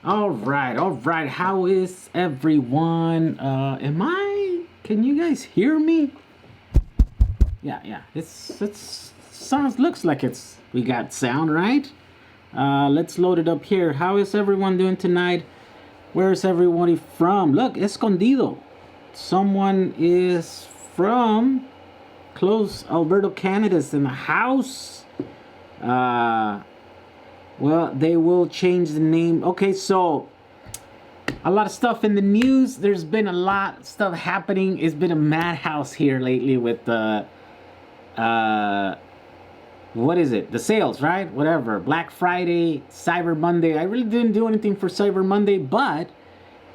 All right. How is everyone? Can you guys hear me? Yeah. It's sounds looks like it's we got sound right. Let's load it up here. How is everyone doing tonight? Where is everybody from? Look, Escondido. Someone is from close. Alberto Canada's in the house. Uh, well, they will change the name. Okay, so a lot of stuff in the news. There's been a lot of stuff happening. It's been a madhouse here lately with the what is it? The sales, right? Whatever. Black Friday, Cyber Monday. I really didn't do anything for Cyber Monday, but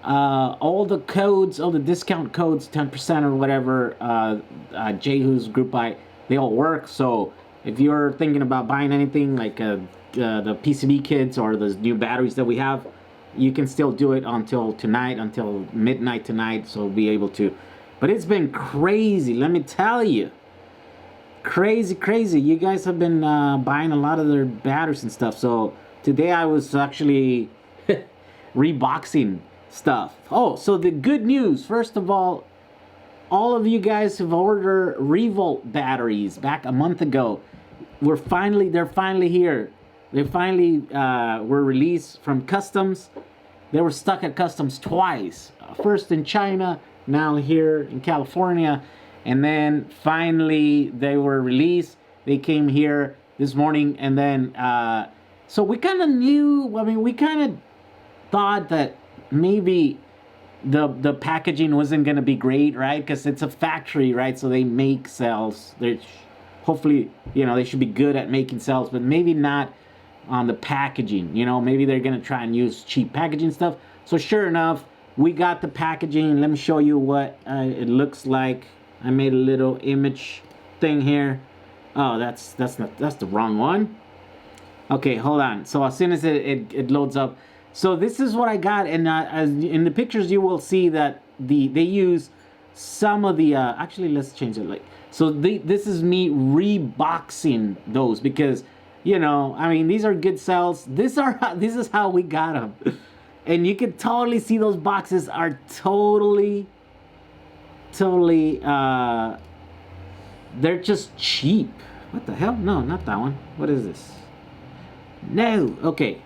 all the codes, all the discount codes, 10% or whatever, Jehu's group buy, they all work. So if you're thinking about buying anything like the PCB kits or the new batteries that we have, you can still do it until tonight, until midnight tonight. So we'll be able to. But it's been crazy, let me tell you. Crazy. You guys have been buying a lot of their batteries and stuff. So today I was actually reboxing stuff. Oh, so the good news, first of all of you guys have ordered Revolt batteries back a month ago. They're finally here. They finally were released from customs. They were stuck at customs twice. First in China, now here in California, and then finally they were released. They came here this morning, and then so we kind of knew. I mean, we kind of thought that maybe the packaging wasn't gonna be great, right? Because it's a factory, right? So they make cells. They hopefully, they should be good at making cells, but maybe not on the packaging. Maybe they're gonna try and use cheap packaging stuff. So sure enough, we got the packaging. Let me show you what it looks like. I made a little image thing here. Oh, that's the wrong one. Okay, hold on. So as soon as it loads up, so this is what I got, and as in the pictures you will see that they use some of the actually let's change it so this is me reboxing those because I mean these are good cells. This is how we got them, and you can totally see those boxes are totally they're just cheap. What the hell? No, not that one. What is this? No. Okay.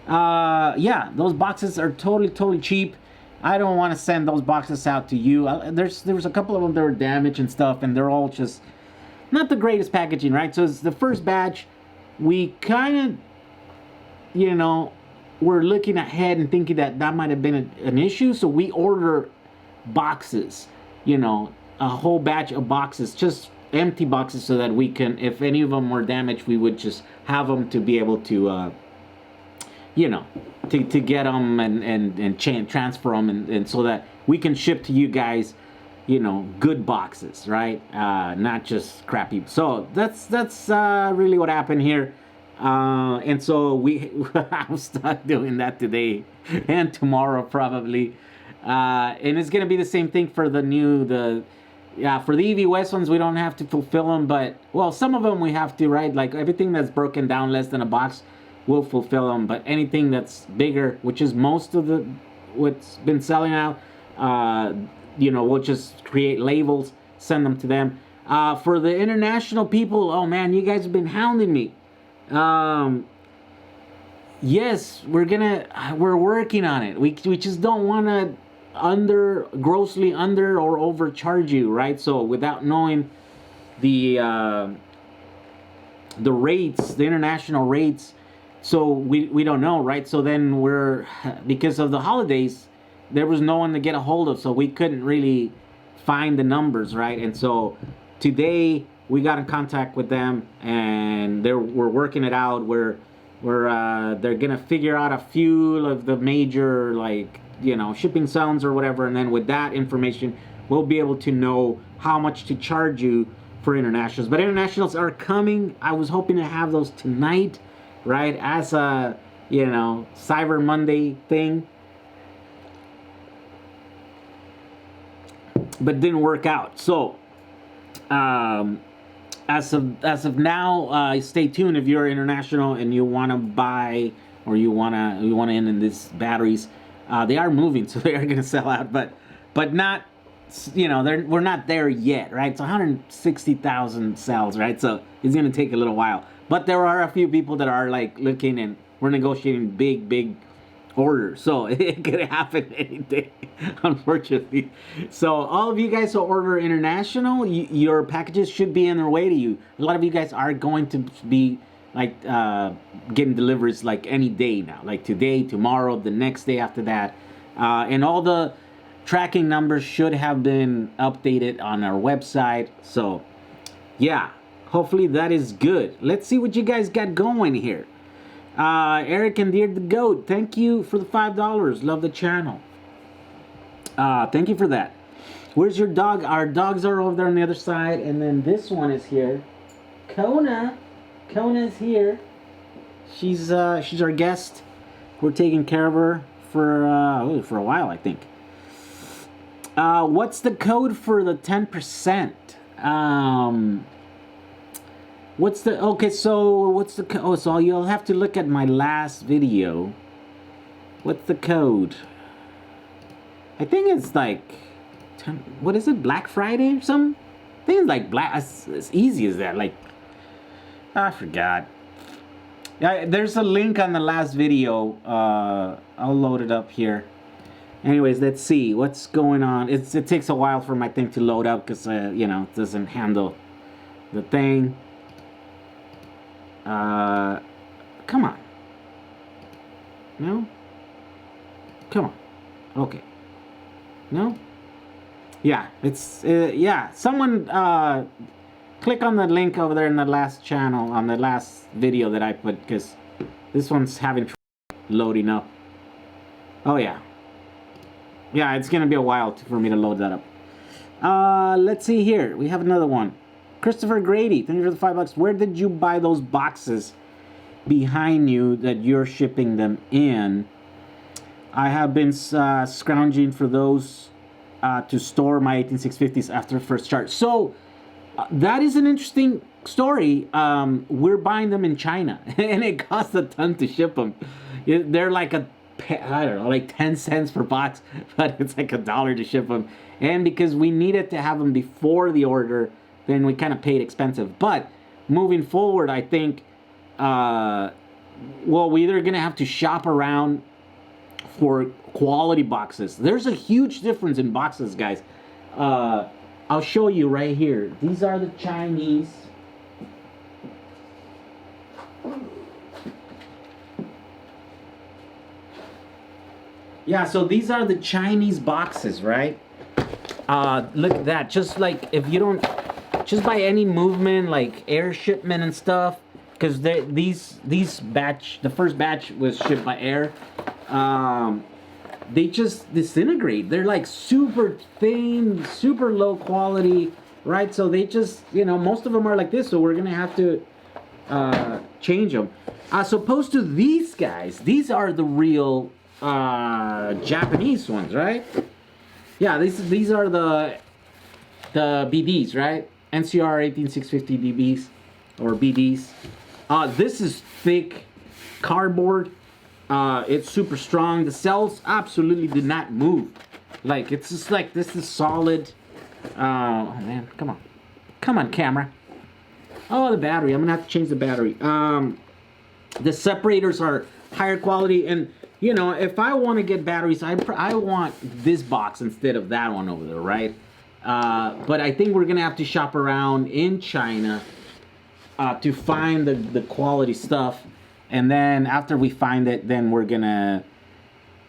Yeah, those boxes are totally cheap. I don't want to send those boxes out to you. There was a couple of them that were damaged and stuff, and they're all just not the greatest packaging, right? So it's the first batch. We kind of, we're looking ahead and thinking that might have been an issue. So we order boxes, a whole batch of boxes, just empty boxes, so that we can, if any of them were damaged, we would just have them to be able to to get them and transfer them, and so that we can ship to you guys, good boxes, right? Not just crappy. So that's really what happened here. And so I'm stuck doing that today and tomorrow probably. And it's gonna be the same thing for for the EV West ones. We don't have to fulfill them, but well, some of them we have to, right? Like everything that's broken down less than a box, we'll fulfill them. But anything that's bigger, which is most of what's been selling out, we'll just create labels, send them to them. For the international people, oh man, you guys have been hounding me. Yes, we're working on it. We just don't want to grossly under or overcharge you, right? So without knowing the rates, the international rates, so we don't know, right? So then because of the holidays, there was no one to get a hold of, so we couldn't really find the numbers, right? And so today we got in contact with them, and we're working it out. They're gonna figure out a few of the major shipping zones or whatever, and then with that information, we'll be able to know how much to charge you for internationals. But internationals are coming. I was hoping to have those tonight, right, as a Cyber Monday thing, but didn't work out. So as of now, stay tuned if you're international and you want to buy or you wanna in these batteries, they are moving, so they are gonna sell out, but not, we're not there yet, right? It's 160,000 cells, right? So it's gonna take a little while, but there are a few people that are like looking, and we're negotiating big orders, so it could happen any day, unfortunately. So all of you guys who order international, your packages should be on their way to you. A lot of you guys are going to be like getting deliveries like any day now, like today, tomorrow, the next day after that, and all the tracking numbers should have been updated on our website. So yeah, hopefully that is good. Let's see what you guys got going here. Eric and Dear the Goat, thank you for the $5. Love the channel. Thank you for that. Where's your dog? Our dogs are over there on the other side, and then this one is here. Kona is here. She's our guest. We're taking care of her for a while, I think. What's the code for the 10%? What's the so you'll have to look at my last video. What's the code? I think it's like what is it, Black Friday or something? I think it's like as easy as that. Like, I forgot. Yeah, there's a link on the last video. I'll load it up here. Anyways, let's see what's going on. It takes a while for my thing to load up because it doesn't handle the thing. Come on. No? Come on. Okay. No? Yeah, it's, yeah. Someone, click on the link over there in the last channel, on the last video that I put, because this one's having trouble loading up. Oh, yeah. Yeah, it's going to be a while for me to load that up. Let's see here. We have another one. Christopher Grady, thank you for the $5. Where did you buy those boxes behind you that you're shipping them in? I have been scrounging for those to store my 18650s after first charge. So that is an interesting story. We're buying them in China, and it costs a ton to ship them. They're like I don't know, like 10 cents per box, but it's like $1 to ship them. And because we needed to have them before the order, then we kind of paid expensive. But moving forward, I think, we're either going to have to shop around for quality boxes. There's a huge difference in boxes, guys. I'll show you right here. These are the Chinese. Yeah, so these are the Chinese boxes, right? Look at that. Just like if you don't, just by any movement, like air shipment and stuff, because the first batch was shipped by air. They just disintegrate. They're like super thin, super low quality, right? So they just, most of them are like this. So we're gonna have to change them. As opposed to these guys, these are the real Japanese ones, right? Yeah, these are the BDs, right? NCR 18650 DBs or BDs. This is thick cardboard. It's super strong. The cells absolutely did not move. Like, it's just like, this is solid. Oh man, come on camera. Oh, the battery. I'm gonna have to change the battery. The separators are higher quality, and if I want to get batteries, I want this box instead of that one over there, right? But I think we're gonna have to shop around in China to find the quality stuff, and then after we find it, then we're gonna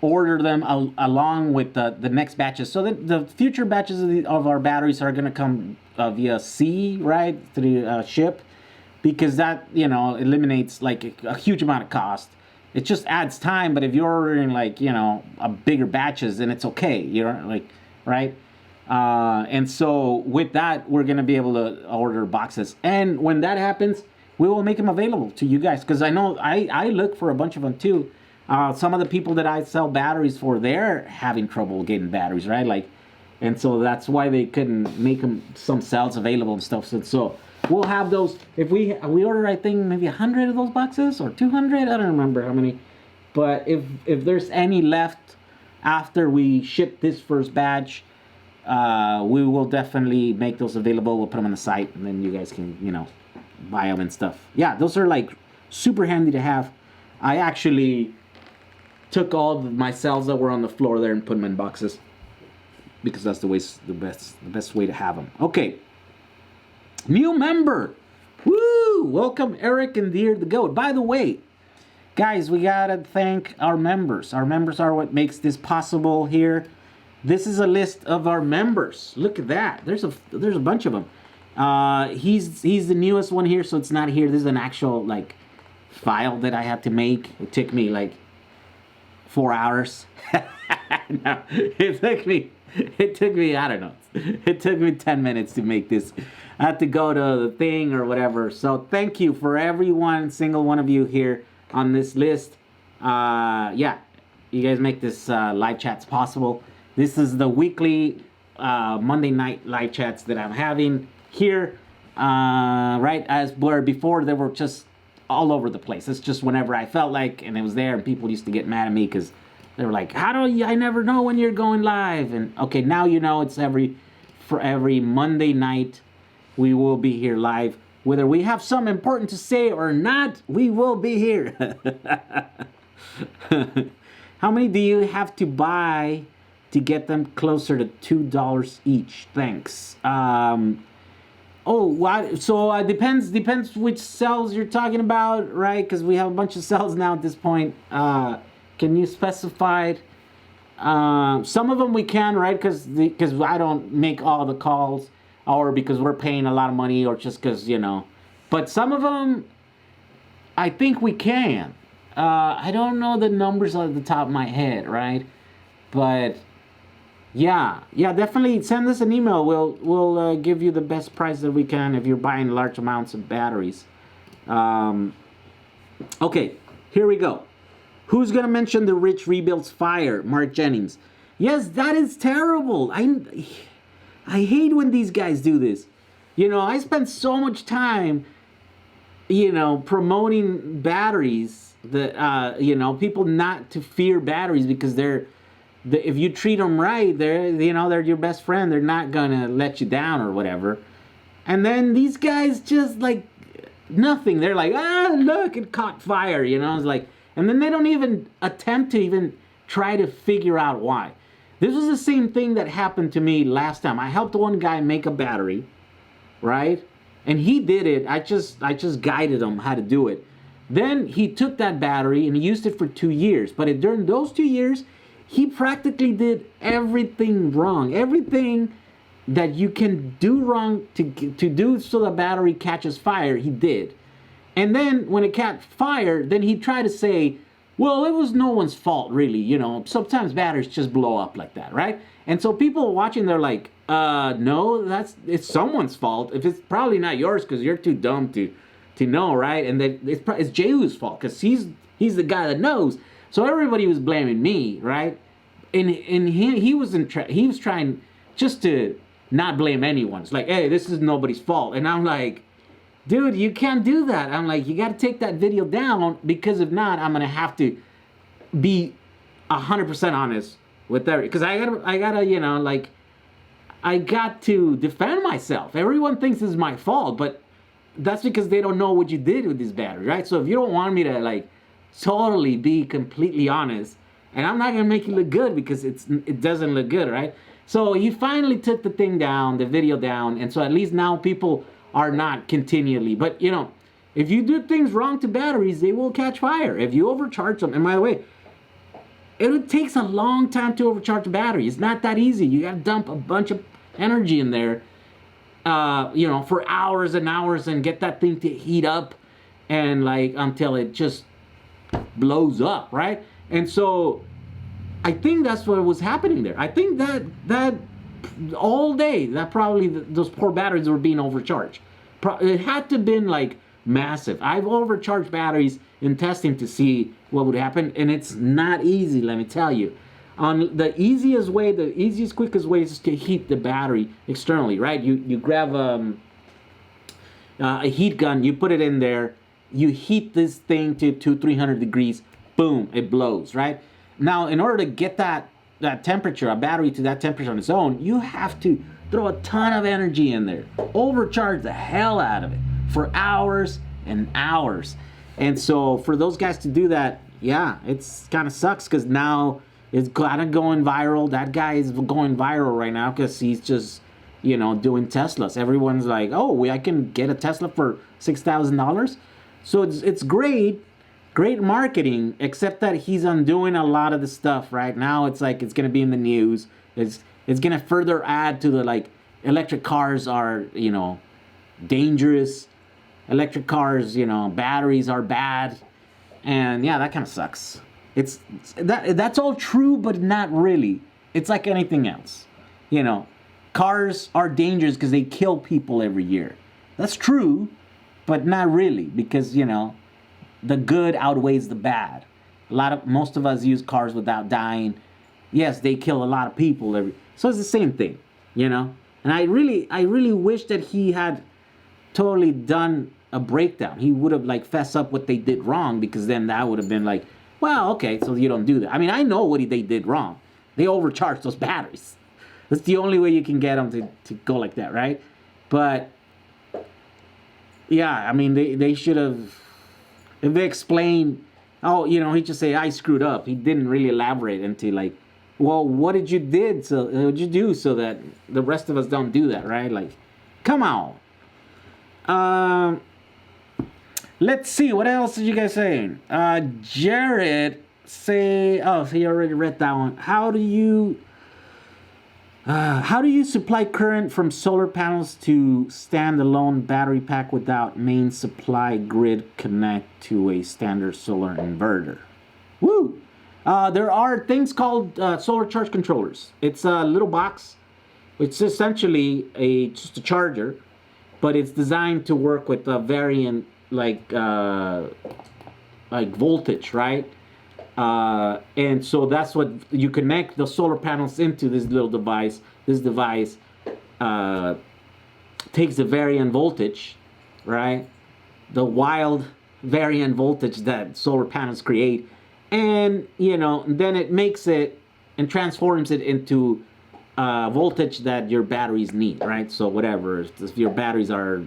order them along with the next batches. So the future batches of our batteries are gonna come via sea, right, through ship, because that eliminates like a huge amount of cost. It just adds time, but if you're ordering like a bigger batches, then it's okay. Right? And so with that, we're gonna be able to order boxes, and when that happens, we will make them available to you guys. Because I know I look for a bunch of them too. Some of the people that I sell batteries for, they're having trouble getting batteries, right? Like, and so that's why they couldn't make some cells available and stuff. So we'll have those. If we order, I think maybe 100 of those boxes or 200. I don't remember how many. But if there's any left after we ship this first batch, we will definitely make those available. We'll put them on the site, and then you guys can, buy them and stuff. Yeah, those are like super handy to have. I actually took all of my cells that were on the floor there and put them in boxes because that's the best way to have them. Okay, new member. Woo! Welcome, Eric and Deer the Goat. By the way, guys, we gotta thank our members. Our members are what makes this possible here. This is a list of our members. Look at that. There's a bunch of them. He's the newest one here, so it's not here. This is an actual like file that I had to make. It took me like 4 hours. No, it took me, I don't know. It took me 10 minutes to make this. I had to go to the thing or whatever. So thank you for single one of you here on this list. Yeah, you guys make this live chats possible. This is the weekly Monday night live chats that I'm having here. Right, as where before they were just all over the place. It's just whenever I felt like, and it was there, and people used to get mad at me because they were like, "How do you? I never know when you're going live." And okay, now you know it's for every Monday night. We will be here live. Whether we have something important to say or not, we will be here. How many do you have to buy to get them closer to $2 each? Thanks. So it depends which cells you're talking about, right? Because we have a bunch of cells now at this point. Can you specify? Some of them we can, right? Because I don't make all the calls, or because we're paying a lot of money, or just because, But some of them, I think we can. I don't know the numbers off the top of my head, right? But yeah, definitely send us an email. We'll give you the best price that we can if you're buying large amounts of batteries. Okay, here we go. Who's gonna mention the Rich Rebuilds Fire? Mark Jennings. Yes, that is terrible. I hate when these guys do this. I spend so much time, promoting batteries that, people not to fear batteries because if you treat them right, they're your best friend. They're not gonna let you down or whatever. And then these guys just like nothing. They're like, look, it caught fire. It's like, and then they don't even attempt to even try to figure out why. This was the same thing that happened to me last time. I helped one guy make a battery, right? And he did it. I just guided him how to do it. Then he took that battery and he used it for 2 years. But during those 2 years, he practically did everything wrong. Everything that you can do wrong to do so the battery catches fire, he did. And then when it caught fire, then he tried to say, well, it was no one's fault, really. Sometimes batteries just blow up like that, right? And so people watching, they're like, no, it's someone's fault. If it's probably not yours because you're too dumb to know, right? And then it's Jehu's fault because he's the guy that knows. So everybody was blaming me, right? And he was trying just to not blame anyone. It's like, hey, this is nobody's fault. And I'm like, dude, you can't do that. I'm like, you got to take that video down because if not, I'm gonna have to be 100% honest with that because I gotta I got to defend myself. Everyone thinks this is my fault, but that's because they don't know what you did with this battery, right? So if you don't want me to totally be completely honest, and I'm not gonna make it look good because it doesn't look good, right? So he finally took the thing down, the video down, and so at least now people are not continually. But if you do things wrong to batteries, they will catch fire. If you overcharge them, and by the way, it takes a long time to overcharge a battery. It's not that easy. You gotta dump a bunch of energy in there, for hours and hours and get that thing to heat up and until it just blows up, right? And so I think that's what was happening there. I think that all day that probably those poor batteries were being overcharged. It had to have been massive. I've overcharged batteries in testing to see what would happen, and it's not easy, let me tell you. On the easiest, quickest way is to heat the battery externally, right? You grab a heat gun, you put it in there, you heat this thing to 300 degrees, boom, it blows, right? Now, in order to get that temperature, a battery to that temperature on its own, you have to throw a ton of energy in there, overcharge the hell out of it for hours and hours. And so for those guys to do that, yeah, it's kind of sucks, because now it's kind of going viral. That guy is going viral right now because he's just, doing Teslas. Everyone's like, oh, I can get a Tesla for $6,000. So it's great marketing, except that he's undoing a lot of the stuff right now. It's like it's gonna be in the news. It's gonna further add to the, like, electric cars are dangerous. Electric cars, batteries are bad, and yeah, that kind of sucks. That's all true, but not really. It's like anything else, Cars are dangerous because they kill people every year. That's true, but not really, because the good outweighs the bad. Most of us use cars without dying. Yes, they kill a lot of people so it's the same thing, And I really wish that he had totally done a breakdown. He would have, like, fessed up what they did wrong, because then that would have been like, well, okay, so you don't do that. I mean, I know what they did wrong. They overcharged those batteries. That's the only way you can get them to go like that, right? But yeah, I mean, they should have, if they explain, he just say, I screwed up. He didn't really elaborate into, like, well, what did you do so that the rest of us don't do that, right? Like, come on. Let's see, what else did you guys say? Jared say, so you already read that one. How do you supply current from solar panels to standalone battery pack without main supply grid connect to a standard solar inverter? Woo! There are things called solar charge controllers. It's a little box. It's essentially just a charger, but it's designed to work with a varying like voltage, right? And so that's what you connect the solar panels into this little device. This device takes the varying voltage, right? The wild varying voltage that solar panels create, and then it makes it and transforms it into voltage that your batteries need, right? So whatever, if your batteries are,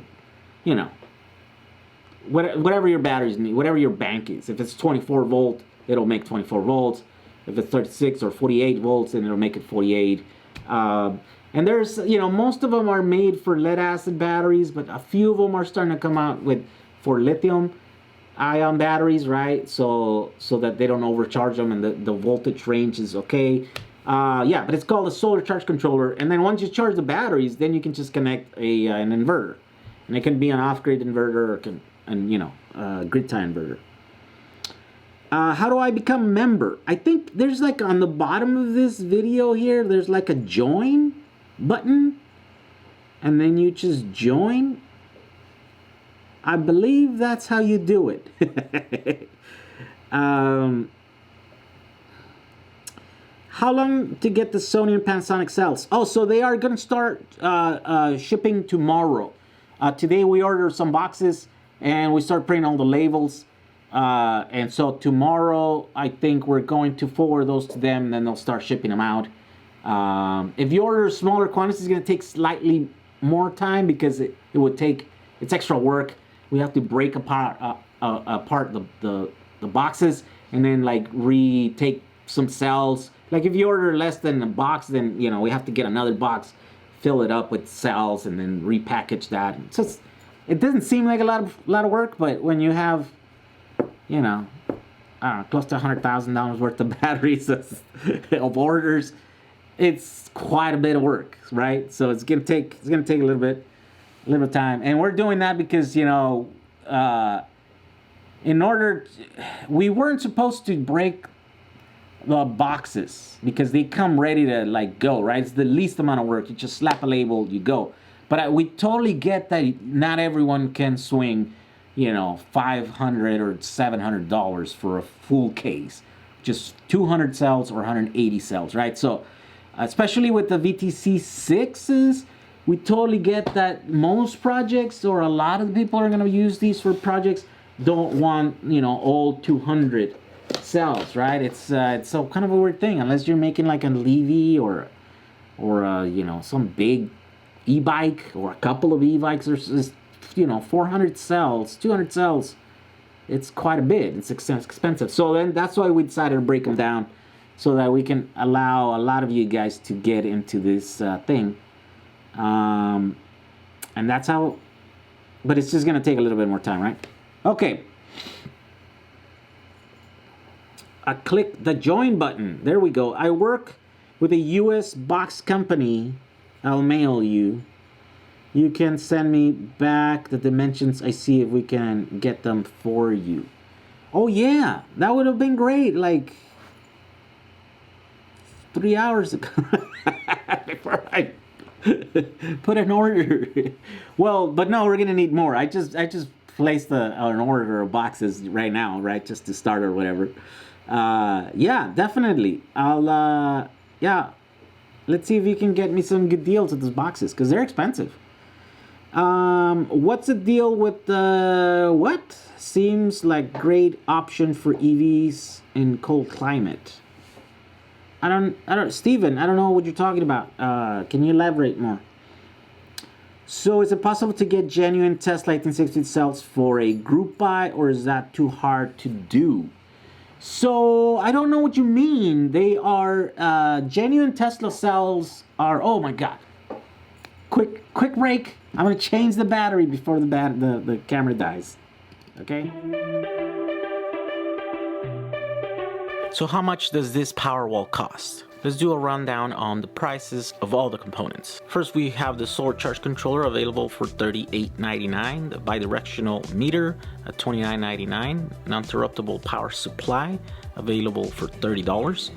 whatever your batteries need, whatever your bank is. If it's 24 volt, it'll make 24 volts. If it's 36 or 48 volts, then it'll make it 48. And there's, most of them are made for lead acid batteries, but a few of them are starting to come out for lithium ion batteries, right? So that they don't overcharge them and the voltage range is okay. Yeah, but it's called a solar charge controller. And then once you charge the batteries, then you can just connect an inverter. And it can be an off-grid inverter or grid tie inverter. How do I become a member? I think there's like on the bottom of this video here, there's like a join button. And then you just join. I believe that's how you do it. How long to get the Sony and Panasonic cells? Oh, so they are going to start shipping tomorrow. Today we ordered some boxes and we start printing all the labels. And so tomorrow I think we're going to forward those to them, and then they'll start shipping them out. If you order smaller quantities, it's going to take slightly more time because it's extra work. We have to break apart the boxes and then like retake some cells. Like if you order less than a box, then we have to get another box, fill it up with cells, and then repackage that. It doesn't seem like a lot of work, but when you have close to $100,000 worth of batteries of orders, it's quite a bit of work, right? So it's gonna take a little bit of time, and we're doing that because we weren't supposed to break the boxes because they come ready to like go, right? It's the least amount of work. You just slap a label, you go. But we totally get that not everyone can swing, $500 or $700 for a full case, just 200 cells or 180 cells, right? So, especially with the VTC6s, we totally get that most projects or a lot of the people are going to use these for projects don't want, all 200 cells, right? It's so kind of a weird thing unless you're making like a Levy or you know, some big e-bike or a couple of e-bikes. There's you know, 400 cells, 200 cells. It's quite a bit. It's expensive. So then that's why we decided to break them down so that we can allow a lot of you guys to get into this thing. And that's how, but it's just going to take a little bit more time, right? Okay. I click the join button. There we go. I work with a US box company. I'll mail you. You can send me back the dimensions. I see if we can get them for you. Oh yeah, that would have been great. Like 3 hours ago before I put an order. Well, but no, we're gonna need more. I just placed an order of boxes right now, right, just to start or whatever. Yeah, definitely. I'll yeah. Let's see if you can get me some good deals with those boxes because they're expensive. What's the deal with the what? Seems like great option for EVs in cold climate. I don't, Steven, I don't know what you're talking about. Can you elaborate more? So is it possible to get genuine Tesla 1860 cells for a group buy, or is that too hard to do? So I don't know what you mean. They are genuine Tesla cells are, oh my God. Quick break. I'm gonna change the battery before the camera dies. Okay. So how much does this Powerwall cost? Let's do a rundown on the prices of all the components. First, we have the solar charge controller available for $38.99, the bidirectional meter at $29.99, non-interruptible power supply available for $30.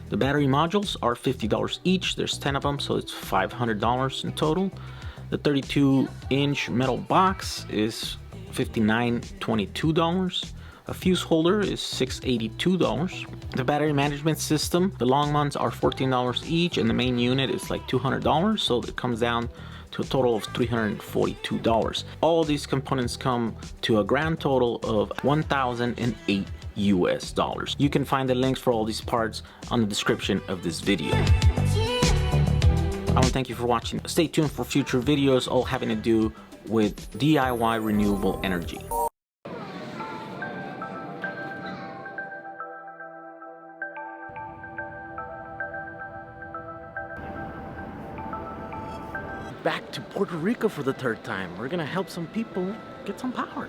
The battery modules are $50 each. There's 10 of them, so it's $500 in total. The 32-inch metal box is $59.22. A fuse holder is $682. The battery management system, the long ones are $14 each, and the main unit is like $200, so it comes down to a total of $342. All of these components come to a grand total of $1,008 US. You can find the links for all these parts on the description of this video. I want to thank you for watching. Stay tuned for future videos, all having to do with DIY renewable energy. Back to Puerto Rico for the third time. We're gonna help some people get some power.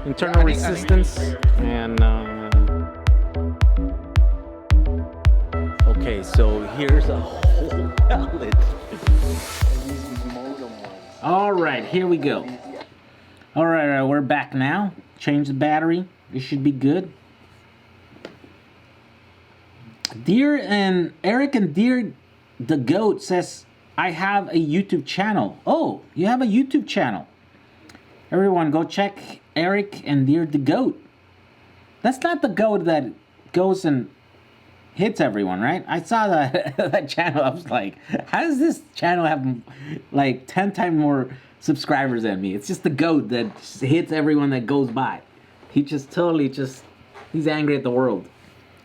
Internal resistance and okay, so here's a whole pallet. All right, here we go. All right, we're back now. Change the battery. It should be good. Dear and Eric and Dear the Goat says, I have a YouTube channel. Oh, you have a YouTube channel. Everyone, go check Eric and Dear the Goat. That's not the goat that goes and hits everyone, right? I saw that that channel. I was like, how does this channel have like 10 times more subscribers than me? It's just the goat that hits everyone that goes by. He just totally he's angry at the world.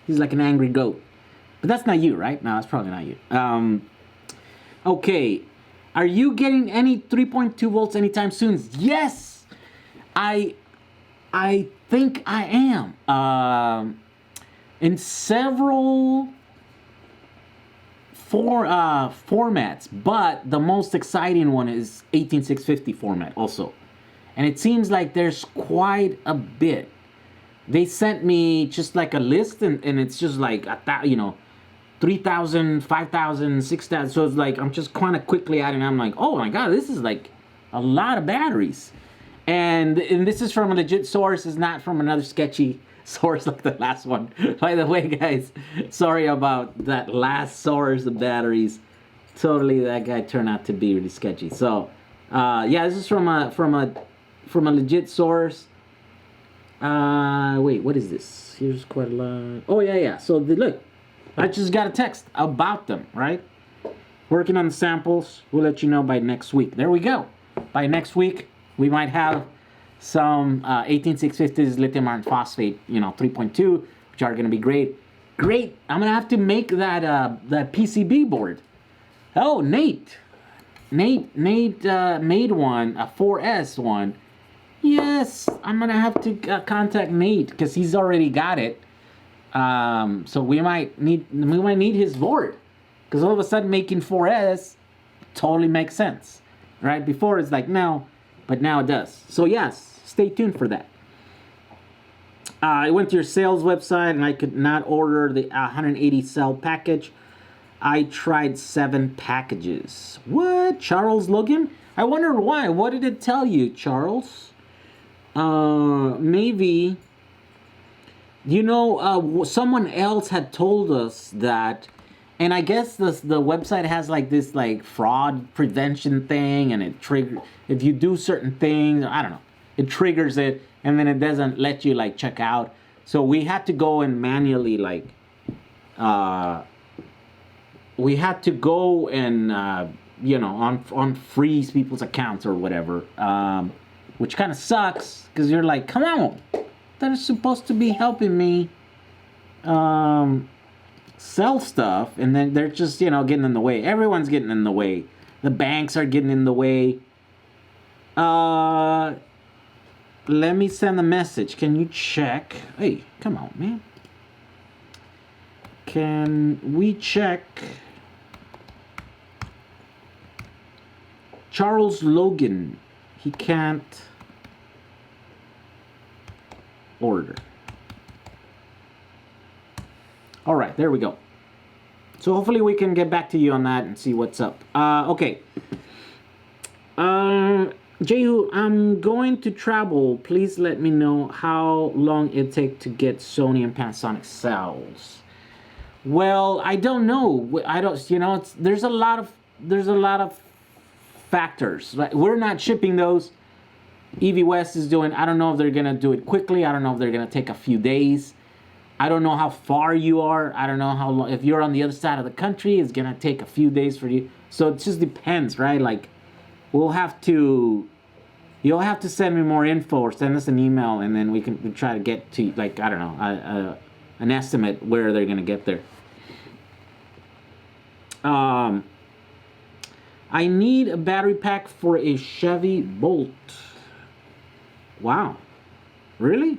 He's like an angry goat. But that's not you, right? No, it's probably not you. Okay. Are you getting any 3.2 volts anytime soon? Yes! I think I am. In several formats, but the most exciting one is 18650 format also. And it seems like there's quite a bit. They sent me just like a list, and it's just like, 3,000, 5,000, 6,000. So it's like, I'm just kind of quickly adding. I'm like, oh my God, this is like a lot of batteries. And this is from a legit source. It's not from another sketchy source like the last one. By the way, guys, sorry about that last source of batteries. Totally, that guy turned out to be really sketchy. So, yeah, this is from a legit source. Wait, what is this? Here's quite a lot. Oh yeah. So look, I just got a text about them, right? Working on the samples. We'll let you know by next week. There we go. By next week, we might have some 18650s lithium iron phosphate, 3.2, which are going to be great. Great. I'm going to have to make that PCB board. Oh, Nate made one, a 4S one. Yes, I'm going to have to contact Nate because he's already got it. So we might need his board. Because all of a sudden making 4S totally makes sense, right? Before it's like, no, but now it does. So yes, stay tuned for that. I went to your sales website and I could not order the 180 cell package. I tried 7 packages. What? Charles Logan? I wonder why. What did it tell you, Charles? Maybe, someone else had told us that. And I guess the website has like this like fraud prevention thing, and it trigger if you do certain things, I don't know, it triggers it, and then it doesn't let you like check out. So we had to go and manually like, we had to go and on freeze people's accounts or whatever, which kind of sucks because you're like, come on, that is supposed to be helping me. Sell stuff, and then they're just getting in the way. Everyone's getting in the way. The banks are getting in the way. Let me send a message. Can you check? Hey, come on, man. Can we check Charles Logan? He can't order. All right, there we go. So hopefully we can get back to you on that and see what's up. Okay. Jehu, I'm going to travel. Please let me know how long it takes to get Sony and Panasonic cells. Well, I don't know. I don't. There's a lot of factors. We're not shipping those. EV West is doing. I don't know if they're gonna do it quickly. I don't know if they're gonna take a few days. I don't know how far you are. I don't know how long. If you're on the other side of the country, it's gonna take a few days for you. So it just depends, right? Like, you'll have to send me more info or send us an email, and then we try to get to, like, I don't know, an estimate where they're gonna get there. I need a battery pack for a Chevy Bolt. Wow, really?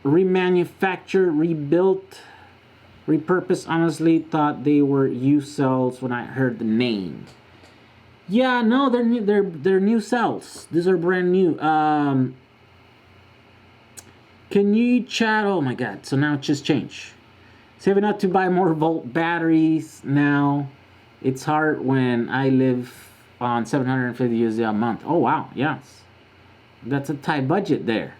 Remanufactured, rebuilt, repurposed. Honestly, thought they were used cells when I heard the name. Yeah, no, they're new. They're new cells. These are brand new. Can you chat? Oh my God! So now it just changed. Saving up to buy more volt batteries now. It's hard when I live on 750 USD a month. Oh wow, yes, that's a tight budget there.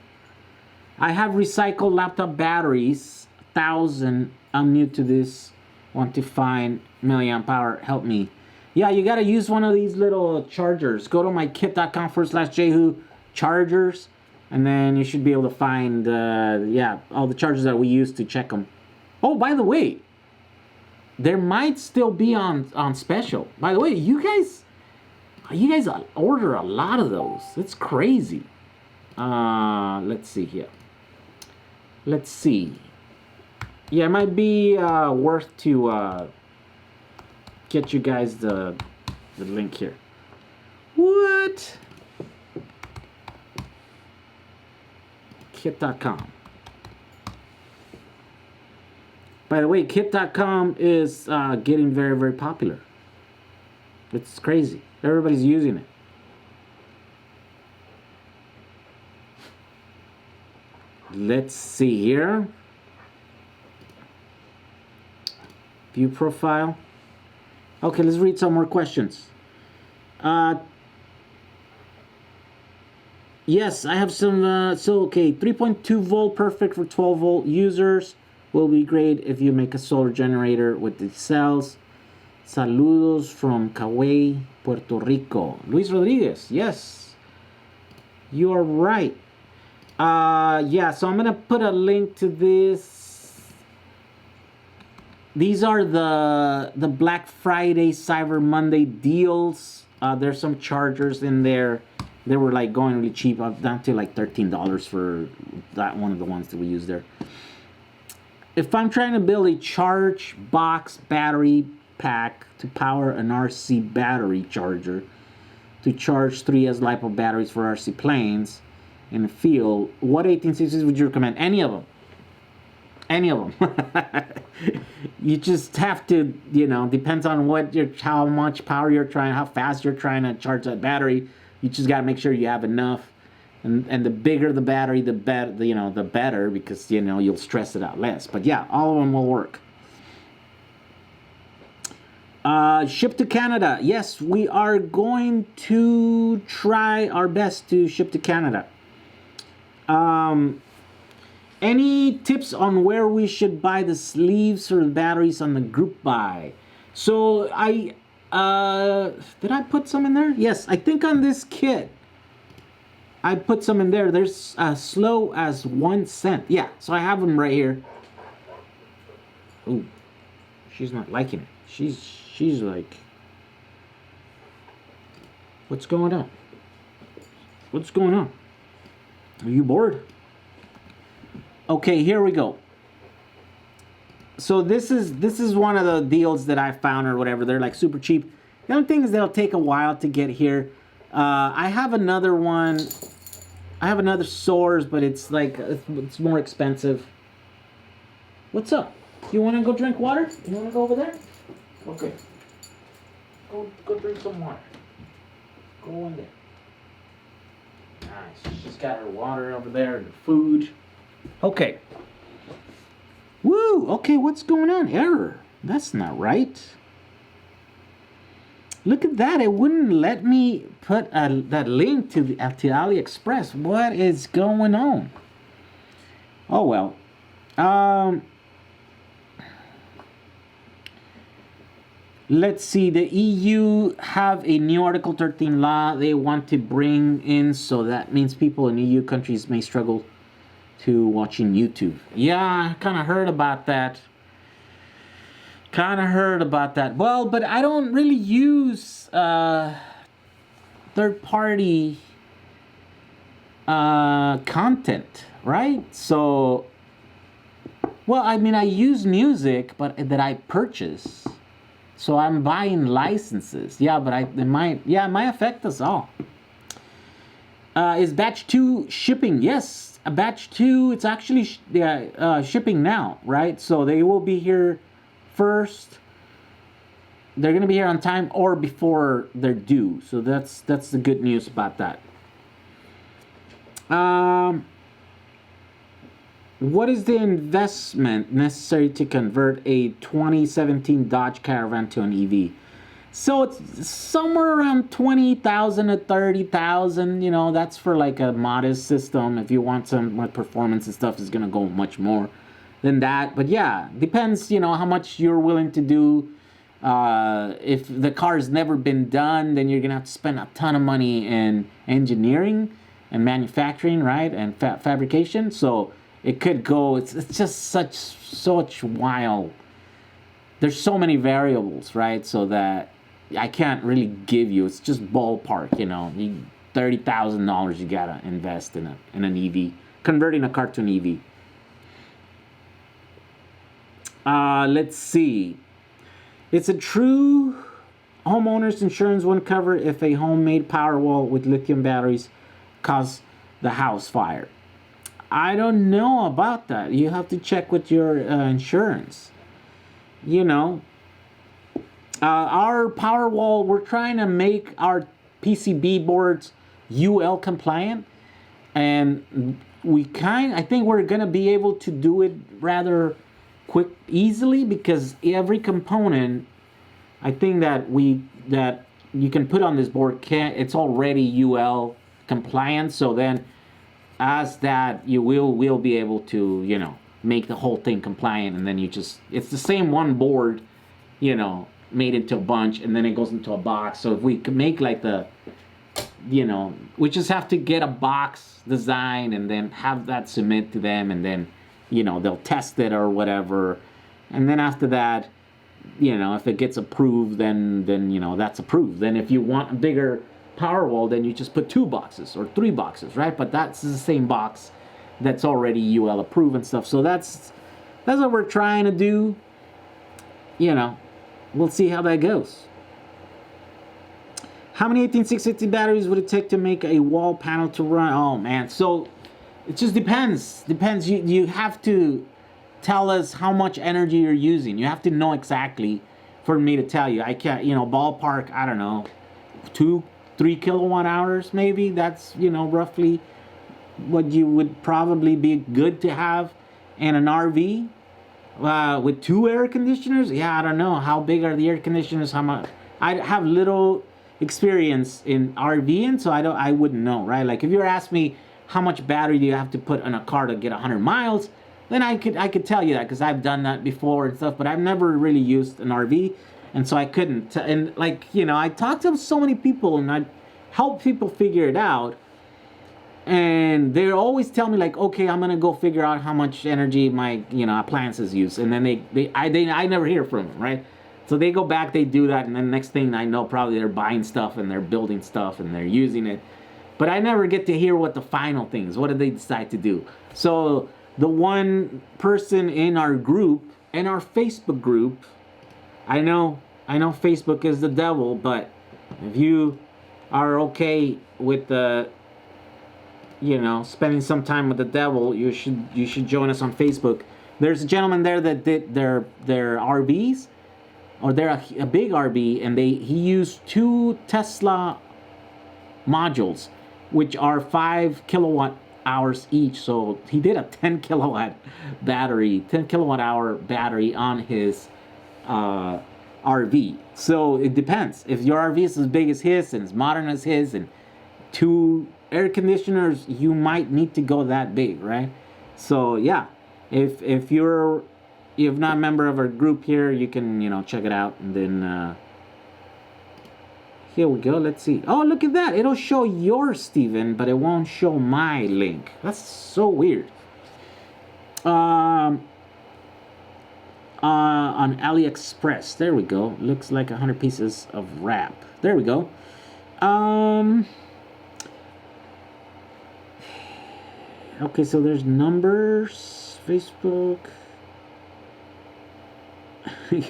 I have recycled laptop batteries, 1,000. I'm new to this. Want to find milliamp hour. Help me. Yeah, you got to use one of these little chargers. Go to mykit.com/Jehu chargers, and then you should be able to find, all the chargers that we use to check them. Oh, by the way, there might still be on special. By the way, you guys order a lot of those. It's crazy. Let's see here. Let's see. Yeah, it might be worth to get you guys the link here. What? Kit.com. By the way, Kit.com is getting very, very popular. It's crazy. Everybody's using it. Let's see here. View profile. Okay, let's read some more questions. Yes, I have some. 3.2 volt, perfect for 12 volt users. Will be great if you make a solar generator with the cells. Saludos from Kauai, Puerto Rico. Luis Rodriguez. Yes, you are right. So I'm gonna put a link to this these are the Black Friday Cyber Monday deals. There's some chargers in there. They were like going really cheap, down to like $13 for that one of the ones that we use there. If I'm trying to build a charge box battery pack to power an RC battery charger to charge 3S LiPo batteries for RC planes in the field, what 1860s would you recommend? Any of them. Any of them. You just have to, depends on how much power you're trying, how fast you're trying to charge that battery. You just got to make sure you have enough. And the bigger the battery, the better, the better, because, you'll stress it out less. But yeah, all of them will work. Ship to Canada. Yes, we are going to try our best to ship to Canada. Any tips on where we should buy the sleeves or the batteries on the group buy? So did I put some in there? Yes, I think on this kit I put some in there. There's as low as 1 cent. Yeah, so I have them right here. Ooh, she's not liking it. She's like, what's going on? What's going on? Are you bored? Okay, here we go. So this is one of the deals that I found or whatever. They're like super cheap. The only thing is they'll take a while to get here. I have another one. I have another Soars, but it's like it's more expensive. What's up? You want to go drink water? You want to go over there? Okay. Go drink some water. Go in there. Nice. She's got her water over there and her food. Okay. Woo! Okay, what's going on? Error. That's not right. Look at that. It wouldn't let me put that link to AliExpress. What is going on? Oh, well. Let's see. The EU have a new Article 13 law they want to bring in, so that means people in EU countries may struggle to watching YouTube. Yeah, I kind of heard about that. Well, but I don't really use third-party content, right? So, well, I mean, I use music, but that I purchase. So I'm buying licenses. Yeah, but it might affect us all. Is batch 2 shipping? Yes, batch 2. It's actually shipping now, right? So they will be here first. They're gonna be here on time or before they're due. So that's the good news about that. What is the investment necessary to convert a 2017 Dodge Caravan to an EV? So it's somewhere around 20,000 to 30,000. That's for like a modest system. If you want some more performance and stuff, it's gonna go much more than that. But yeah, depends. How much you're willing to do. If the car's never been done, then you're gonna have to spend a ton of money in engineering and manufacturing, right, and fabrication. So it could go. It's just such wild. There's so many variables, right? So that I can't really give you. It's just ballpark, $30,000 you gotta invest in an EV, converting a car to an EV. Let's see. It's a true homeowner's insurance won't cover if a homemade Powerwall with lithium batteries cause the house fire. I don't know about that. You have to check with your insurance. Our Powerwall, we're trying to make our PCB boards UL compliant, and I think we're gonna be able to do it rather easily, because every component I think that you can put on this board it's already UL compliant. So then as that you will be able to make the whole thing compliant, and then it's the same one board made into a bunch, and then it goes into a box. So if we could make like we just have to get a box design and then have that submit to them, and then they'll test it or whatever, And then after that, if it gets approved, then that's approved. Then if you want a bigger Powerwall, then you just put 2 boxes or 3 boxes, right? But that's the same box that's already UL approved and stuff. So that's what we're trying to do. We'll see how that goes. How many 18650 batteries would it take to make a wall panel to run? Oh man, so it just depends. You have to tell us how much energy you're using. You have to know exactly for me to tell you. I can't, ballpark, I don't know, 2-3 kilowatt hours maybe. That's, roughly what you would probably be good to have in an RV. With 2 air conditioners, yeah, I don't know. How big are the air conditioners? How much? I have little experience in RVing, so I wouldn't know, right? Like if you were asking me how much battery do you have to put in a car to get 100 miles, then I could tell you that because I've done that before and stuff, but I've never really used an RV, and so I couldn't. And I talked to so many people and I help people figure it out, and they always tell me like, okay, I'm gonna go figure out how much energy my appliances use, and then I never hear from them, right? So they go back, they do that, and then next thing I know, probably they're buying stuff and they're building stuff and they're using it, but I never get to hear what the final thing is. What did they decide to do? So the one person in our group, in our Facebook group, I know Facebook is the devil, but if you are okay with the spending some time with the devil, you should join us on Facebook. There's a gentleman there that did their RVs, or they're a big RV, and he used 2 Tesla modules, which are 5 kilowatt hours each. So he did a 10 kilowatt hour battery on his RV. So it depends. If your RV is as big as his and as modern as his and 2 air conditioners, you might need to go that big, right? So yeah, if you're not a member of our group here, you can check it out. And then here we go. Let's see. Oh, look at that. It'll show yours, Steven, but it won't show my link. That's so weird. On AliExpress. There we go. Looks like 100 pieces of wrap. There we go. Okay, so there's numbers. Facebook.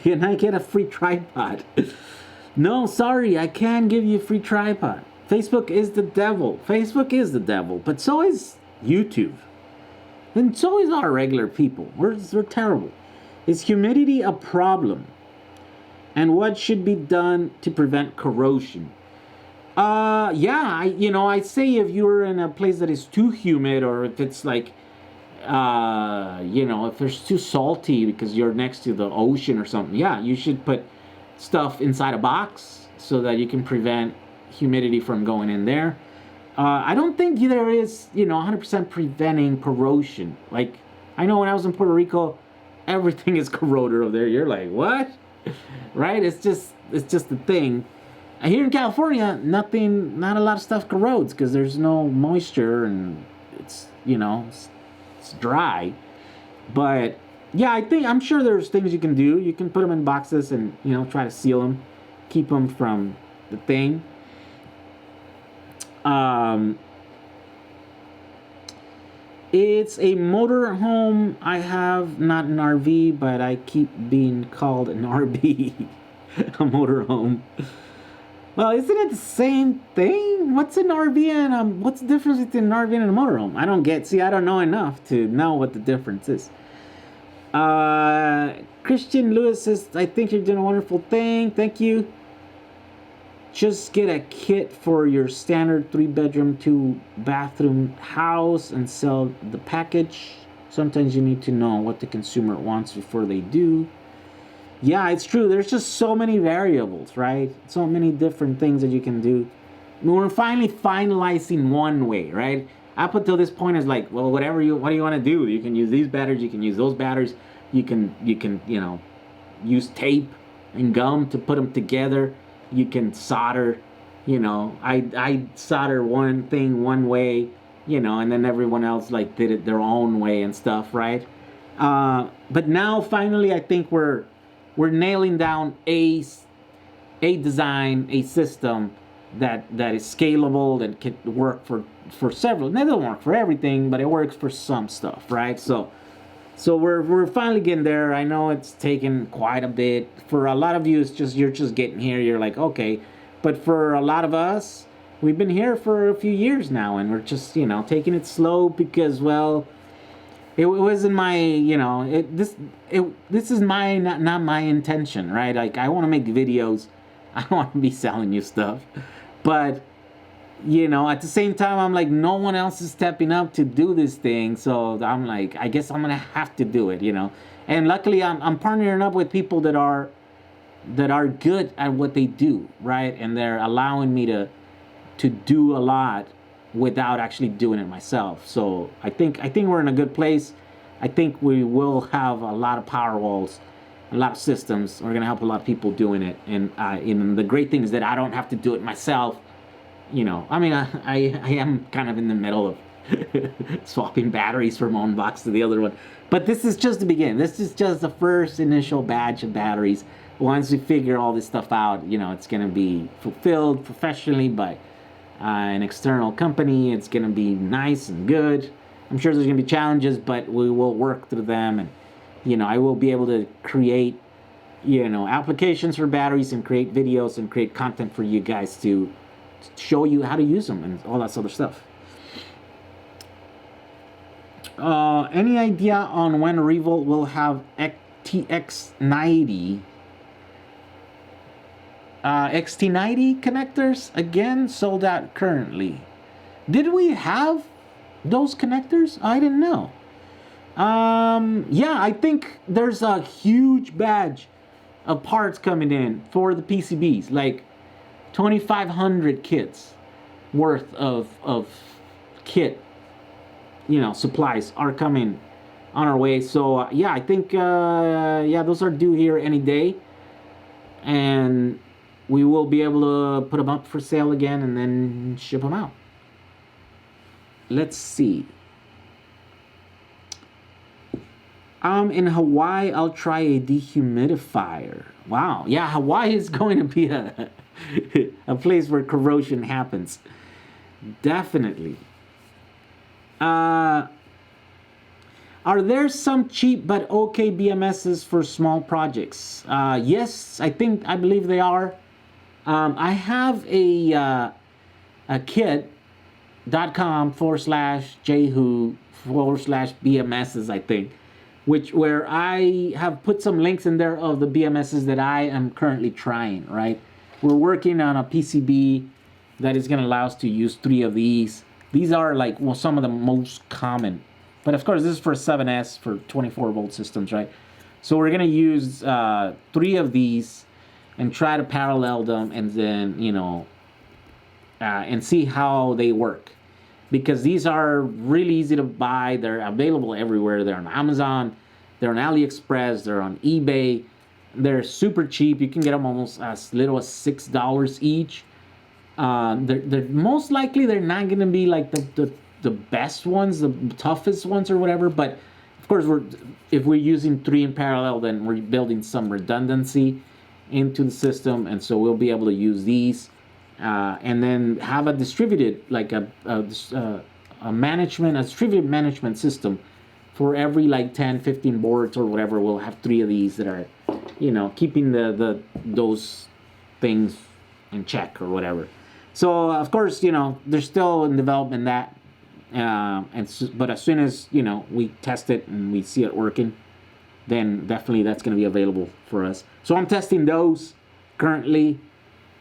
Can I get a free tripod? No, sorry, I can't give you a free tripod. Facebook is the devil. Facebook is the devil, but so is YouTube. And so is our regular people. We're terrible. Is humidity a problem? And what should be done to prevent corrosion? Yeah, I say if you're in a place that is too humid, or if it's like, if it's too salty because you're next to the ocean or something, yeah, you should put stuff inside a box so that you can prevent humidity from going in there. I don't think there is, 100% preventing corrosion. Like, I know when I was in Puerto Rico, everything is corroded over there. You're like, what? Right? It's just the thing. Here in California, not a lot of stuff corrodes because there's no moisture and it's dry. But yeah, I'm sure there's things you can do. You can put them in boxes and try to seal them, keep them from the thing. It's a motor home I have, not an RV, but I keep being called an RV, a motor home. Well, isn't it the same thing? What's an RV and what's the difference between an RV and a motorhome? I don't know enough to know what the difference is. Christian Lewis says, I think you're doing a wonderful thing. Thank you. Just get a kit for your standard 3-bedroom, 2-bathroom house and sell the package. Sometimes you need to know what the consumer wants before they do. Yeah, it's true. There's just so many variables, right? So many different things that you can do. We're finally finalizing one way, right? Up until this point is like, well, what do you want to do? You can use these batteries, you can use those batteries, you can use tape and gum to put them together. You can solder, I solder one thing one way, and then everyone else like did it their own way and stuff, right? But now finally, I think we're nailing down a design, a system that is scalable, that can work for several. It doesn't work for everything, but it works for some stuff, right? So we're finally getting there. I know it's taken quite a bit. For a lot of you, it's just you're just getting here. You're like, okay, but for a lot of us, we've been here for a few years now, and we're just taking it slow because well, it wasn't my this is my not my intention, right? Like I want to make videos. I don't want to be selling you stuff, but at the same time, I'm like, no one else is stepping up to do this thing. So I'm like, I guess I'm going to have to do it, And luckily, I'm partnering up with people that are good at what they do, right? And they're allowing me to do a lot without actually doing it myself. So I think we're in a good place. I think we will have a lot of power walls, a lot of systems. We're going to help a lot of people doing it. And the great thing is that I don't have to do it myself. I mean, I am kind of in the middle of swapping batteries from one box to the other one. But this is just the beginning. This is just the first initial batch of batteries. Once we figure all this stuff out, it's going to be fulfilled professionally by an external company. It's going to be nice and good. I'm sure there's going to be challenges, but we will work through them. And, I will be able to create, applications for batteries and create videos and create content for you guys to show you how to use them and all that sort of stuff. Any idea on when Revolt will have TX90 XT90 connectors? Again, sold out currently. Did we have those connectors? I didn't know. Yeah, I think there's a huge batch of parts coming in for the PCBs, like 2,500 kits worth of kit, supplies are coming on our way. So yeah, I think those are due here any day, and we will be able to put them up for sale again and then ship them out. Let's see. In Hawaii, I'll try a dehumidifier. Wow, yeah, Hawaii is going to be a place where corrosion happens. Definitely. Are there some cheap but okay BMSs for small projects? Yes, I believe they are. I have a kit.com/jehu/BMSs, I think, where I have put some links in there of the BMSs that I am currently trying, right? We're working on a PCB that is going to allow us to use 3 of these. These are like some of the most common. But of course, this is for 7S for 24-volt systems, right? So we're going to use 3 of these and try to parallel them and then, and see how they work. Because these are really easy to buy. They're available everywhere. They're on Amazon. They're on AliExpress. They're on eBay. They're super cheap. You can get them almost as little as $6 each. They're most likely they're not going to be like the best ones, the toughest ones or whatever. But of course, if we're using 3 in parallel, then we're building some redundancy into the system, and so we'll be able to use these and then have a distributed like a distributed management system for every like 10-15 boards or whatever. We'll have 3 of these that are keeping those things in check or whatever. So of course, they're still in development that, but as soon as we test it and we see it working, then definitely that's going to be available for us. So I'm testing those currently,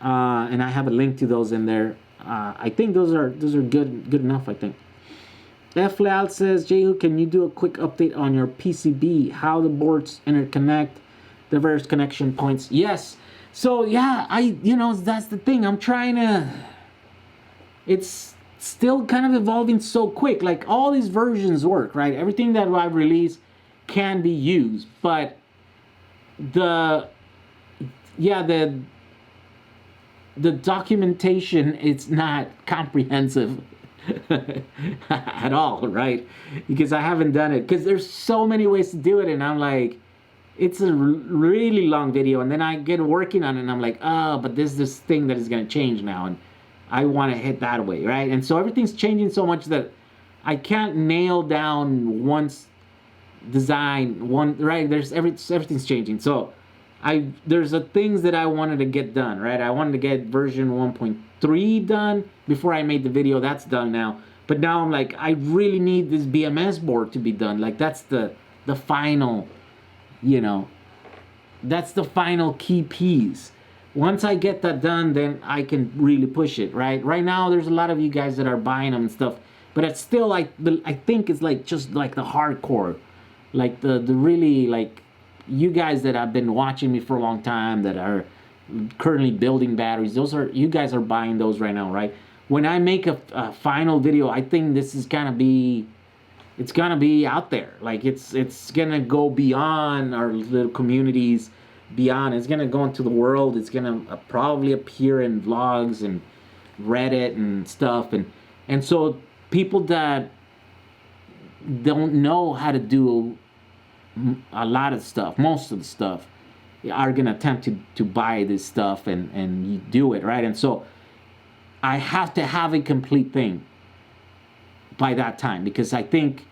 and I have a link to those in there. I think those are good enough. I think. F. Leal says, Jehu, can you do a quick update on your PCB? How the boards interconnect, the various connection points? Yes. So yeah, that's the thing. I'm trying to. It's still kind of evolving so quick. Like all these versions work, right? Everything that I've released can be used, but the documentation, it's not comprehensive at all, right? Because I haven't done it. Because there's so many ways to do it, and I'm like, it's a really long video, and then I get working on it, and I'm like, oh, but there's this thing that is going to change now, and I want to hit that way, right? And so everything's changing so much that I can't nail down one's design, one, right? Everything's changing. So there's a things that I wanted to get done, right? I wanted to get version 1.3 done before I made the video. That's done now. But now I'm like, I really need this BMS board to be done. Like that's the final, you know, that's the final key piece. Once I get that done, then I can really push it, right? Right now, there's a lot of you guys that are buying them and stuff, but it's still like, I think it's like just like the hardcore, like the really like you guys that have been watching me for a long time that are currently building batteries. Those are, you guys are buying those right now, right? When I make a final video, I think this is gonna be, it's gonna be out there. Like it's gonna go beyond our little communities, beyond. It's gonna go into the world. It's gonna probably appear in vlogs and Reddit and stuff, and so people that don't know how to do a lot of stuff, most of the stuff, are gonna attempt to buy this stuff and you do it, right? And so I have to have a complete thing by that time, because I think,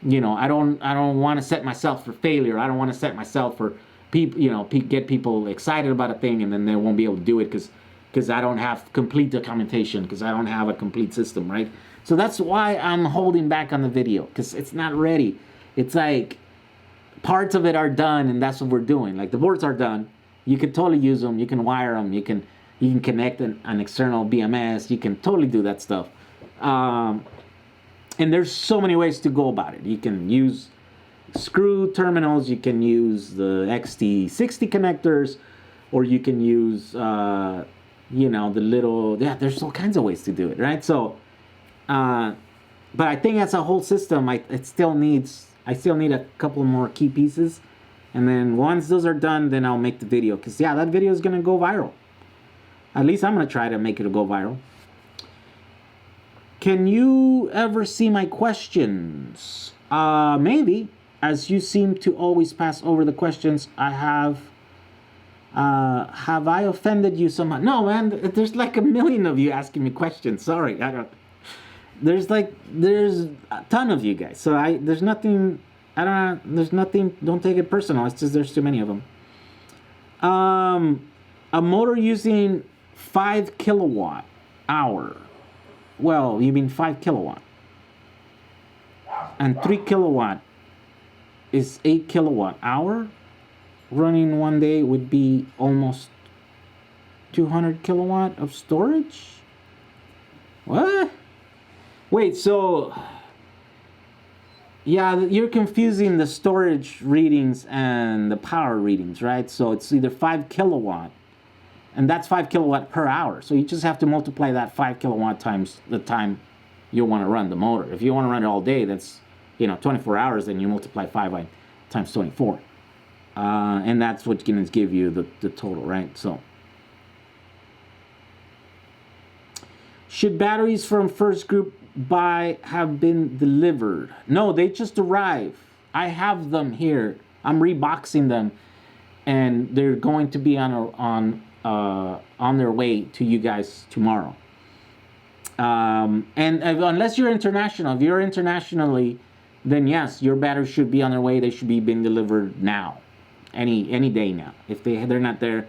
you know, I don't want to set myself for failure. I don't want to set myself for people, you know, get people excited about a thing and then they won't be able to do it because I don't have complete documentation, because I don't have a complete system, right? So that's why I'm holding back on the video, because it's not ready. It's like parts of it are done, and that's what we're doing. Like the boards are done. You can totally use them. You can wire them. You can connect an external BMS. You can totally do that stuff. And there's so many ways to go about it. You can use screw terminals. You can use the XT60 connectors, or you can use, you know, the little, yeah, there's all kinds of ways to do it, right? So, but I think as a whole system, I still need a couple more key pieces. And then once those are done, then I'll make the video. Because, yeah, that video is going to go viral. At least I'm going to try to make it go viral. Can you ever see my questions? Maybe. As you seem to always pass over the questions, I have I offended you somehow? No, man. There's like a million of you asking me questions. Sorry, I don't. There's a ton of you guys. So there's nothing. I don't know. There's nothing. Don't take it personal. It's just there's too many of them. A motor using 5 kilowatt hour. Well, you mean 5 kilowatt. And 3 kilowatt is 8 kilowatt hour. Running one day would be almost 200 kilowatt of storage. What? Wait, so yeah, you're confusing the storage readings and the power readings, right? So it's either 5 kilowatt, and that's 5 kilowatt per hour. So you just have to multiply that 5 kilowatt times the time you want to run the motor. If you want to run it all day, that's, 24 hours, then you multiply 5 times 24. And that's what's going to give you the total, right? So, should batteries from first group buy have been delivered? No, they just arrived. I have them here. I'm reboxing them, and they're going to be on their way to you guys tomorrow. And unless you're international, if you're internationally, then yes, your batteries should be on their way. They should be being delivered now, any day now. If they're not there,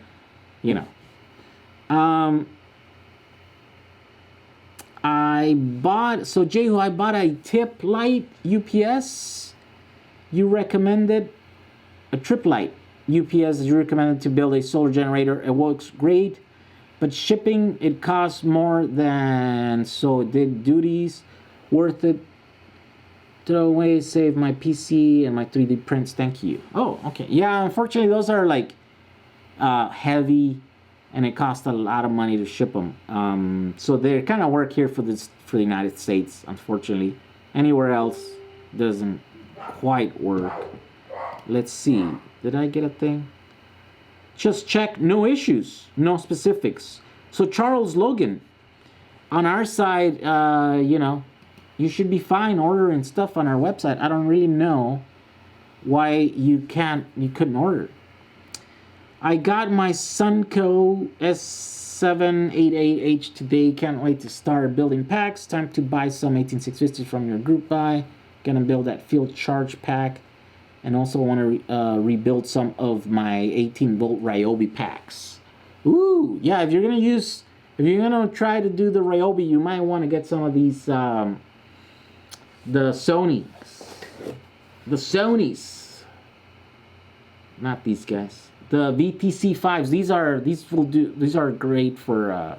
I bought a tip light UPS. You recommended a trip light UPS. You recommended to build a solar generator. It works great, but shipping it costs more than, so it did duties. Worth it. Throw away, save my PC and my 3D prints. Thank you. Oh, okay. Yeah, unfortunately, those are like heavy, and it costs a lot of money to ship them. So they kind of work here for the United States. Unfortunately, anywhere else doesn't quite work. Let's see. Did I get a thing? Just check. No issues. No specifics. So Charles Logan, on our side, you should be fine ordering stuff on our website. I don't really know why you couldn't order. I got my Sunco S788H today. Can't wait to start building packs. Time to buy some 18650s from your group buy. Gonna build that field charge pack. And also want to rebuild some of my 18-volt Ryobi packs. Ooh, yeah, if you're gonna try to do the Ryobi, you might want to get some of these, the Sonys. The Sonys. Not these guys. The VTC5s. These are great for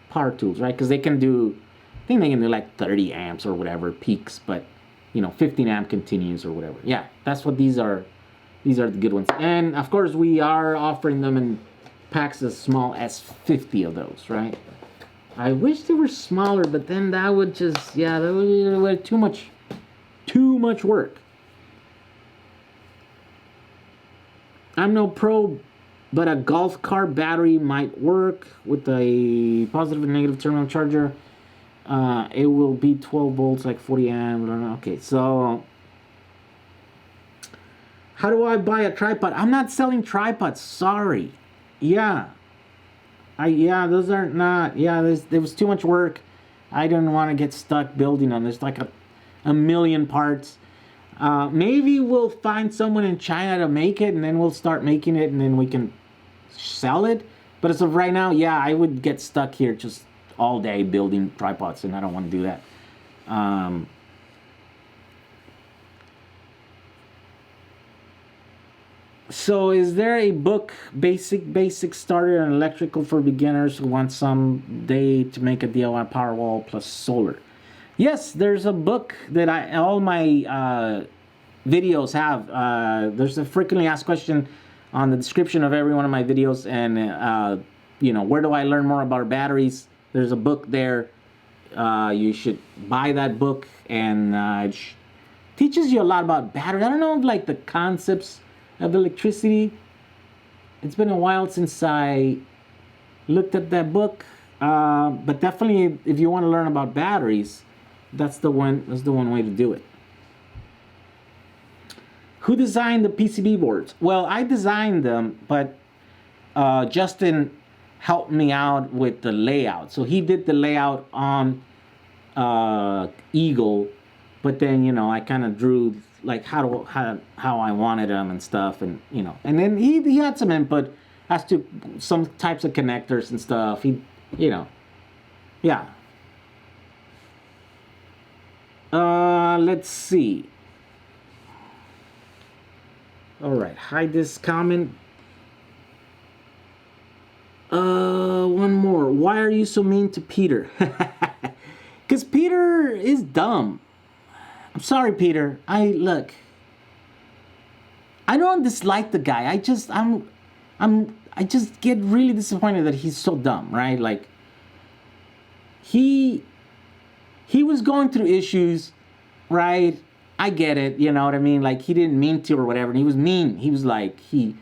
power tools, right? Because they can do, I think they can do like 30 amps or whatever peaks, but 15 amp continues or whatever. Yeah, that's what these are. These are the good ones. And of course, we are offering them in packs as small as 50 of those, right? I wish they were smaller, but then that would just, that would be too much work. I'm no pro, but a golf cart battery might work with a positive and negative terminal charger. It will be 12 volts, like 40 amps. Okay, so how do I buy a tripod? I'm not selling tripods. Sorry. Those are not. There was too much work. I didn't want to get stuck building them. There's like a million parts. Maybe we'll find someone in China to make it, and then we'll start making it, and then we can sell it. But as of right now, I would get stuck here just all day building tripods, and I don't want to do that. So is there a book, basic starter on electrical for beginners who want someday to make a DIY power wall plus solar? Yes, there's a book that all my videos have. There's a frequently asked question on the description of every one of my videos, and where do I learn more about batteries? There's a book there. You should buy that book, and it teaches you a lot about batteries. I don't know, like the concepts of electricity. It's been a while since I looked at that book, but definitely, if you want to learn about batteries, that's the one way to do it. Who designed the PCB boards? Well, I designed them, but Justin helped me out with the layout. So he did the layout on Eagle, but then I kind of drew like how I wanted them and stuff, and and then he had some input as to some types of connectors and stuff. Let's see. All right, hide this comment. One more. Why are you so mean to Peter? Because Peter is dumb. I'm sorry, Peter. I don't dislike the guy. I just get really disappointed that he's so dumb, right? Like he was going through issues, right? I get it, you know what I mean? Like he didn't mean to or whatever. And he was mean. He was like he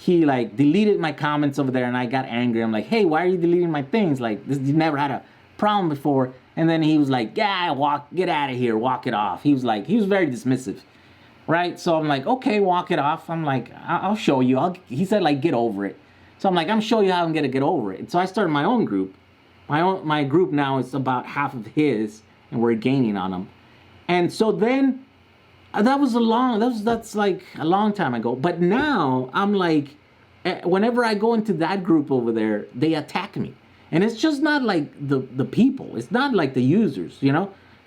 like deleted my comments over there, and I got angry. I'm like, hey, why are you deleting my things? Like this, you never had a problem before. And then he was like, get out of here, walk it off. He was very dismissive, right? So I'm like, okay, walk it off. I'm like, I'll show you. He said like, get over it. So I'm like, I'm showing you how I'm gonna get over it. And so I started my own group. My group now is about half of his, and we're gaining on him. And so then that's like a long time ago. But now I'm like, whenever I go into that group over there, they attack me. And it's just not like the people. It's not like the users,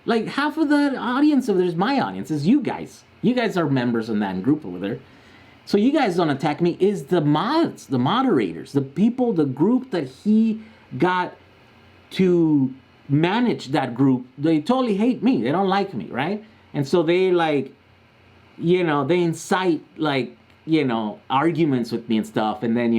Like half of the audience over there is my audience. It's you guys. You guys are members in that group over there. So you guys don't attack me. Is the mods, the moderators, the people, the group that he got to manage that group. They totally hate me. They don't like me, right? And so they like, they incite like, arguments with me and stuff. And then,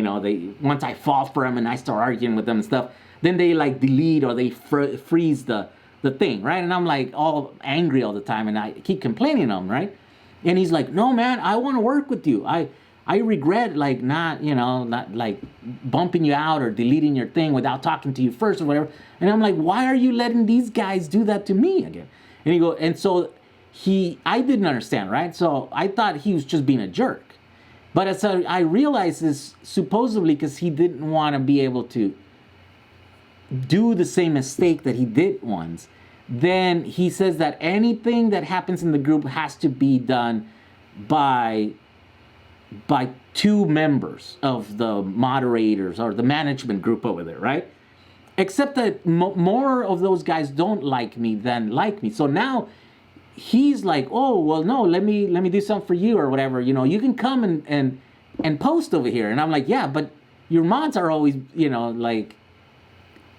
once I fall for them and I start arguing with them and stuff, then they like delete or they freeze the thing, right? And I'm like all angry all the time, and I keep complaining to him, right? And he's like, no, man, I want to work with you. I I regret like not like bumping you out or deleting your thing without talking to you first or whatever. And I'm like, why are you letting these guys do that to me again? And he go, and so I didn't understand, right? So I thought he was just being a jerk. But as I realized this supposedly because he didn't want to be able to do the same mistake that he did once, then he says that anything that happens in the group has to be done by two members of the moderators or the management group over there, right? Except that more of those guys don't like me than like me. So now he's like, oh, well, no, let me do something for you or whatever. You can come and post over here. And I'm like, yeah, but your mods are always, like,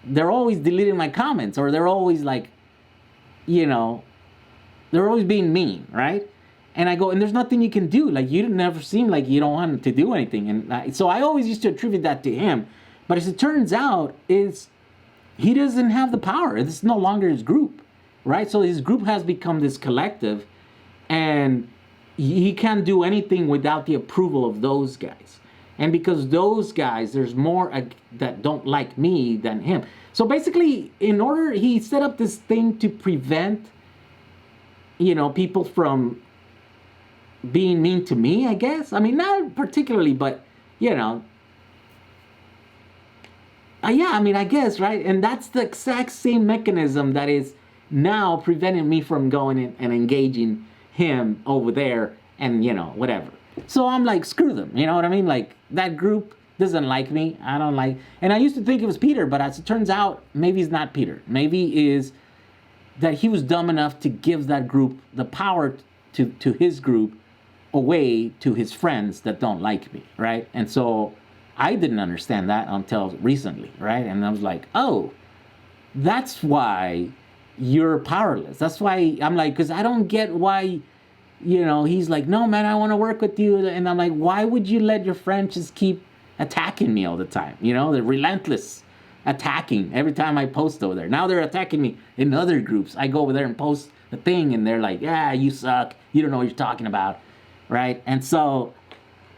they're always deleting my comments, or they're always like, they're always being mean, right? And I go, and there's nothing you can do. Like, you never seem like you don't want to do anything. And so I always used to attribute that to him. But as it turns out, he doesn't have the power. It's no longer his group, right? So his group has become this collective, and he can't do anything without the approval of those guys. And because those guys, there's more that don't like me than him. So basically, he set up this thing to prevent, people from being mean to me, I guess. I mean, not particularly, but, yeah, I mean, I guess, right? And that's the exact same mechanism that is now preventing me from going in and engaging him over there and, whatever. So I'm like, screw them. You know what I mean? Like, that group doesn't like me. I don't like... And I used to think it was Peter, but as it turns out, maybe it's not Peter. Maybe it is that he was dumb enough to give that group the power to his group away to his friends that don't like me, right? And so I didn't understand that until recently, right? And I was like, oh, that's why you're powerless. That's why I'm like, because I don't get why, he's like, no, man, I want to work with you. And I'm like, why would you let your friends just keep attacking me all the time? They're relentless attacking every time I post over there. Now they're attacking me in other groups. I go over there and post the thing, and they're like, yeah, you suck. You don't know what you're talking about, right? And so,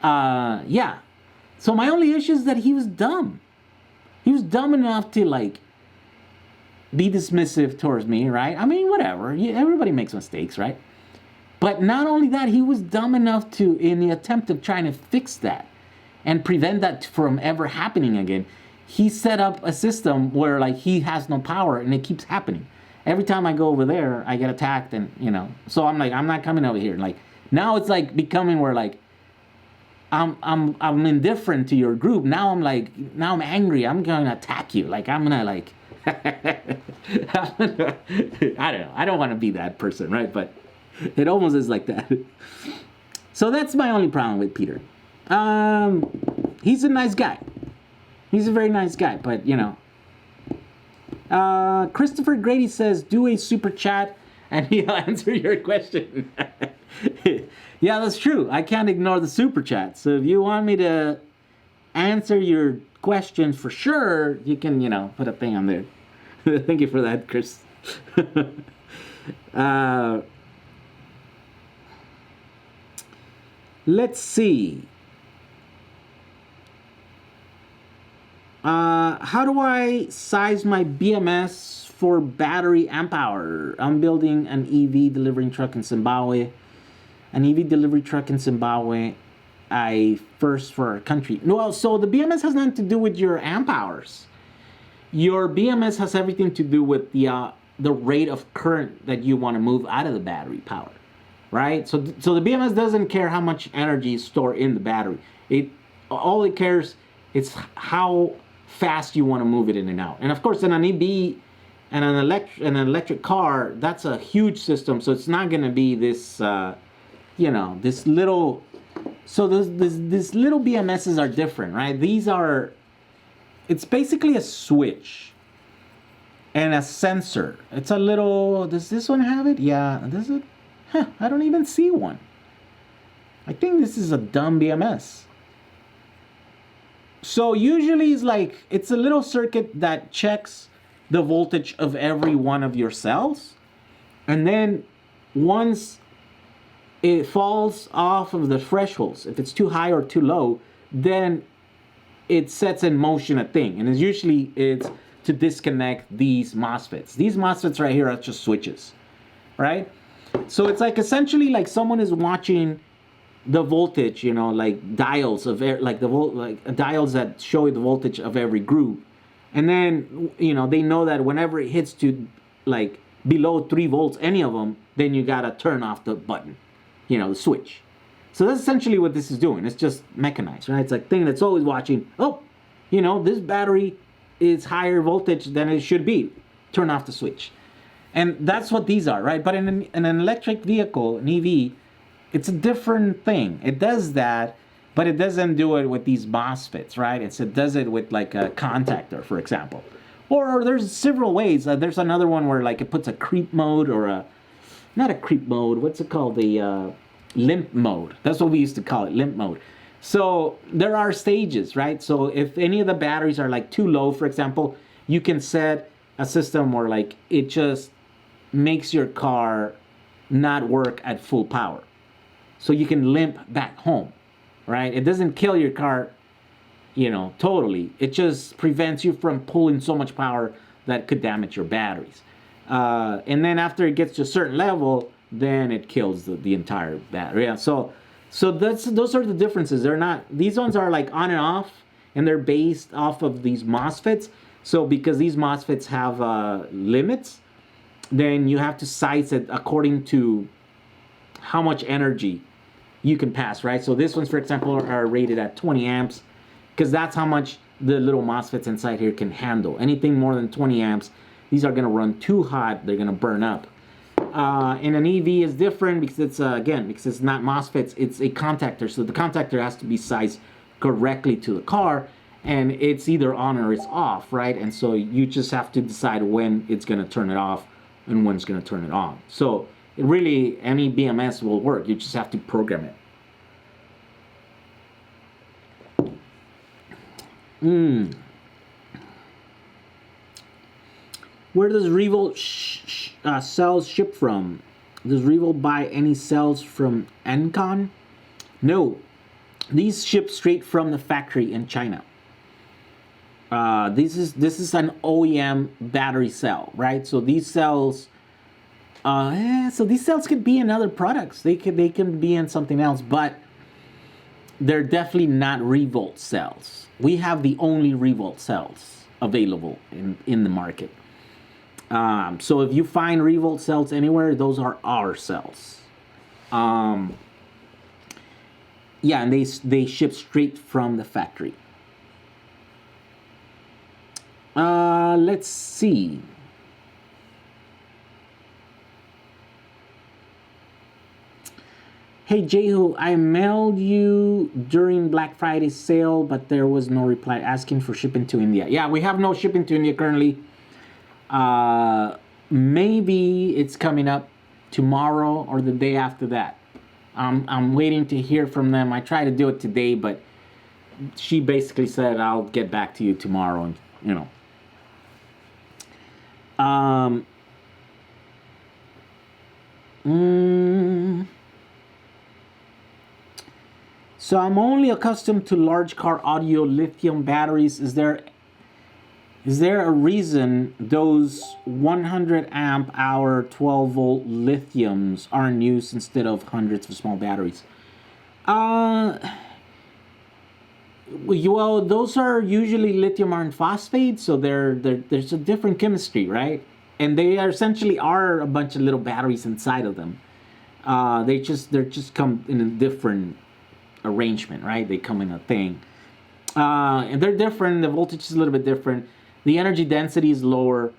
yeah. So my only issue is that he was dumb. He was dumb enough to, like, be dismissive towards me, right? I mean, whatever. Everybody makes mistakes, right? But not only that, he was dumb enough to, in the attempt of trying to fix that and prevent that from ever happening again, he set up a system where, like, he has no power, and it keeps happening. Every time I go over there, I get attacked, and, so I'm like, I'm not coming over here. Like, now it's, like, becoming where, like, I'm indifferent to your group. Now I'm angry. I'm going to attack you. Like, I'm going to, like, I don't know. I don't want to be that person, right? But it almost is like that. So that's my only problem with Peter. He's a nice guy. He's a very nice guy, but, Christopher Grady says, do a super chat and he'll answer your question. Yeah, that's true. I can't ignore the super chat. So if you want me to answer your questions for sure, you can, put a thing on there. Thank you for that, Chris. Let's see. How do I size my BMS for battery amp hour? I'm building an EV delivering truck in Zimbabwe. An EV delivery truck in Zimbabwe. I first for our country. Well, so the BMS has nothing to do with your amp hours. Your BMS has everything to do with the rate of current that you want to move out of the battery power, right? So the BMS doesn't care how much energy is stored in the battery. All it cares is how fast you want to move it in and out. And of course, in an EV and an electric car, that's a huge system. So it's not going to be this, this little. So these little BMSs are different, right? It's basically a switch and a sensor. It's a little, does this one have it? Yeah, does it? Huh, I don't even see one. I think this is a dumb BMS. So usually it's a little circuit that checks the voltage of every one of your cells. And then once it falls off of the thresholds. If it's too high or too low, then it sets in motion a thing, and it's to disconnect these MOSFETs. These MOSFETs right here are just switches, right? So it's like essentially like someone is watching the voltage, like dials of like dials that show the voltage of every group, and then they know that whenever it hits to like below 3 volts, any of them, then you gotta turn off the button, the switch. So that's essentially what this is doing. It's just mechanized, right? It's like thing that's always watching. Oh, this battery is higher voltage than it should be. Turn off the switch. And that's what these are, right? But in an electric vehicle, an EV, it's a different thing. It does that, but it doesn't do it with these MOSFETs, right? It does it with like a contactor, for example. Or there's several ways. There's another one where like it puts a creep mode or not a creep mode. What's it called? The limp mode. That's what we used to call it, limp mode. So there are stages, right? So if any of the batteries are like too low, for example, you can set a system where like it just makes your car not work at full power. So you can limp back home, right? It doesn't kill your car, totally. It just prevents you from pulling so much power that could damage your batteries. And then after it gets to a certain level, then it kills the entire battery. Yeah, so those are the differences. These ones are like on and off, and they're based off of these MOSFETs. So because these MOSFETs have limits, then you have to size it according to how much energy you can pass, right? So this ones, for example, are rated at 20 amps because that's how much the little MOSFETs inside here can handle. Anything more than 20 amps, these are going to run too hot. They're going to burn up. And an EV is different because it's, because it's not MOSFETs, it's a contactor. So the contactor has to be sized correctly to the car, and it's either on or it's off, right? And so you just have to decide when it's going to turn it off and when it's going to turn it on. So really, any BMS will work. You just have to program it. Where does Revolt cells ship from? Does Revolt buy any cells from Encon? No. These ship straight from the factory in China. This is an OEM battery cell, right? So these cells, could be in other products. They can be in something else, but they're definitely not Revolt cells. We have the only Revolt cells available in the market. So if you find Revolt cells anywhere, those are our cells. And they ship straight from the factory. Let's see. Hey Jehu, I mailed you during Black Friday sale, but there was no reply asking for shipping to India. Yeah, we have no shipping to India currently. Maybe it's coming up tomorrow or the day after that. I'm waiting to hear from them. I tried to do it today, but she basically said I'll get back to you tomorrow, and So I'm only accustomed to large car audio lithium batteries. Is there a reason those 100 amp hour 12 volt lithiums aren't used instead of hundreds of small batteries? Well, those are usually lithium iron phosphate, so there's a different chemistry, right? And they are essentially a bunch of little batteries inside of them. They're just come in a different arrangement, right? They come in a thing, and they're different. The voltage is a little bit different. The energy density is lower,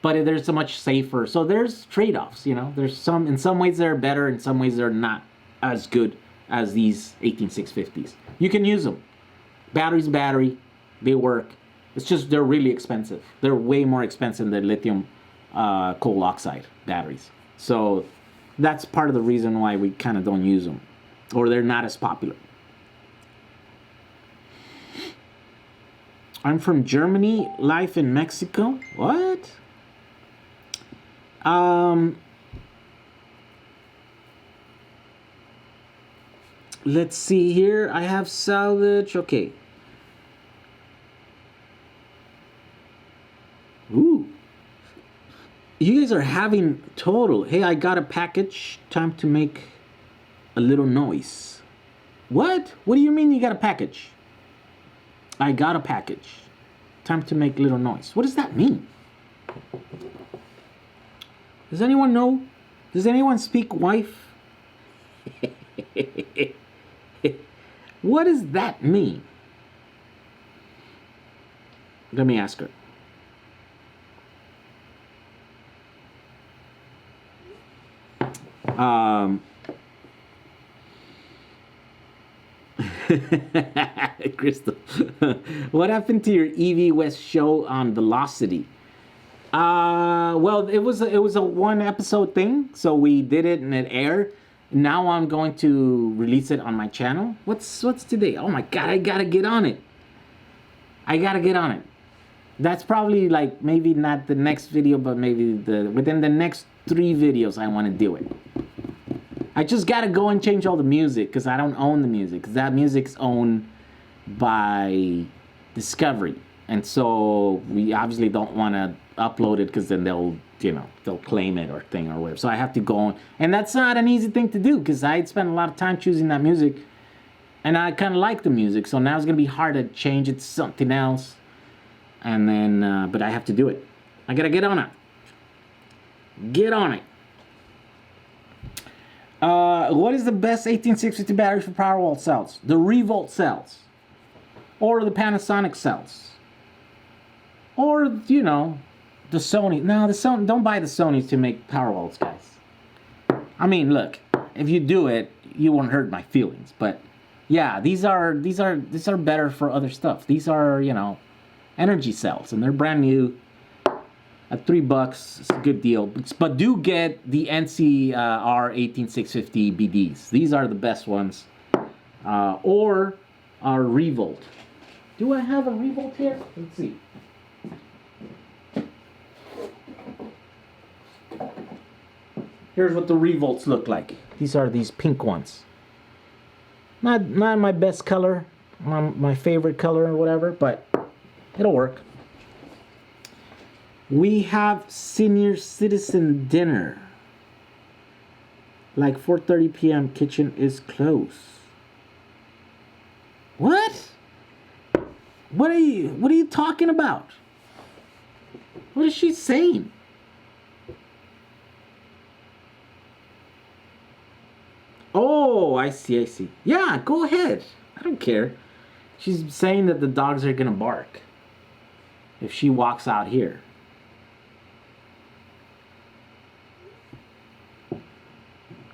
but they're so much safer. So there's trade-offs, There's in some ways they're better, in some ways they're not as good as these 18650s. You can use them. Battery, they work. It's just they're really expensive. They're way more expensive than lithium coal oxide batteries. So that's part of the reason why we kind of don't use them, or they're not as popular. I'm from Germany, life in Mexico. What? Let's see here. I have salvage. Okay. Ooh. You guys are having total. Hey, I got a package. Time to make a little noise. What? What do you mean you got a package? I got a package. Time to make little noise. What does that mean? Does anyone know? Does anyone speak wife? What does that mean? Let me ask her. Crystal, what happened to your EV West show on Velocity? Well, it was a one episode thing, so we did it and it aired. Now I'm going to release it on my channel. What's today? Oh my god, I gotta get on it. That's probably like maybe not the next video, but maybe within the next 3 videos I want to do it. I just gotta go and change all the music because I don't own the music, because that music's owned by Discovery, and so we obviously don't want to upload it because then they'll claim it or thing or whatever. So I have to go on, and that's not an easy thing to do because I spent a lot of time choosing that music, and I kind of like the music. So now it's gonna be hard to change it to something else, and then but I have to do it. I gotta get on it. Get on it. What is the best 18650 battery for Powerwall cells? The Revolt cells, or the Panasonic cells, or the Sony. No, the Sony. Don't buy the Sonys to make Powerwalls, guys. I mean, look, if you do it, you won't hurt my feelings. But yeah, these are better for other stuff. These are energy cells, and they're brand new. At $3, it's a good deal. But do get the NCR 18650 BDs. These are the best ones. Or our Revolt. Do I have a Revolt here? Let's see. Here's what the Revolts look like. These are these pink ones. Not my best color, my favorite color or whatever, but it'll work. We have senior citizen dinner. Like 4:30 p.m. Kitchen is closed. What? What are you talking about? What is she saying? Oh, I see. Yeah, go ahead. I don't care. She's saying that the dogs are gonna bark if she walks out here.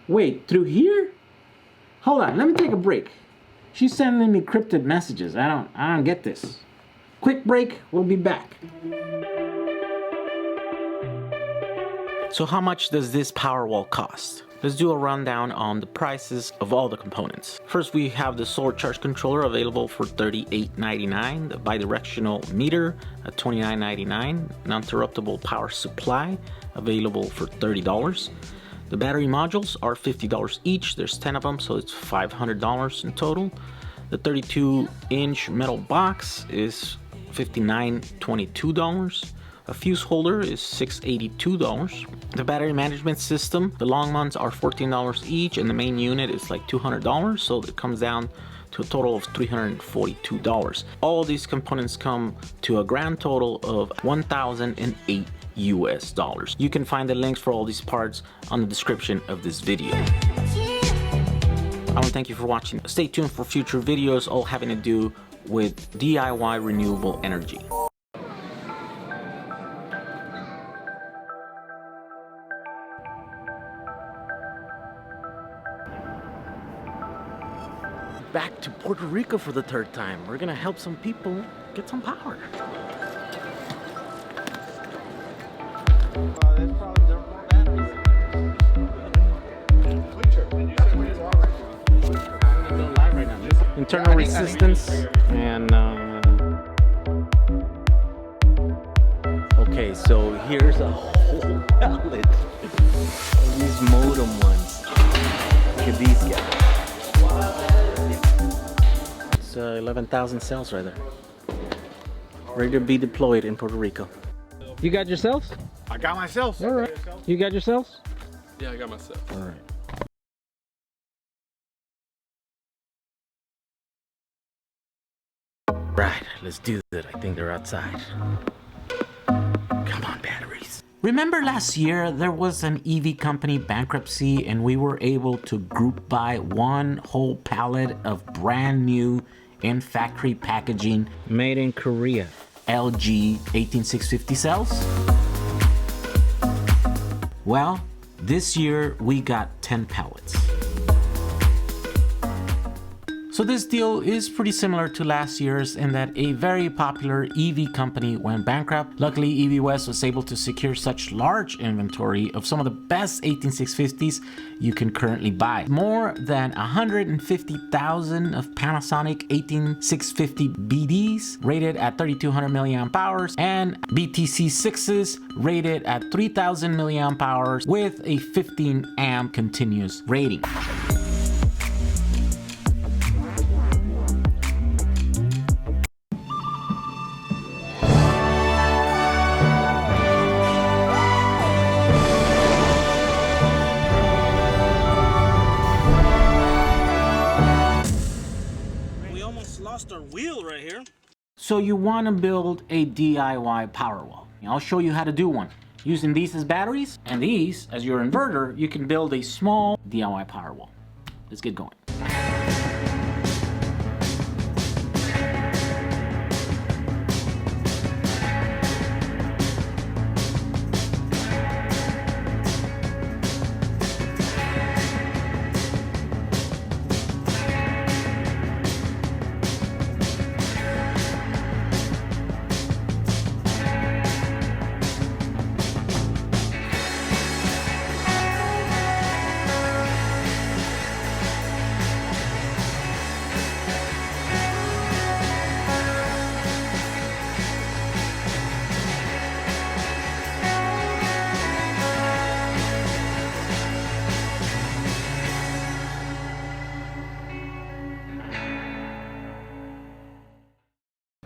Wait, through here? Hold on, let me take a break. She's sending me cryptic messages. I don't get this. Quick break, we'll be back. So how much does this Powerwall cost? Let's do a rundown on the prices of all the components. First, we have the solar charge controller available for $38.99, the bidirectional meter at $29.99, non-interruptible power supply available for $30. The battery modules are $50 each. There's 10 of them, so it's $500 in total. The 32-inch metal box is $59.22. A fuse holder is $682. The battery management system, the long ones are $14 each, and the main unit is like $200, so it comes down to a total of $342. All of these components come to a grand total of $1,008 US. You can find the links for all these parts on the description of this video. I want to thank you for watching. Stay tuned for future videos all having to do with DIY renewable energy. Back to Puerto Rico for the 3rd time. We're gonna help some people get some power. Internal resistance and okay, so here's a whole pallet of these modem ones. Look at these guys. 11,000 cells right there. Ready to be deployed in Puerto Rico. You got your cells? I got myself. All right. You got your cells? Yeah, I got myself. All right. Right, let's do it. I think they're outside. Come on, batteries. Remember last year there was an EV company bankruptcy and we were able to group buy one whole pallet of brand new in-factory packaging made in Korea LG 18650 cells? Well, this year we got 10 pallets. So this deal is pretty similar to last year's in that a very popular EV company went bankrupt. Luckily, EV West was able to secure such large inventory of some of the best 18650s you can currently buy. More than 150,000 of Panasonic 18650 BDs rated at 3200 milliamp hours and BTC 6s rated at 3000 milliamp hours with a 15 amp continuous rating. Our wheel right here. So you want to build a DIY Powerwall. I'll show you how to do one. Using these as batteries and these as your inverter, you can build a small DIY Powerwall. Let's get going.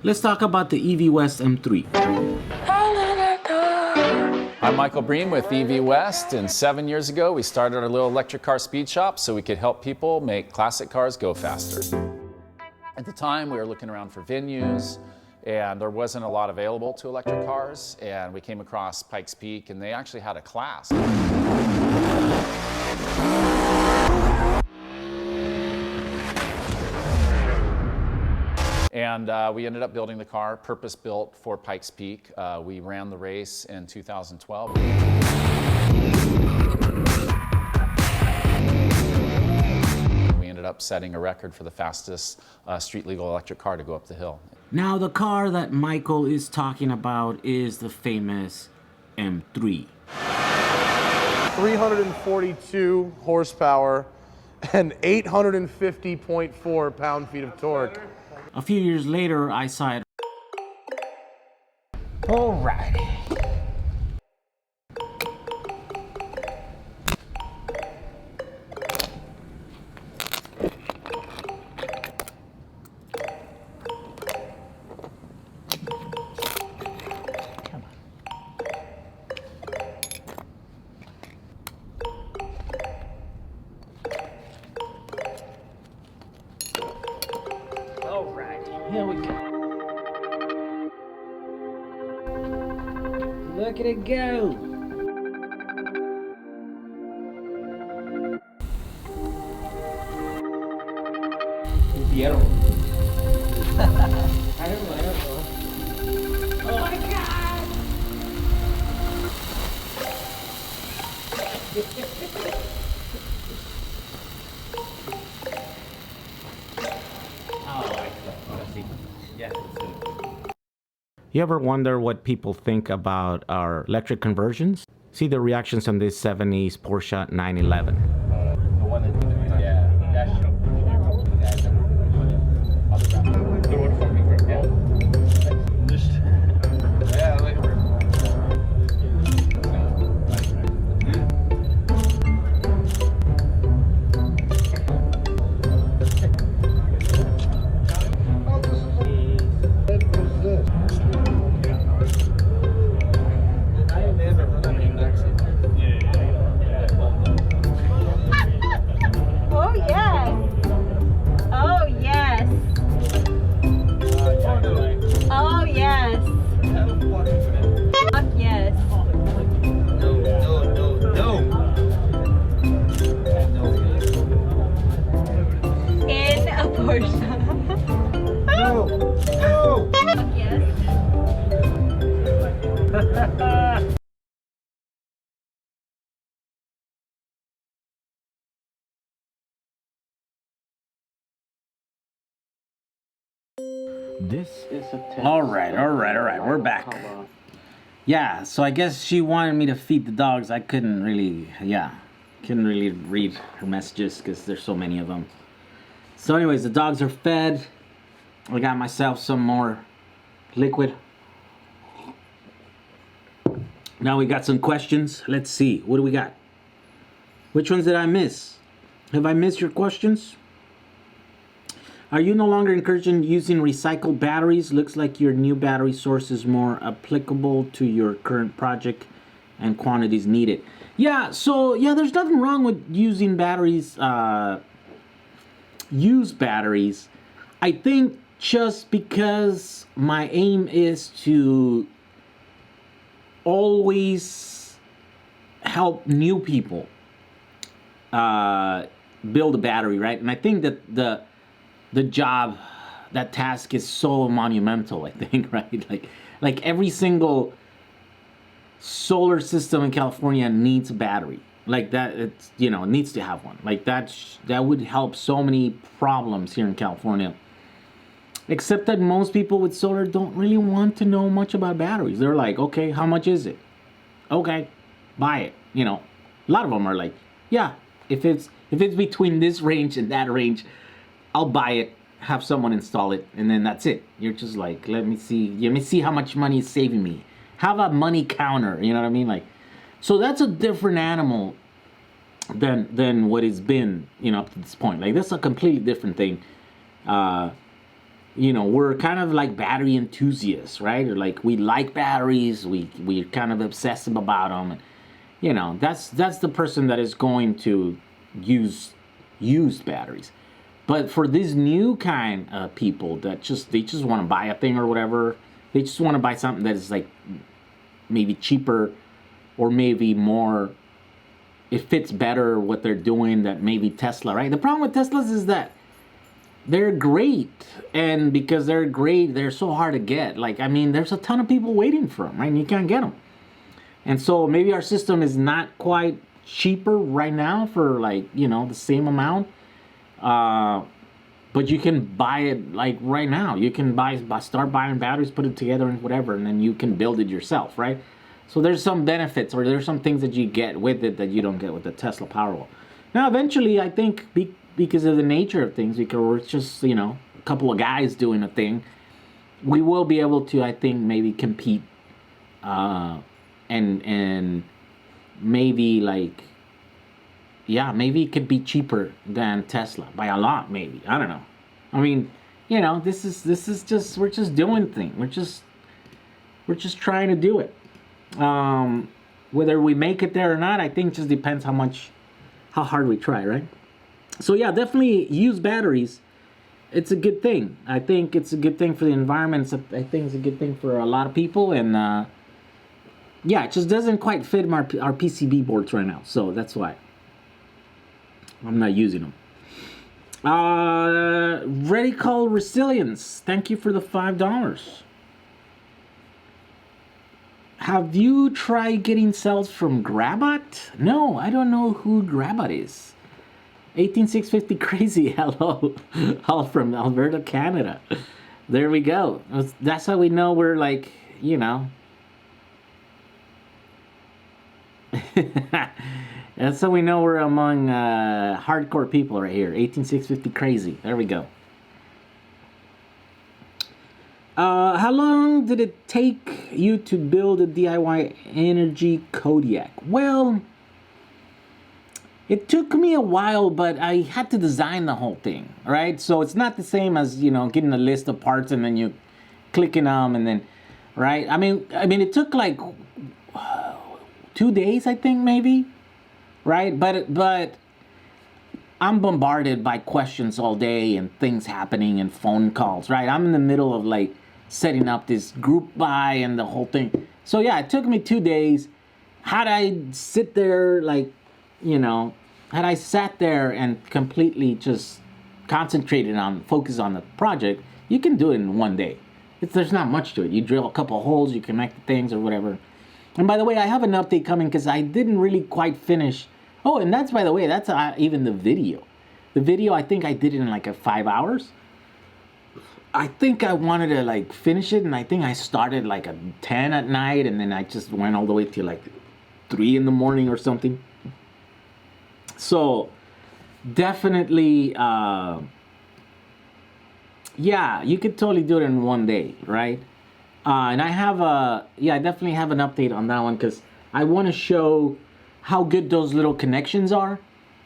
Let's talk about the EV West M3. I'm Michael Breen with EV West, and 7 years ago we started our little electric car speed shop so we could help people make classic cars go faster. At the time we were looking around for venues and there wasn't a lot available to electric cars, and we came across Pikes Peak and they actually had a class. And we ended up building the car, purpose-built for Pikes Peak. We ran the race in 2012. We ended up setting a record for the fastest street-legal electric car to go up the hill. Now the car that Michael is talking about is the famous M3. 342 horsepower and 850.4 pound-feet of torque. A few years later, I saw it. Alrighty. Come on. Here we go. Look at it go. Vieron. Oh my God. You ever wonder what people think about our electric conversions? See the reactions on this 70s Porsche 911. This is a test. All right. We're back. Yeah, so I guess she wanted me to feed the dogs. I couldn't really read her messages because there's so many of them. So anyways, the dogs are fed. I got myself some more liquid. Now we got some questions. Let's see. What do we got? Which ones did I miss? Have I missed your questions? Are you no longer encouraging using recycled batteries? Looks like your new battery source is more applicable to your current project and quantities needed. Yeah, so yeah, there's nothing wrong with using batteries, used batteries. I think just because my aim is to always help new people build a battery, right? And I think that the job, that task is so monumental, I think, right? Like every single solar system in California needs a battery. Like that, it's, you know, it needs to have one. Like that would help so many problems here in California. Except that most people with solar don't really want to know much about batteries. They're like, okay, how much is it? Okay, buy it. You know, a lot of them are like, yeah, if it's between this range and that range, I'll buy it, have someone install it, and then that's it. You're just like, let me see how much money is saving me. Have a money counter, you know what I mean? Like, so that's a different animal than what it's been, you know, up to this point. Like, that's a completely different thing. You know, we're kind of like battery enthusiasts, right? Or like, we like batteries, we're kind of obsessive about them. And, you know, that's the person that is going to use used batteries. But for these new kind of people that they just want to buy a thing or whatever, they just want to buy something that is like maybe cheaper or maybe more, it fits better what they're doing, that maybe Tesla, right? The problem with Teslas is that they're great, and because they're great, they're so hard to get. Like, I mean, there's a ton of people waiting for them, right? And you can't get them. And so maybe our system is not quite cheaper right now for, like, you know, the same amount. But you can buy it like right now. You can start buying batteries, put it together and whatever, and then you can build it yourself, right? So there's some benefits, or there's some things that you get with it that you don't get with the Tesla Powerwall. Now, eventually, I think because of the nature of things, because we're just, you know, a couple of guys doing a thing, we will be able to, I think, maybe compete, and maybe like, yeah, maybe it could be cheaper than Tesla by a lot, maybe. I don't know. I mean, you know, this is just, we're just doing things. We're just trying to do it. Whether we make it there or not, I think just depends how hard we try, right? So yeah, definitely use batteries. It's a good thing. I think it's a good thing for the environment. I think it's a good thing for a lot of people, and yeah, it just doesn't quite fit our PCB boards right now. So that's why I'm not using them. Radical Resilience, thank you for the $5. Have you tried getting cells from Grabot? No, I don't know who Grabot is. 18650 Crazy, hello. All from Alberta, Canada. There we go. That's how we know we're like, you know. That's how we know we're among hardcore people right here. 18650 Crazy. There we go. How long did it take you to build a DIY Energy Kodiak? Well, it took me a while, but I had to design the whole thing, right? So it's not the same as, you know, getting a list of parts and then you clicking them and then, right? I mean, it took like 2 days, I think, maybe, right? But I'm bombarded by questions all day and things happening and phone calls, right? I'm in the middle of like setting up this group buy and the whole thing. So yeah, it took me 2 days. Had I sit there, like, you know, had I sat there and completely just focus on the project, you can do it in 1 day. There's not much to it. You drill a couple of holes, you connect the things or whatever. And by the way, I have an update coming because I didn't really quite finish. Oh, and that's, by the way, that's even the video. The video, I think I did it in like 5 hours. I think I wanted to like finish it, and I think I started like at 10 at night, and then I just went all the way to like 3 in the morning or something. So definitely, yeah, you could totally do it in one day, right? And I definitely have an update on that one because I want to show how good those little connections are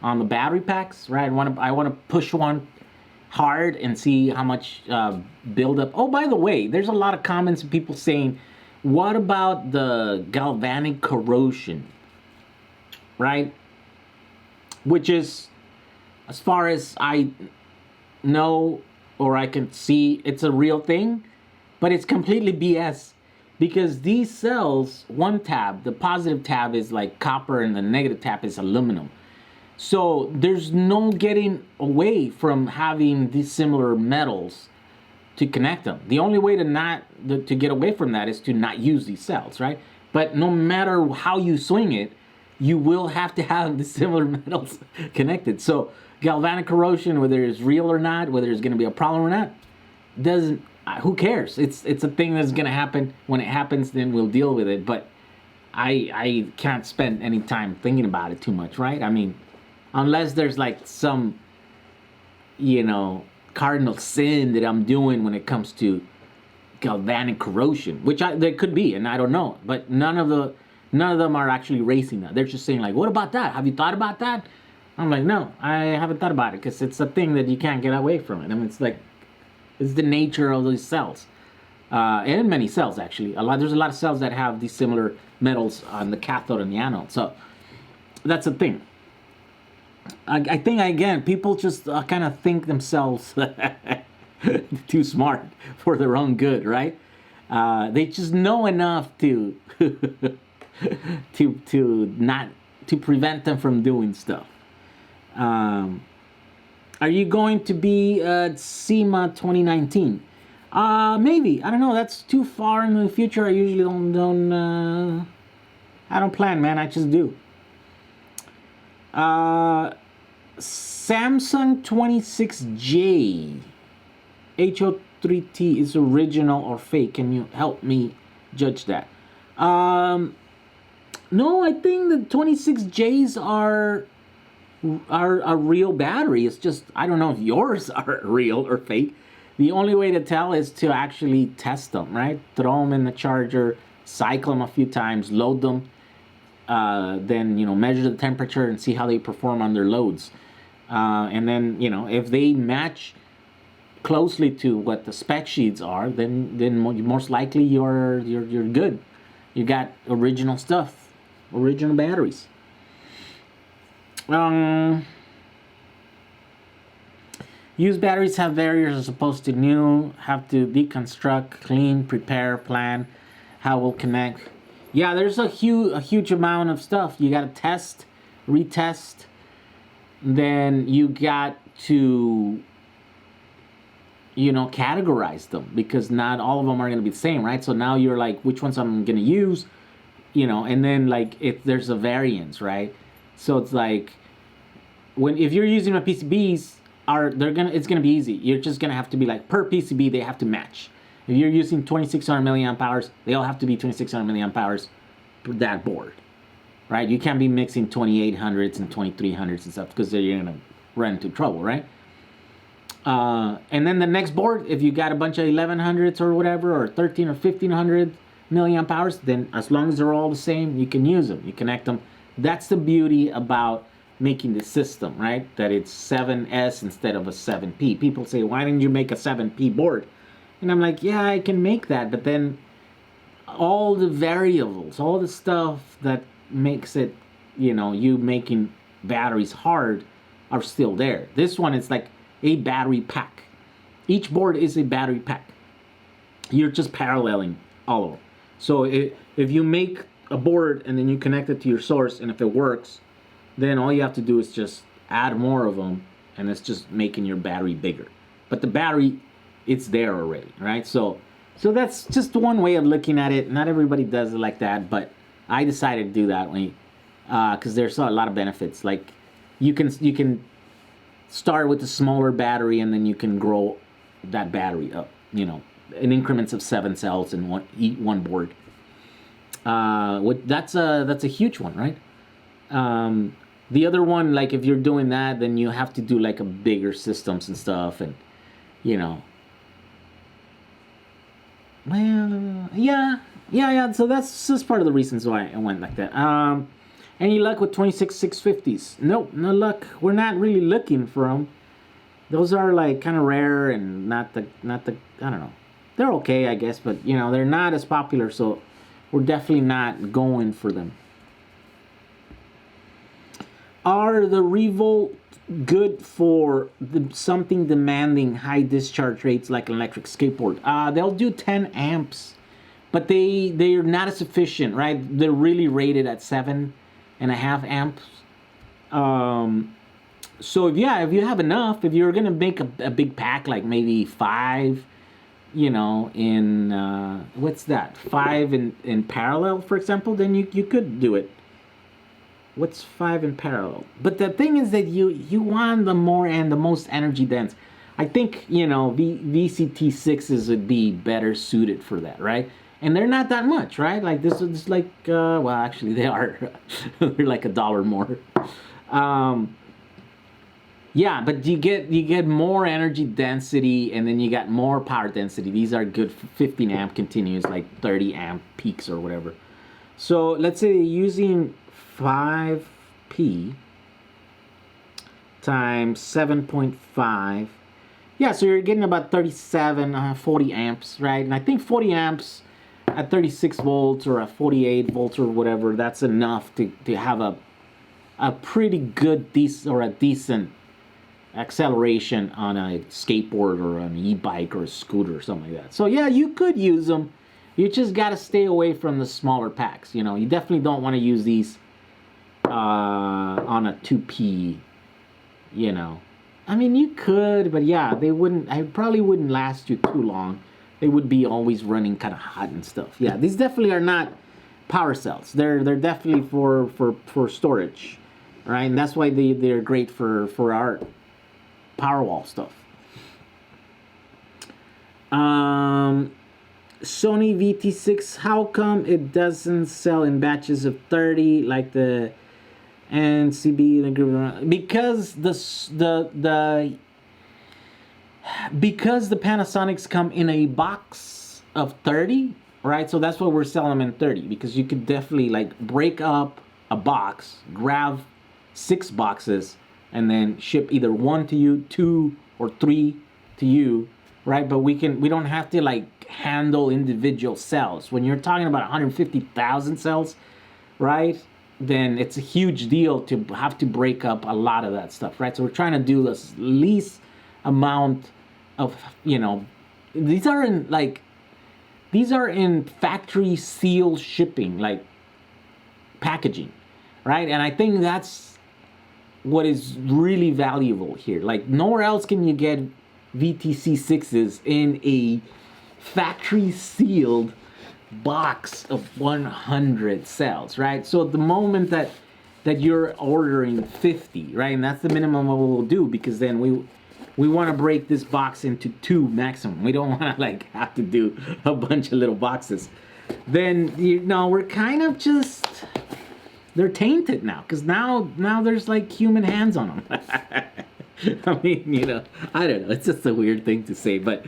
on the battery packs, right? I want to push one hard and see how much buildup. Oh, by the way, there's a lot of comments and people saying, what about the galvanic corrosion, right? Which is, as far as I know or I can see, it's a real thing, but it's completely BS because these cells, one tab, the positive tab is like copper and the negative tab is aluminum. So there's no getting away from having these similar metals to connect them. The only way to get away from that is to not use these cells, right? But no matter how you swing it, you will have to have the similar metals connected. So galvanic corrosion, whether it's real or not, whether it's going to be a problem or not, who cares? It's a thing that's going to happen. When it happens, then we'll deal with it. But I can't spend any time thinking about it too much, right? I mean, unless there's like some, cardinal sin that I'm doing when it comes to galvanic corrosion, which there could be, and I don't know. But none of them are actually raising that. They're just saying like, what about that? Have you thought about that? I'm like, no, I haven't thought about it because it's a thing that you can't get away from it. I mean, it's the nature of these cells. And many cells actually. There's a lot of cells that have these similar metals on the cathode and the anode. So that's a thing. I think, again, people just kind of think themselves too smart for their own good, right? They just know enough to to prevent them from doing stuff. Are you going to be at SEMA 2019? Maybe. I don't know. That's too far in the future. I usually don't plan, man. I just do. Samsung 26J HO3T is original or fake? Can you help me judge that? No, I think the 26Js are a real battery. It's just, I don't know if yours are real or fake. The only way to tell is to actually test them, right? Throw them in the charger, cycle them a few times, load them. Then measure the temperature and see how they perform under loads, and then if they match closely to what the spec sheets are, then most likely you're good. You got original stuff, original batteries. Used batteries have barriers as opposed to new. Have to deconstruct, clean, prepare, plan how we'll connect. Yeah, there's a huge amount of stuff. You got to test, retest. Then you got to, categorize them because not all of them are going to be the same, right? So now you're like, which ones I'm going to use, and then like if there's a variance, right? So it's like if you're using my PCBs, it's going to be easy. You're just going to have to be like per PCB they have to match. If you're using 2600 milliamp hours, they all have to be 2600 milliamp hours per that board, right? You can't be mixing 2800s and 2300s and stuff because you're going to run into trouble, right? And then the next board, if you got a bunch of 1100s or whatever, or 13 or 1500 milliamp hours, then as long as they're all the same, you can use them. You connect them. That's the beauty about making the system, right? That it's 7S instead of a 7P. People say, why didn't you make a 7P board? And I'm like, yeah, I can make that, but then all the variables, all the stuff that makes it, you making batteries hard are still there. This one is like a battery pack. Each board is a battery pack. You're just paralleling all of them. So if you make a board and then you connect it to your source, and if it works, then all you have to do is just add more of them, and it's just making your battery bigger. But the battery, it's there already, right? So that's just one way of looking at it. Not everybody does it like that, but I decided to do that way because there's a lot of benefits. Like you can start with a smaller battery, and then you can grow that battery up. in increments of 7 cells in one board. That's a huge one, right? The other one, like if you're doing that, then you have to do like a bigger systems and stuff, and well, yeah. So that's just part of the reasons why I went like that. Any luck with 26-650s? Nope, no luck. We're not really looking for them. Those are like kind of rare and not the I don't know. They're okay, I guess, but they're not as popular, so we're definitely not going for them. Are the Revolt good for something demanding high discharge rates like an electric skateboard? They'll do 10 amps, but they're not as efficient, right? They're really rated at 7.5 amps. So if you have enough, if you're gonna make a big pack, like maybe 5, in what's that? 5 in parallel, for example, then you could do it. What's 5 in parallel? But the thing is that you want the more and the most energy dense. I think VCT6s would be better suited for that, right? And they're not that much, right? Like this is like well, actually they are. They're like $1 more. Yeah, but you get more energy density, and then you got more power density. These are good for 15 amp continuous, like 30 amp peaks or whatever. So let's say using 5P times 7.5. Yeah, so you're getting about 40 amps, right? And I think 40 amps at 36 volts or at 48 volts or whatever, that's enough to have a pretty good decent acceleration on a skateboard or an e-bike or a scooter or something like that. So yeah, you could use them. You just got to stay away from the smaller packs. You definitely don't want to use these on a 2P. I mean, you could, but yeah, they wouldn't. I probably wouldn't last you too long. They would be always running kind of hot and stuff. Yeah, these definitely are not power cells. They're definitely for storage, right? And that's why they're great for our Powerwall stuff. Sony VT6, how come it doesn't sell in batches of 30 like the NCB the group? Because the Panasonics come in a box of 30, right? So that's why we're selling them in 30, because you could definitely like break up a box, grab 6 boxes, and then ship either 1 to you, 2 or 3 to you, right? But we don't have to like handle individual cells. When you're talking about 150,000 cells, right? Then it's a huge deal to have to break up a lot of that stuff, right? So we're trying to do the least amount of, these are in factory seal shipping, like packaging, right? And I think that's what is really valuable here. Like nowhere else can you get VTC6s in a factory sealed box of 100 cells, right? So the moment that you're ordering 50, right, and that's the minimum what we'll do, because then we want to break this box into 2 maximum. We don't want to like have to do a bunch of little boxes. Then we're kind of just, they're tainted now, because now there's like human hands on them. I mean, I don't know. It's just a weird thing to say, but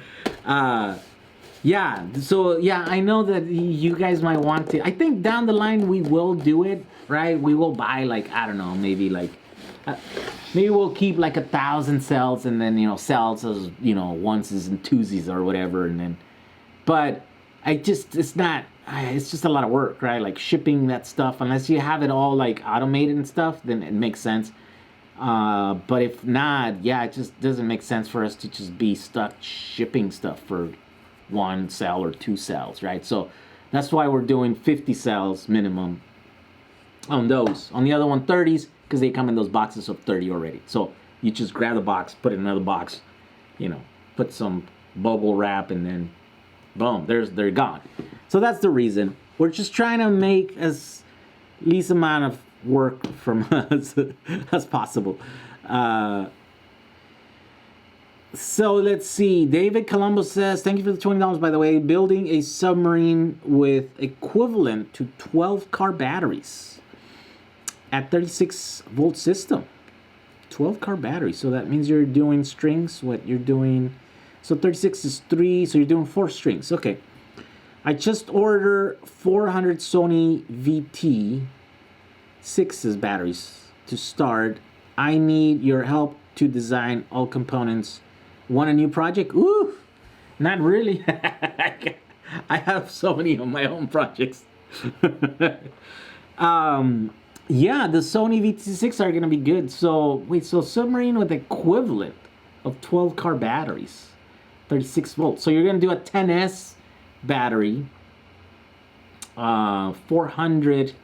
yeah. So yeah, I know that you guys might want to. I think down the line we will do it, right? We will buy like, I don't know, maybe like maybe we'll keep like 1,000 cells, and then cells as onesies and twosies or whatever, and then. But it's just a lot of work, right? Like shipping that stuff, unless you have it all like automated and stuff, then it makes sense. But if not, yeah, it just doesn't make sense for us to just be stuck shipping stuff for 1 cell or 2 cells, right? So that's why we're doing 50 cells minimum on those. On the other one, 30s, because they come in those boxes of 30 already. So you just grab the box, put it in another box, put some bubble wrap, and then boom, they're gone. So that's the reason. We're just trying to make as least amount of work from us as possible. So let's see. David Colombo says, thank you for the $20, by the way. Building a submarine with equivalent to 12 car batteries at 36 volt system. 12 car batteries. So that means you're doing strings. What you're doing. So 36 is 3. So you're doing 4 strings. Okay. I just ordered 400 Sony VT 6's batteries to start. I need your help to design all components. Want a new project? Ooh, not really. I have so many of my own projects. Yeah, the Sony VT6 are gonna be good. So wait, so submarine with equivalent of 12 car batteries, 36 volts. So you're gonna do a 10S battery, 400.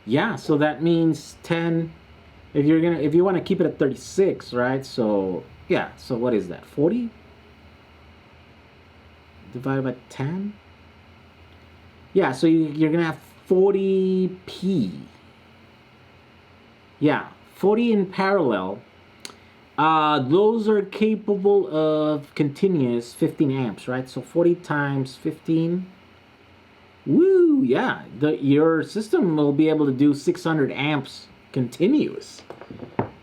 Yeah, so that means 10. If you want to keep it at 36, right? So yeah, so what is that? 40 divided by 10? Yeah, so you're gonna have 40p. Yeah, 40 in parallel. Those are capable of continuous 15 amps, right? So 40 times 15. Woo, yeah. Your system will be able to do 600 amps continuous.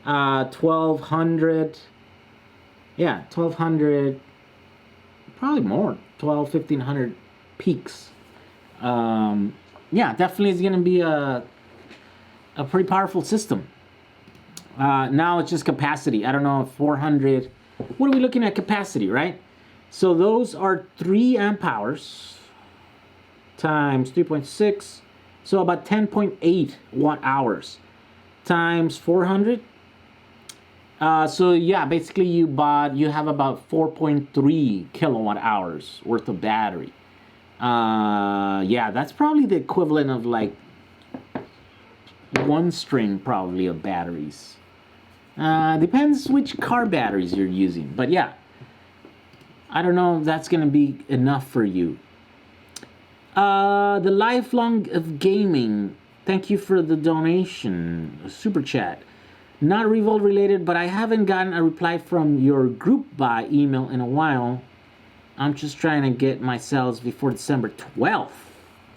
1200. Yeah, 1200. Probably more. 1500 peaks. Yeah, definitely is going to be a pretty powerful system. Now it's just capacity. I don't know if 400. What are we looking at capacity, right? So those are 3 amp hours times 3.6. So about 10.8 watt hours times 400. So yeah, basically you have about 4.3 kilowatt hours worth of battery. Yeah, that's probably the equivalent of like 1 string probably of batteries. Depends which car batteries you're using, but yeah, I don't know if that's gonna be enough for you. The lifelong of gaming, thank you for the donation, super chat. Not Revolt related, but I haven't gotten a reply from your group buy email in a while. I'm just trying to get my sales before December 12th.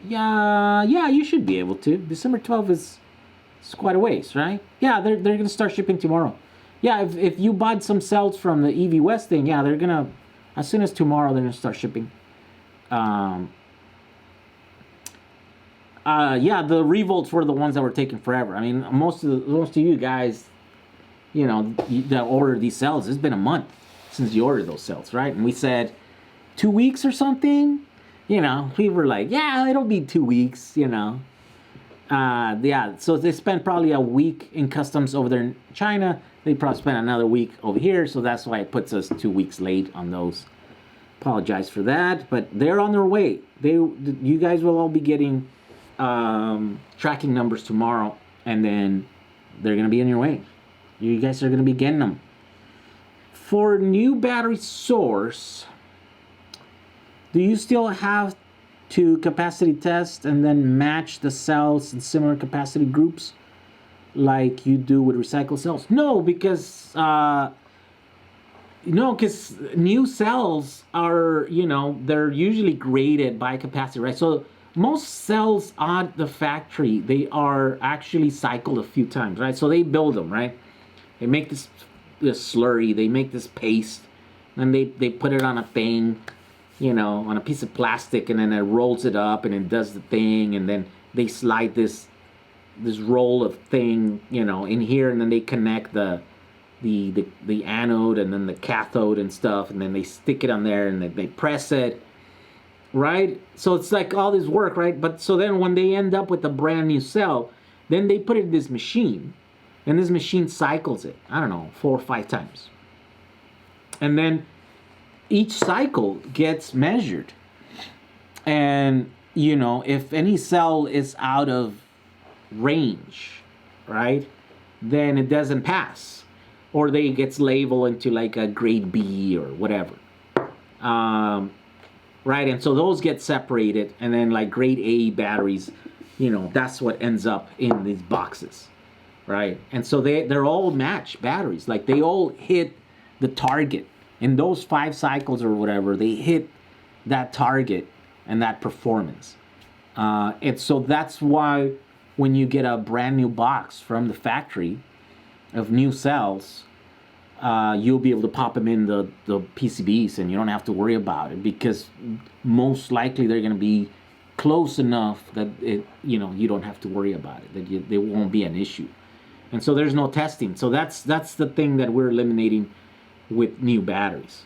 Yeah, you should be able to. December 12th is quite a ways, right? Yeah, they're gonna start shipping tomorrow. Yeah, if you bought some cells from the EV West thing, yeah, they're gonna, as soon as tomorrow, they're gonna start shipping. Yeah, the Revolts were the ones that were taking forever. I mean, most of you guys, you know, that ordered these cells, it's been a month since you ordered those cells, right? And we said 2 weeks or something. You know, we were like, yeah, it'll be 2 weeks, you know. Yeah, so they spent probably a week in customs over there in China. They probably spent another week over here, so that's why it puts us 2 weeks late on those. Apologize for that, but they're on their way. You guys will all be getting tracking numbers tomorrow, and then they're gonna be on your way. You guys are gonna be getting them. For new battery source, do you still have to capacity test and then match the cells in similar capacity groups like you do with recycled cells? No, because new cells are, you know, they're usually graded by capacity, right? So most cells at the factory, they are actually cycled a few times, right? So they build them, right? They make this slurry, they make this paste, and they put it on a thing, you know, on a piece of plastic, and then it rolls it up and it does the thing, and then they slide this roll of thing, you know, in here, and then they connect the anode and then the cathode and stuff, and then they stick it on there and they press it, right? So it's like all this work, right? But so then when they end up with a brand new cell, then they put it in this machine, and this machine cycles it, I don't know, 4 or 5 times. And then each cycle gets measured. And, you know, if any cell is out of range, right, then it doesn't pass. Or they gets labeled into like a grade B or whatever. Right, and so those get separated, and then like grade A batteries, you know, that's what ends up in these boxes, right? And so they're all matched batteries, like they all hit the target in those 5 cycles or whatever, they hit that target and that performance. And so that's why when you get a brand new box from the factory of new cells, you'll be able to pop them in the PCBs and you don't have to worry about it, because most likely they're going to be close enough that you don't have to worry about it, that they won't be an issue. And so there's no testing. So that's the thing that we're eliminating with new batteries,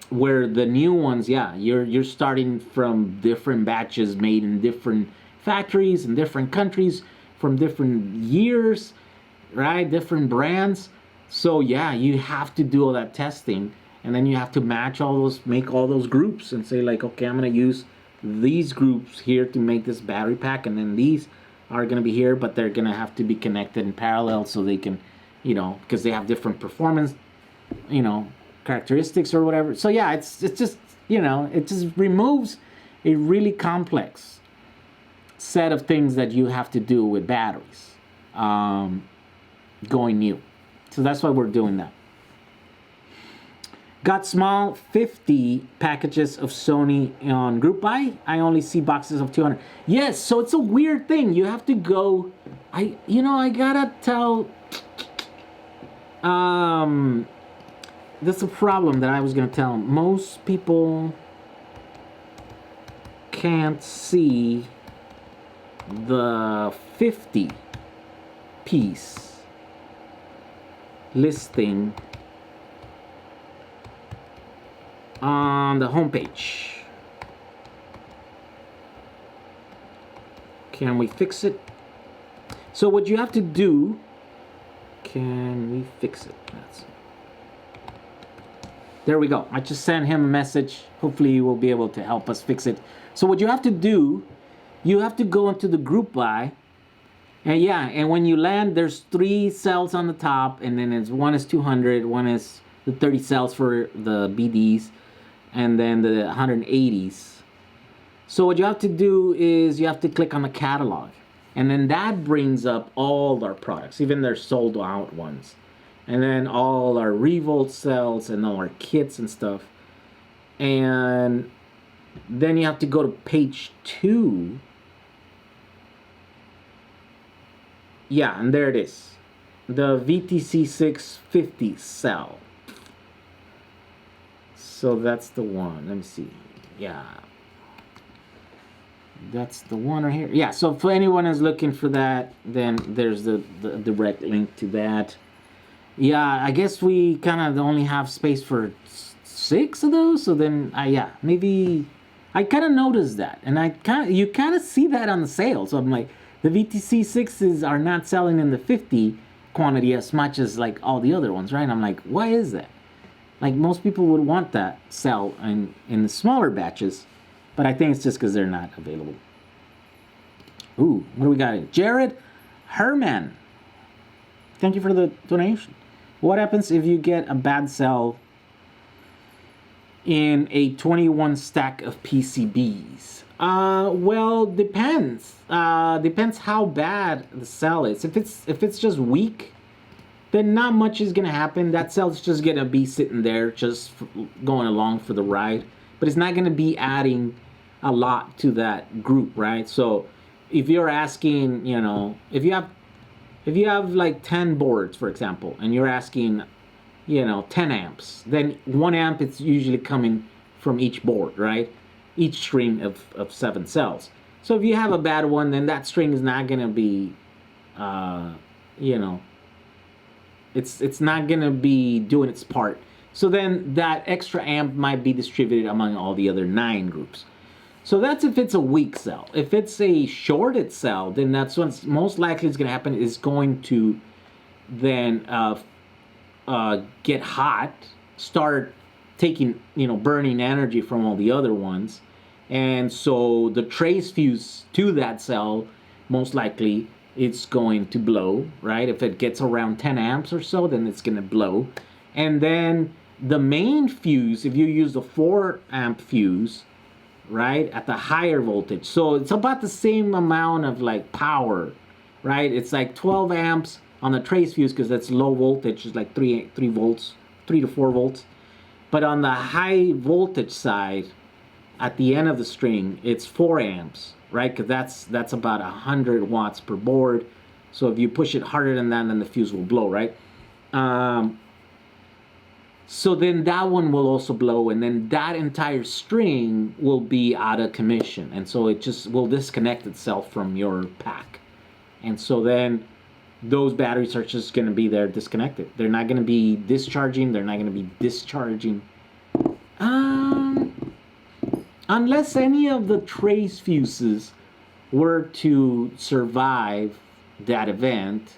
where the new ones, you're starting from different batches made in different factories in different countries from different years, right? Different brands. So you have to do all that testing, and then you have to make all those groups and say like, okay, I'm going to use these groups here to make this battery pack, and then these are going to be here, but they're going to have to be connected in parallel so they can, because they have different performance, characteristics or whatever. So it's just, it just removes a really complex set of things that you have to do with batteries going new. So that's why we're doing that. Got small 50 packages of Sony on group buy. I only see boxes of 200. Yes, so it's a weird thing. You have to go. I gotta tell. That's a problem that I was gonna tell. Most people can't see the 50 piece listing on the homepage. Can we fix it? So what you have to do, can we fix it? There we go. I just sent him a message. Hopefully he will be able to help us fix it. So what you have to do, you have to go into the group buy. And when you land, there's 3 cells on the top, and then one is 200, one is the 30 cells for the BDs, and then the 180s. So what you have to do is you have to click on the catalog, and then that brings up all our products, even their sold out ones, and then all our Revolt cells and all our kits and stuff. And then you have to go to page 2. Yeah, and there it is. The VTC650 cell. So that's the one. Let me see. Yeah. That's the one right here. Yeah, so for anyone who's looking for that, then there's the direct link to that. Yeah, I guess we kind of only have space for 6 of those. So then, maybe I kind of noticed that. And you kind of see that on the sale. So I'm like, the VTC6s are not selling in the 50 quantity as much as like all the other ones, right? And I'm like, why is that? Like most people would want that cell in the smaller batches, but I think it's just because they're not available. Ooh, what do we got here? Jared Herman. Thank you for the donation. What happens if you get a bad cell in a 21 stack of PCBs? Well, depends. Depends how bad the cell is. If it's just weak, then not much is gonna happen. That cell's just gonna be sitting there, just going along for the ride. But it's not gonna be adding a lot to that group, right? So if you're asking, if you have like 10 boards, for example, and you're asking, 10 amps, then 1 amp is usually coming from each board, right? Each string of 7 cells. So if you have a bad one, then that string is not gonna be, it's not gonna be doing its part. So then that extra amp might be distributed among all the other 9 groups. So that's if it's a weak cell. If it's a shorted cell, then that's what's most likely is gonna happen, is going to then get hot, start taking, burning energy from all the other ones. And so the trace fuse to that cell, most likely it's going to blow, right? If it gets around 10 amps or so, then it's gonna blow. And then the main fuse, if you use the 4 amp fuse, right, at the higher voltage, so it's about the same amount of like power, right? It's like 12 amps on the trace fuse because that's low voltage, it's like 3 volts 3 to 4 volts. But on the high voltage side, at the end of the string, it's 4 amps, right? Because that's about 100 watts per board. So if you push it harder than that, then the fuse will blow, right? So then that one will also blow, and then that entire string will be out of commission, and so it just will disconnect itself from your pack. And so then those batteries are just going to be there disconnected. They're not going to be discharging. They're not going to be discharging. Unless any of the trace fuses were to survive that event,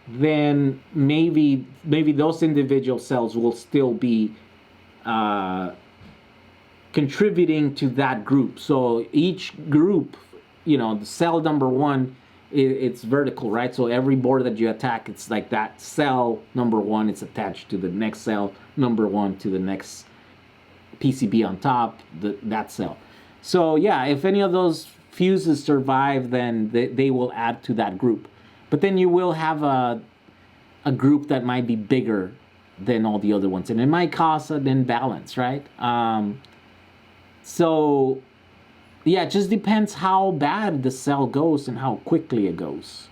then maybe those individual cells will still be contributing to that group. So each group, the cell number 1, it's vertical, right? So every board that you attack, it's like that cell number 1, it's attached to the next cell number 1, to the next PCB on top, that cell. So yeah, if any of those fuses survive, then they will add to that group. But then you will have a group that might be bigger than all the other ones, and it might cause an imbalance, right? So yeah, it just depends how bad the cell goes and how quickly it goes.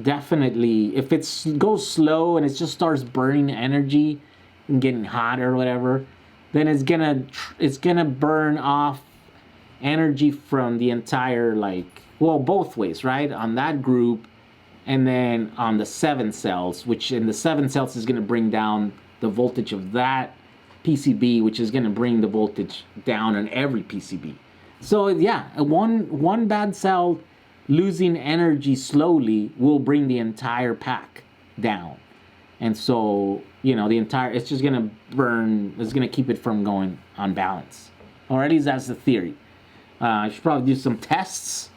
Definitely, if it goes slow and it just starts burning energy and getting hot or whatever, then it's gonna burn off energy from the entire, both ways, right? On that group, and then on the 7 cells, which in the 7 cells is gonna bring down the voltage of that PCB, which is gonna bring the voltage down on every PCB. So yeah, one bad cell losing energy slowly will bring the entire pack down. And so, it's just gonna burn, it's gonna keep it from going on balance. Or at least that's the theory. I should probably do some tests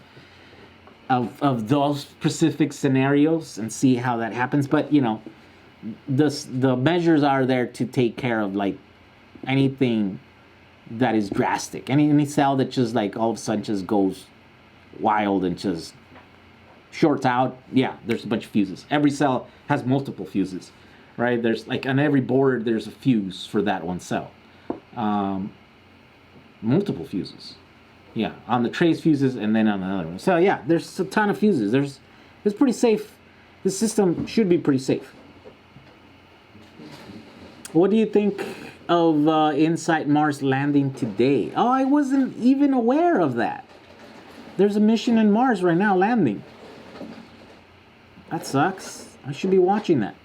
of those specific scenarios and see how that happens. But, the measures are there to take care of, anything that is drastic. Any cell that just, all of a sudden just goes wild and just shorts out. Yeah, there's a bunch of fuses. Every cell has multiple fuses, right? There's, on every board, there's a fuse for that one cell. Multiple fuses. Yeah, on the trace fuses and then on another one. So yeah, there's a ton of fuses. It's pretty safe. This system should be pretty safe. What do you think of InSight Mars landing today? Oh, I wasn't even aware of that. There's a mission in Mars right now landing. That sucks. I should be watching that.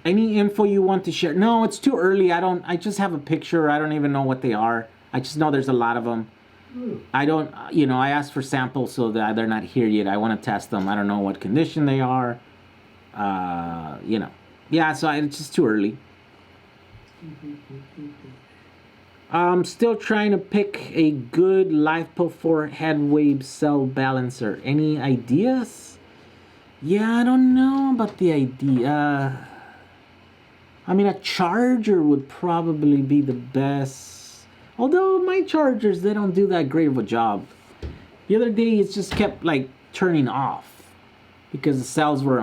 Any info you want to share? No, it's too early. I just have a picture. I don't even know what they are. I just know there's a lot of them. I don't, I asked for samples so that they're not here yet. I want to test them. I don't know what condition they are. Yeah, so it's just too early. I'm still trying to pick a good LiFePO4 head wave cell balancer. Any ideas? Yeah, I don't know about the idea. A charger would probably be the best. Although my chargers, they don't do that great of a job. The other day, it just kept turning off because the cells were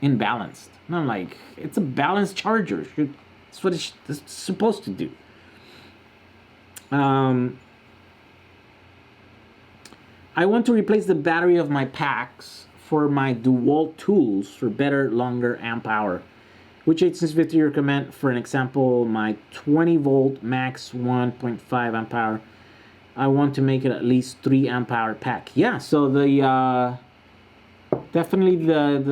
imbalanced. And I'm like, it's a balanced charger. That's what it's supposed to do. I want to replace the battery of my packs for my DeWalt tools for better, longer amp hour. Which 8650 you recommend? For an example, my 20 volt max 1.5 amp hour. I want to make it at least 3 amp hour pack. Yeah, so the definitely the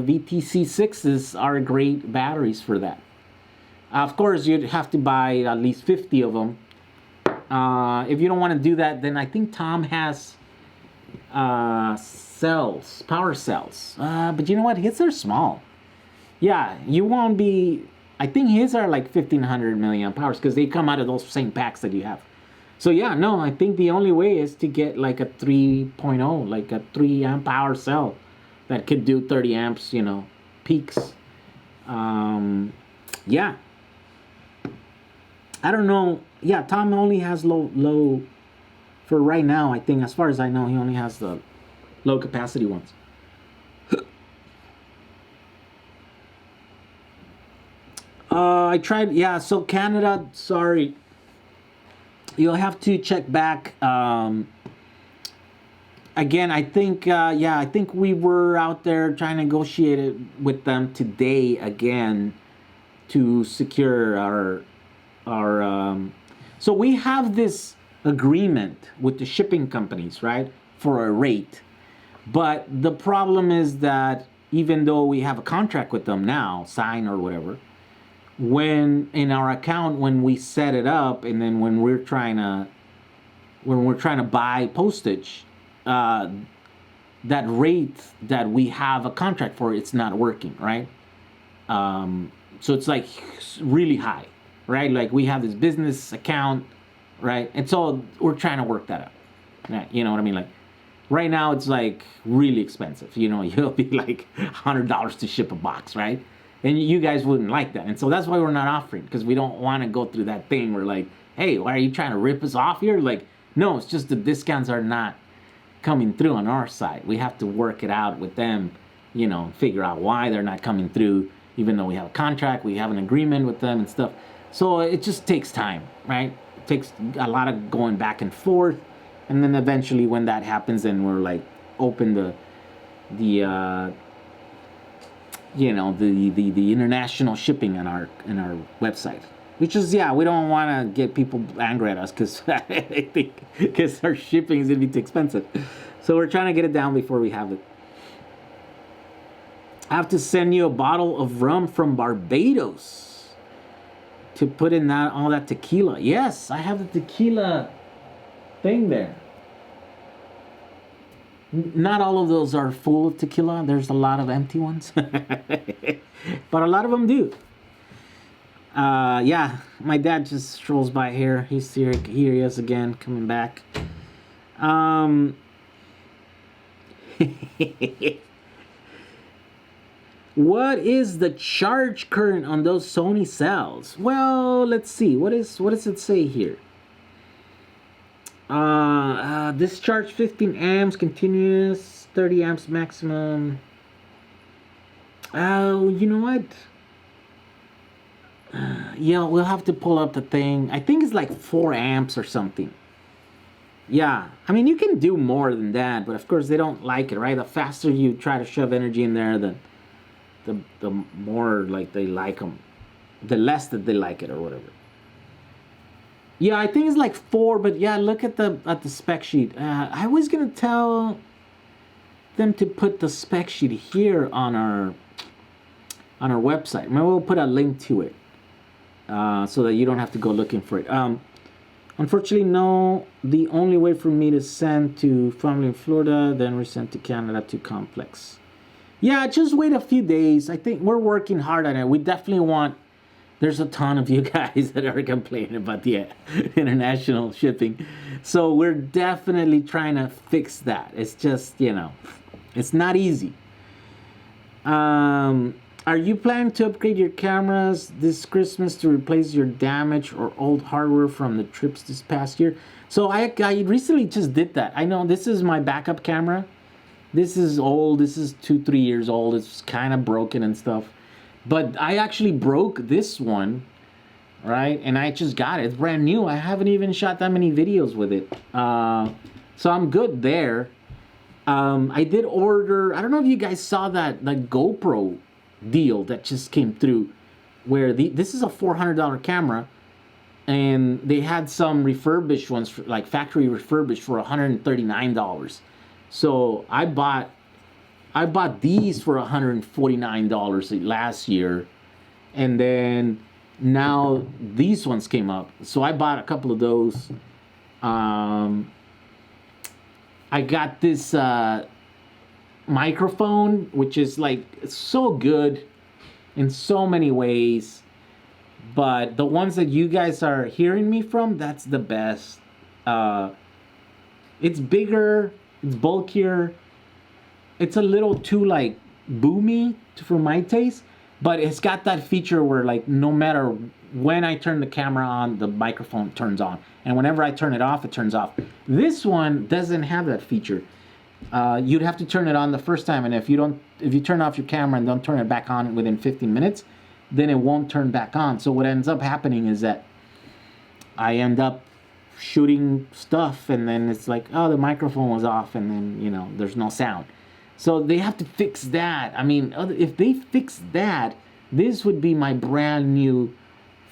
VTC6s are great batteries for that. Of course, you'd have to buy at least 50 of them. If you don't want to do that, then I think Tom has power cells. But you know what? His are small. Yeah, you won't be. I think his are 1500 milliamp hours because they come out of those same packs that you have. So yeah, no, I think the only way is to get a 3.0, a 3 amp hour cell that could do 30 amps, peaks. Yeah. I don't know. Yeah, Tom only has low for right now. I think, as far as I know, he only has the low capacity ones. I tried. Yeah, so Canada. Sorry, you'll have to check back. Again, I think. Yeah, I think we were out there trying to negotiate it with them today again to secure our. So we have this agreement with the shipping companies, right, for a rate. But the problem is that even though we have a contract with them now, sign or whatever, when in our account, when we set it up, and then when we're trying to buy postage, that rate that we have a contract for, it's not working, right? So it's like really high, right? Like we have this business account, right? And so we're trying to work that out. Right? You know what I mean? Like right now it's like really expensive. You know, it'll be like $100 to ship a box, right? And you guys wouldn't like that. And so that's why we're not offering, because we don't want to go through that thing where like, hey, why are you trying to rip us off here? Like, no, it's just the discounts are not coming through on our side. We have to work it out with them, you know, figure out why they're not coming through, even though we have a contract, we have an agreement with them and stuff. So it just takes time, right? It takes a lot of going back and forth. And then eventually when that happens, then we're like open the international shipping on our website. Which is, yeah, we don't want to get people angry at us because our shipping is going to be too expensive. So we're trying to get it down before we have it. I have to send you a bottle of rum from Barbados to put in all that tequila. Yes, I have the tequila thing there. Not all of those are full of tequila. There's a lot of empty ones. But a lot of them do. Yeah, my dad just strolls by here. He's here. Here he is again, coming back. What is the charge current on those Sony cells? Well, let's see. What does it say here? Discharge 15 amps continuous, 30 amps maximum. Oh, you know what? Yeah, we'll have to pull up the thing. I think it's like 4 amps or something. Yeah, I mean, you can do more than that, but of course they don't like it, right? The faster you try to shove energy in there, the more like they like them. The less that they like it or whatever. Yeah, I think it's like 4, but yeah, look at the spec sheet. I was gonna tell them to put the spec sheet here on our website. Maybe we'll put a link to it. So that you don't have to go looking for it. Unfortunately, no. The only way for me to send to family in Florida, then resend to Canada, too complex. Yeah, just wait a few days. I think we're working hard on it. We definitely want. There's a ton of you guys that are complaining about the international shipping, so we're definitely trying to fix that. It's just, you know, it's not easy. Are you planning to upgrade your cameras this Christmas to replace your damaged or old hardware from the trips this past year? So I recently just did that. I know this is my backup camera. This is old. This is 2-3 years old. It's kind of broken and stuff. But I actually broke this one, right? And I just got it. It's brand new. I haven't even shot that many videos with it. So I'm good there. I did order, I don't know if you guys saw that GoPro deal that just came through, where this is a $400 camera, and they had some refurbished ones, for, like factory refurbished, for $139. So I bought these for $149 last year, and then now these ones came up, so I bought a couple of those. I got this microphone, which is like so good in so many ways, but the ones that you guys are hearing me from, that's the best. It's bigger, it's bulkier, it's a little too like boomy for my taste, but it's got that feature where like no matter when I turn the camera on, the microphone turns on, and whenever I turn it off, it turns off. This one doesn't have that feature. You'd have to turn it on the first time, and if you turn off your camera and don't turn it back on within 15 minutes, then it won't turn back on. So what ends up happening is that I end up shooting stuff, and then it's like, oh, the microphone was off, and then there's no sound. So they have to fix that. I mean, if they fix that, this would be my brand new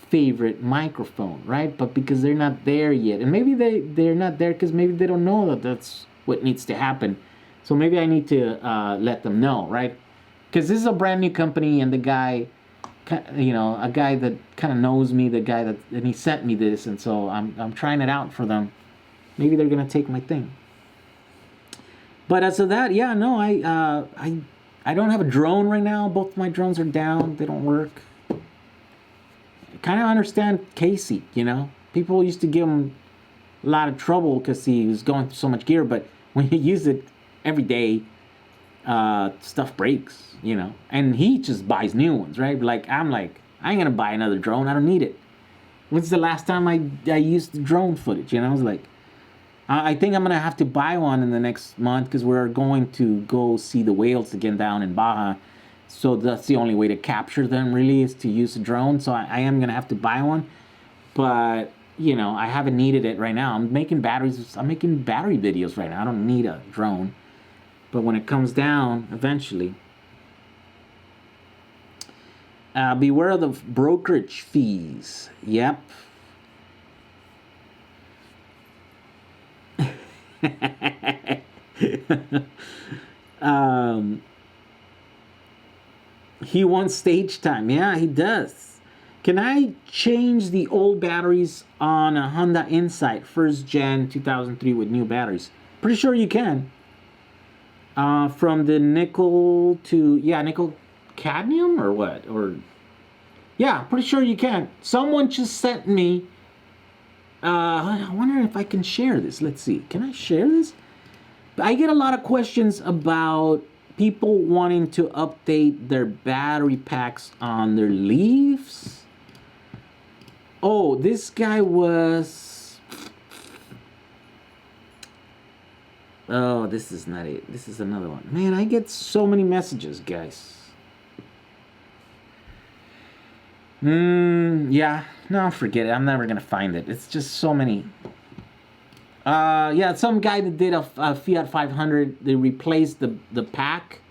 favorite microphone, right? But because they're not there yet, and maybe they're not there because maybe they don't know that that's what needs to happen. So maybe I need to let them know, right? Because this is a brand new company, and the guy, a guy that kind of knows me, and he sent me this, and so I'm trying it out for them. Maybe they're gonna take my thing. But as of that, yeah, no, I don't have a drone right now. Both my drones are down; they don't work. I kind of understand Casey. People used to give him a lot of trouble because he was going through so much gear, but when you use it every day, stuff breaks. And he just buys new ones, right? I'm like, I ain't gonna buy another drone. I don't need it. When's the last time I used the drone footage? I was like, I think I'm gonna have to buy one in the next month because we're going to go see the whales again down in Baja. So that's the only way to capture them, really, is to use a drone. So I am gonna have to buy one, but I haven't needed it right now. I'm making battery videos right now. I don't need a drone, but when it comes down eventually. Beware of the brokerage fees. Yep. He wants stage time. Yeah, he does. Can I change the old batteries on a Honda Insight first gen 2003 with new batteries? Pretty sure you can. From the nickel to nickel cadmium or what? Yeah, pretty sure you can. Someone just sent me. I wonder if I can share this. Let's see. Can I share this? I get a lot of questions about people wanting to update their battery packs on their Leafs. Oh, this guy was... Oh, this is not it. This is another one. Man, I get so many messages, guys. Yeah. No, forget it. I'm never going to find it. It's just so many. Yeah, some guy that did a Fiat 500, they replaced the pack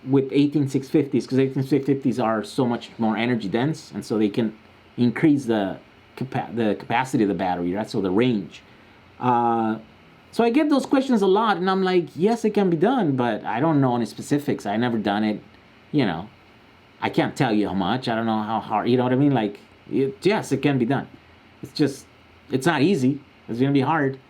with 18650s because 18650s are so much more energy dense, and so they can increase the capacity of the battery, right? So the range. So I get those questions a lot, and I'm like, yes, it can be done, but I don't know any specifics. I never done it, I can't tell you how much. I don't know how hard. You know what I mean? Yes, it can be done. It's not easy. It's gonna be hard.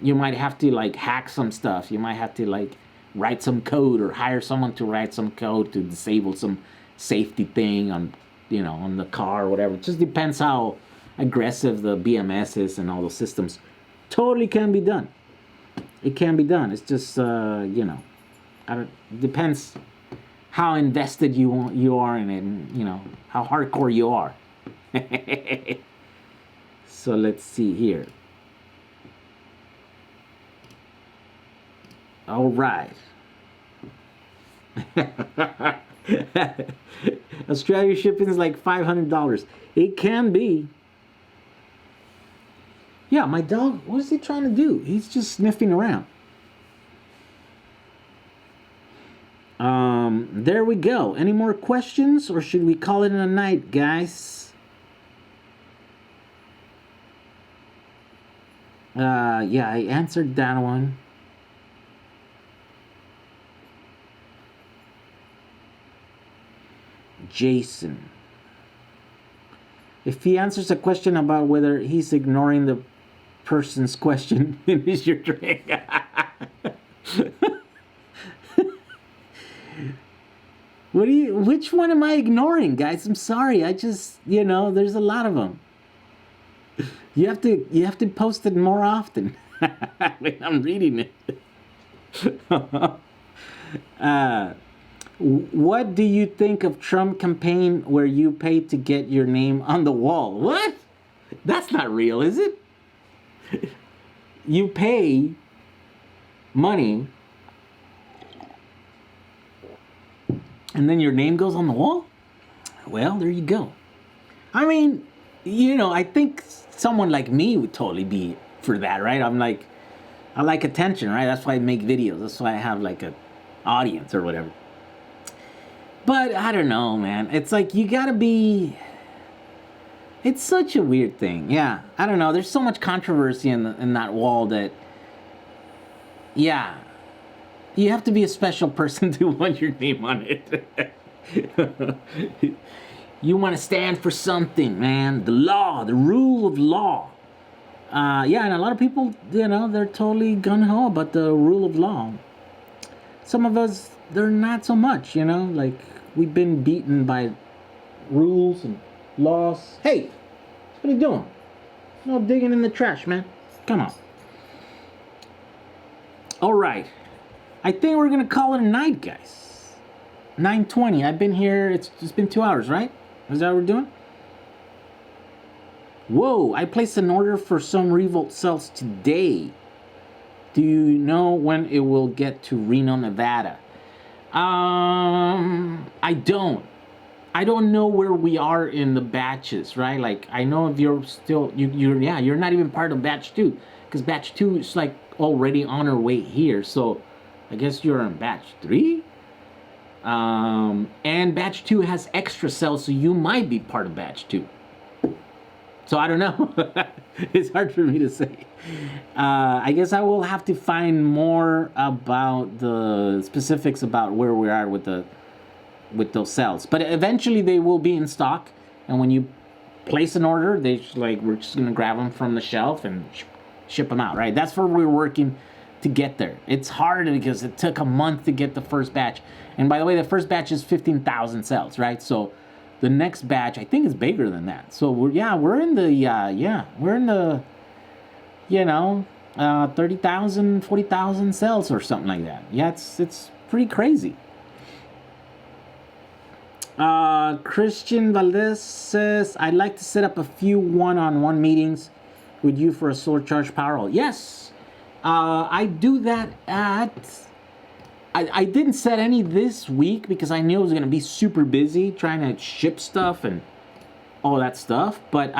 You might have to hack some stuff. You might have to write some code or hire someone to write some code to disable some safety thing on the car or whatever. It just depends how aggressive the BMS is and all those systems. Totally can be done. It can be done. It's just it depends how invested you are in it, and how hardcore you are. So let's see here. All right. Australia shipping is like $500. It can be. Yeah, my dog, what is he trying to do? He's just sniffing around. There we go. Any more questions, or should we call it a night, guys? Yeah, I answered that one. Jason. If he answers a question about whether he's ignoring the person's question, finish your drink. Which one am I ignoring, guys? I'm sorry. I just, there's a lot of them. You have to post it more often. I'm reading it. What do you think of Trump campaign where you pay to get your name on the wall? What? That's not real, is it? You pay money and then your name goes on the wall? Well, there you go. I mean, I think someone like me would totally be for that, right? I like attention, right? That's why I make videos. That's why I have like an audience or whatever. But I don't know, man. It's like you gotta be... It's such a weird thing. Yeah, I don't know. There's so much controversy in that wall that... Yeah. You have to be a special person to want your name on it. You want to stand for something, man. The law, the rule of law. Yeah, and a lot of people, they're totally gung-ho about the rule of law. Some of us, they're not so much, like we've been beaten by rules and laws. Hey, what are you doing? No digging in the trash, man. Come on. All right. I think we're going to call it a night, guys. 9:20. I've been here. It's been 2 hours, right? Is that what we're doing? Whoa, I placed an order for some Revolt cells today. Do you know when it will get to Reno, Nevada? I don't. I don't know where we are in the batches, right? Like, I know if you're still, you're not even part of batch 2. Because batch 2 is like already on our way here. So, I guess you're in batch 3? And batch 2 has extra cells, so you might be part of batch 2. So I don't know. It's hard for me to say. I guess I will have to find more about the specifics about where we are with those cells. But eventually they will be in stock, and when you place an order, we're just gonna grab them from the shelf and ship them out, right? That's where we're working to get there. It's hard because it took a month to get the first batch. And by the way, the first batch is 15,000 cells, right? So the next batch, I think, is bigger than that. So we're in the 30,000, 40,000 cells or something like that. Yeah, it's pretty crazy. Christian Valdez says, I'd like to set up a few one-on-one meetings with you for a solar charge Powerwall. Yes, I do that at... I didn't set any this week because I knew I was going to be super busy trying to ship stuff and all that stuff. But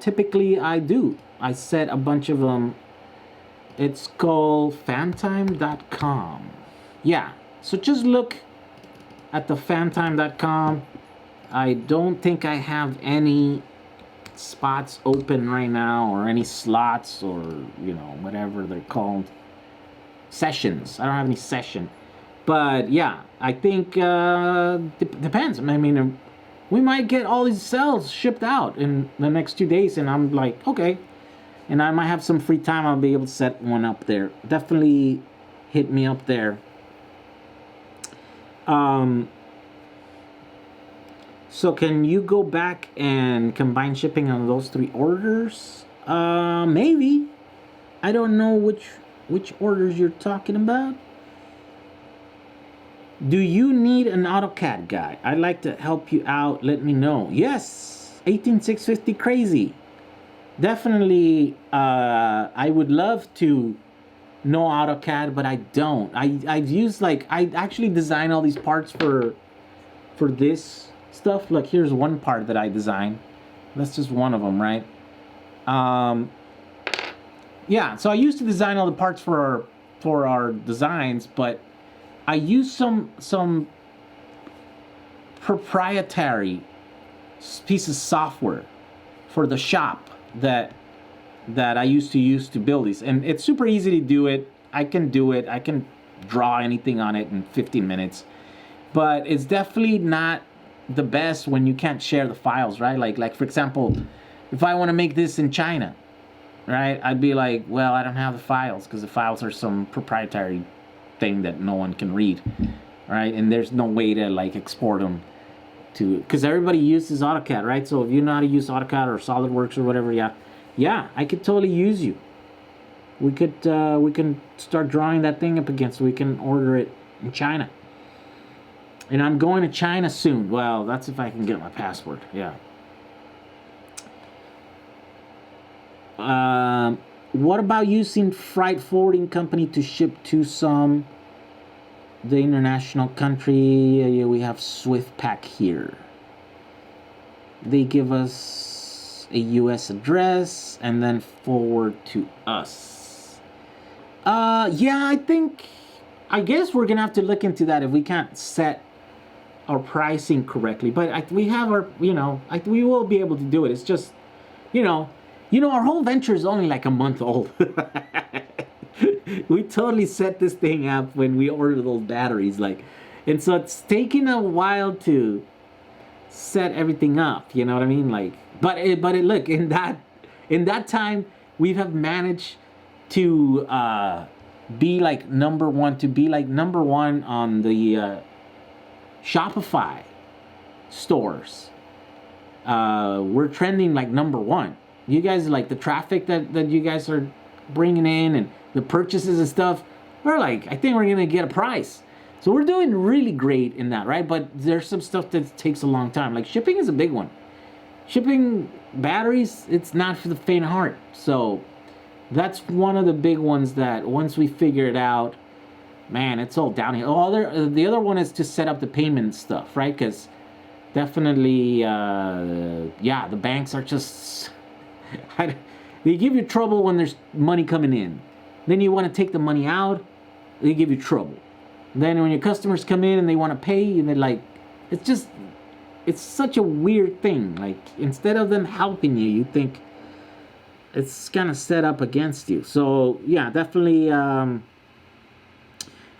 typically I do. I set a bunch of them. It's called fantime.com. Yeah, so just look at the fantime.com. I don't think I have any spots open right now, or any slots, or whatever they're called. Sessions. I don't have any session. But yeah, I think depends. I mean, we might get all these cells shipped out in the next 2 days, and I'm like, okay. And I might have some free time. I'll be able to set one up there. Definitely hit me up there. So can you go back and combine shipping on those 3 orders? Maybe. I don't know which orders you're talking about. Do you need an AutoCAD guy? I'd like to help you out. Let me know. Yes, 18650 crazy. Definitely, I would love to know AutoCAD, but I don't. I've used I actually design all these parts for this stuff. Look, here's one part that I designed. That's just one of them, right? Yeah, so I used to design all the parts for our designs, but I use some proprietary piece of software for the shop that I used to use to build these, and it's super easy to do it. I can do it. I can draw anything on it in 15 minutes, but it's definitely not the best when you can't share the files, right? Like for example, if I want to make this in China, right? I'd be like, well, I don't have the files because the files are some proprietary thing that no one can read, right? And there's no way to export them to, because everybody uses AutoCAD, right? So if you know how to use AutoCAD or SolidWorks or whatever, yeah, I could totally use you. We can start drawing that thing up again so we can order it in China. And I'm going to China soon. Well, that's if I can get my passport. Yeah. What about using freight forwarding company to ship to the international country? Yeah, we have SwiftPack here. They give us a US address and then forward to us. Yeah, I guess we're gonna have to look into that if we can't set our pricing correctly. But we have our, we will be able to do it. It's just, our whole venture is only like a month old. We totally set this thing up when we ordered those batteries, and so it's taking a while to set everything up. You know what I mean? Look, in that time, we have managed to be like number one on the Shopify stores. We're trending like number one. You guys like the traffic that you guys are bringing in and the purchases and stuff. I think we're gonna get a prize. So we're doing really great in that, right? But there's some stuff that takes a long time. Like shipping is a big one. Shipping batteries, it's not for the faint of heart. So that's one of the big ones that once we figure it out, man, it's all downhill. The other one is to set up the payment stuff, right? Because definitely, the banks are just, they give you trouble when there's money coming in. Then you want to take the money out, they give you trouble. Then when your customers come in and they want to pay, and they're like, it's such a weird thing. Like, instead of them helping you, you think it's kind of set up against you. So, yeah, definitely,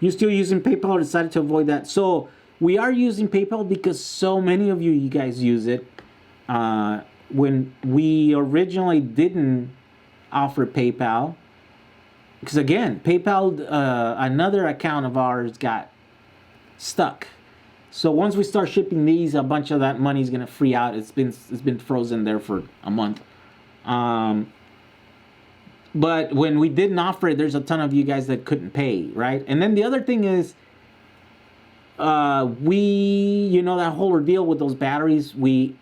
you still using PayPal or decided to avoid that? So, we are using PayPal because so many of you guys use it. When we originally didn't offer PayPal, because again, PayPal, another account of ours got stuck. So once we start shipping these, a bunch of that money is gonna free out. It's been frozen there for a month. But when we didn't offer it, there's a ton of you guys that couldn't pay, right? And then the other thing is, that whole ordeal with those batteries, we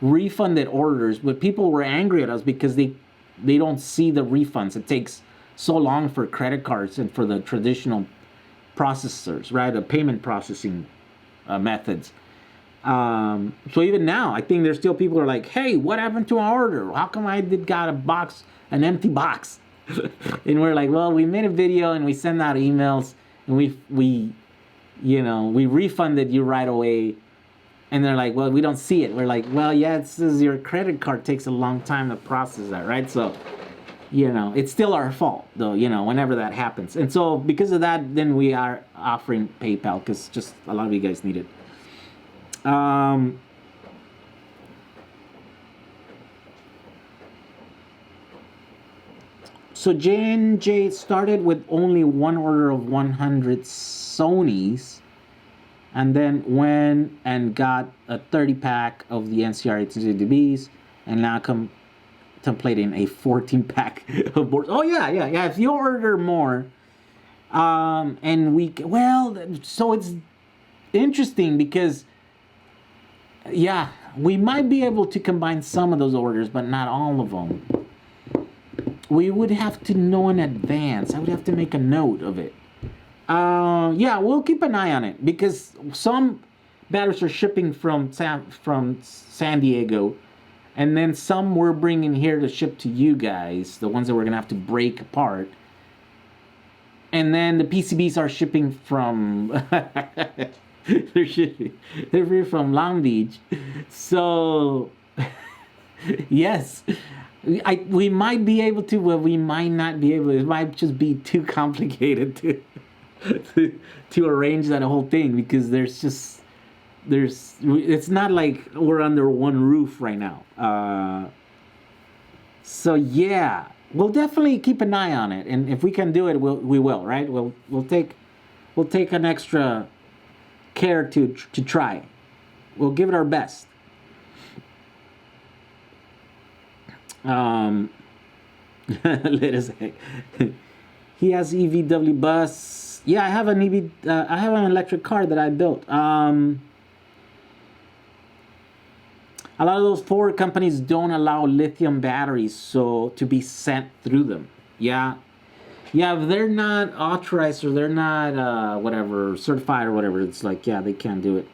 refunded orders, but people were angry at us because they don't see the refunds. It takes so long for credit cards and for the traditional processors, right? The payment processing methods. So even now, I think there's still people who are like, hey, what happened to our order? How come I got an empty box? And we're like, well, we made a video and we send out emails and we refunded you right away. And they're like, well, we don't see it. We're like, well, yeah, it says your credit card takes a long time to process that, right? So, it's still our fault, though, whenever that happens. And so because of that, then we are offering PayPal because just a lot of you guys need it. So J&J started with only one order of 100 Sonys, and then went and got a 30-pack of the NCR820DBs, and now contemplating a 14-pack of boards. Oh yeah. If you order more, so it's interesting because, yeah, we might be able to combine some of those orders, but not all of them. We would have to know in advance. I would have to make a note of it. We'll keep an eye on it because some batteries are shipping from San Diego, and then some we're bringing here to ship to you guys, the ones that we're gonna have to break apart. And then the PCBs are shipping from they're from Long Beach. So yes, we might be able to, but we might not be able to. It might just be too complicated to arrange that whole thing because it's not like we're under one roof right now. So yeah, we'll definitely keep an eye on it, and if we can do it, we will, right? We'll take an extra care to try. We'll give it our best. Let us. He has EVW bus. Yeah, I have an I have an electric car that I built. A lot of those Ford companies don't allow lithium batteries to be sent through them. Yeah, if they're not authorized or they're not whatever certified or whatever, it's like, yeah, they can't do it.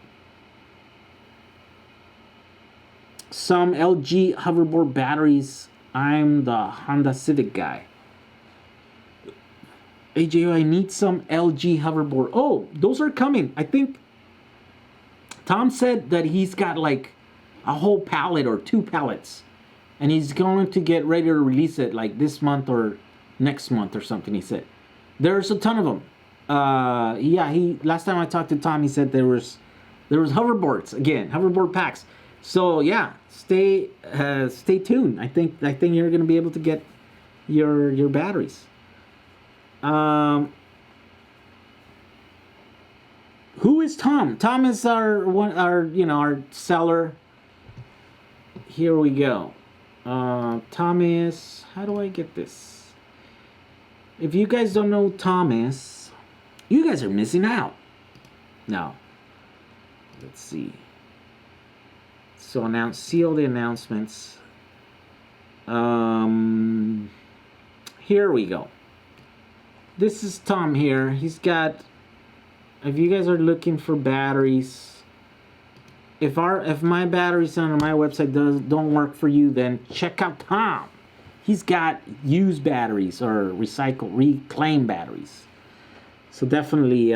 Some LG hoverboard batteries. I'm the Honda Civic guy. AJO, I need some LG hoverboard. Oh, those are coming. I think Tom said that he's got like a whole pallet or 2 pallets, and he's going to get ready to release it like this month or next month or something. He said there's a ton of them. Yeah, last time I talked to Tom, he said there was hoverboards again, hoverboard packs. So yeah, stay tuned. I think you're gonna be able to get your batteries. Who is Tom? Tom is our seller. Here we go. Thomas, how do I get this? If you guys don't know Thomas, you guys are missing out. No. Let's see. So see all the announcements. Here we go. This is Tom here. He's got, if you guys are looking for batteries, if my batteries on my website don't work for you, then check out Tom. He's got used batteries or reclaimed batteries. So definitely,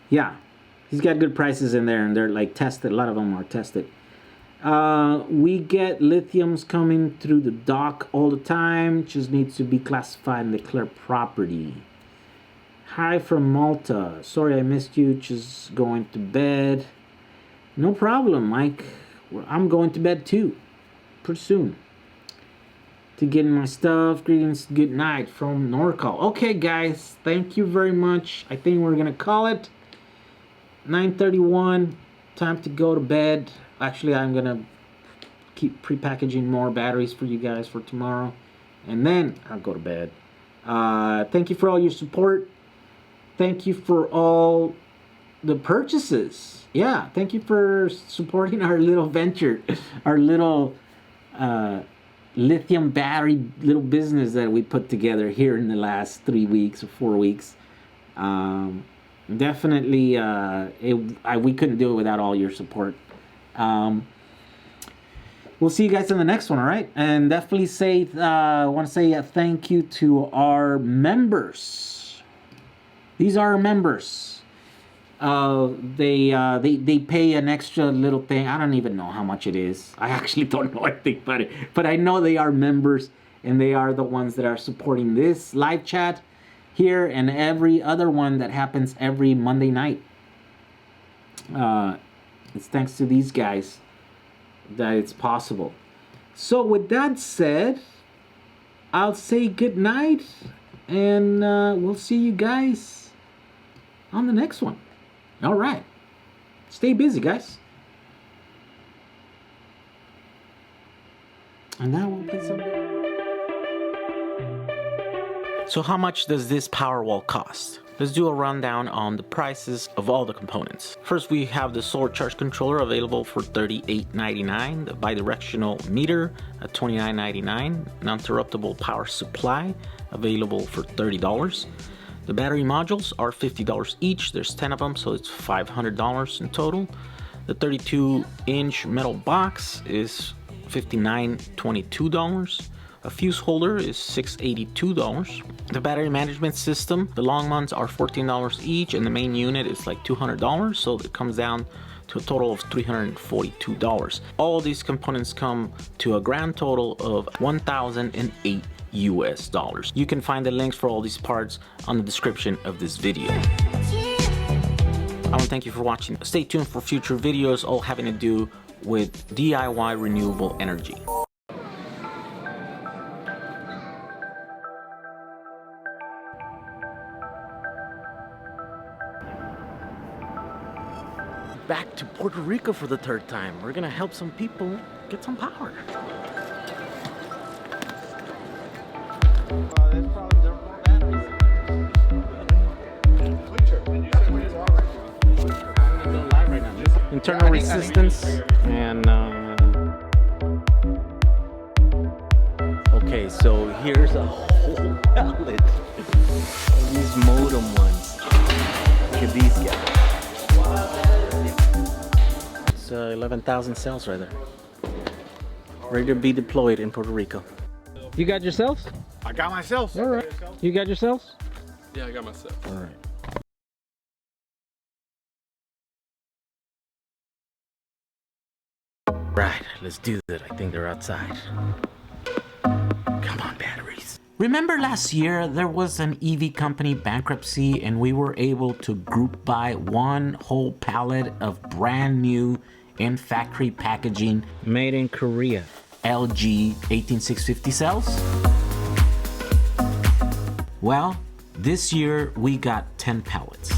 yeah, he's got good prices in there, and they're like tested. A lot of them are tested. We get lithiums coming through the dock all the time. Just needs to be classified and declared property. Hi from Malta. Sorry I missed you. Just going to bed. No problem, Mike. I'm going to bed too. Pretty soon. To get my stuff. Greetings. Good night from NorCal. Okay, guys. Thank you very much. I think we're gonna call it 9:31. Time to go to bed. Actually, I'm gonna keep pre-packaging more batteries for you guys for tomorrow, and then I'll go to bed. Thank you for all your support. Thank you for all the purchases. Yeah, thank you for supporting our little venture, our little lithium battery little business that we put together here in the last 3 weeks or 4 weeks. Definitely, we couldn't do it without all your support. We'll see you guys in the next one, all right? And definitely I want to say a thank you to our members. These are our members. They pay an extra little thing. I don't even know how much it is. I actually don't know anything about it. But I know they are members, and they are the ones that are supporting this live chat here and every other one that happens every Monday night. It's thanks to these guys that it's possible. So with that said, I'll say good night, and we'll see you guys on the next one. All right. Stay busy, guys. And now we'll play some. So how much does this Powerwall cost? Let's do a rundown on the prices of all the components. First, we have the solar charge controller available for $38.99, the bidirectional meter at $29.99, non-interruptible power supply available for $30. The battery modules are $50 each. There's 10 of them, so it's $500 in total. The 32-inch metal box is $59.22. A fuse holder is $682. The battery management system, the long ones are $14 each, and the main unit is like $200, so it comes down to a total of $342. All of these components come to a grand total of $1,008 US. You can find the links for all these parts on the description of this video. I want to thank you for watching. Stay tuned for future videos, all having to do with DIY renewable energy. Back to Puerto Rico for the 3rd time. We're gonna help some people get some power. That's probably internal resistance, and okay, so here's a whole pallet of these modem ones. Look at these guys. It's 11,000 cells right there, ready to be deployed in Puerto Rico. You got yourselves? I got myself. All right. You got yourselves? Yeah, I got myself. All right. Right, let's do it. I think they're outside. Come on, batteries. Remember last year there was an EV company bankruptcy and we were able to group buy one whole pallet of brand new in-factory packaging made in Korea. LG 18650 cells? Well, this year we got 10 pallets.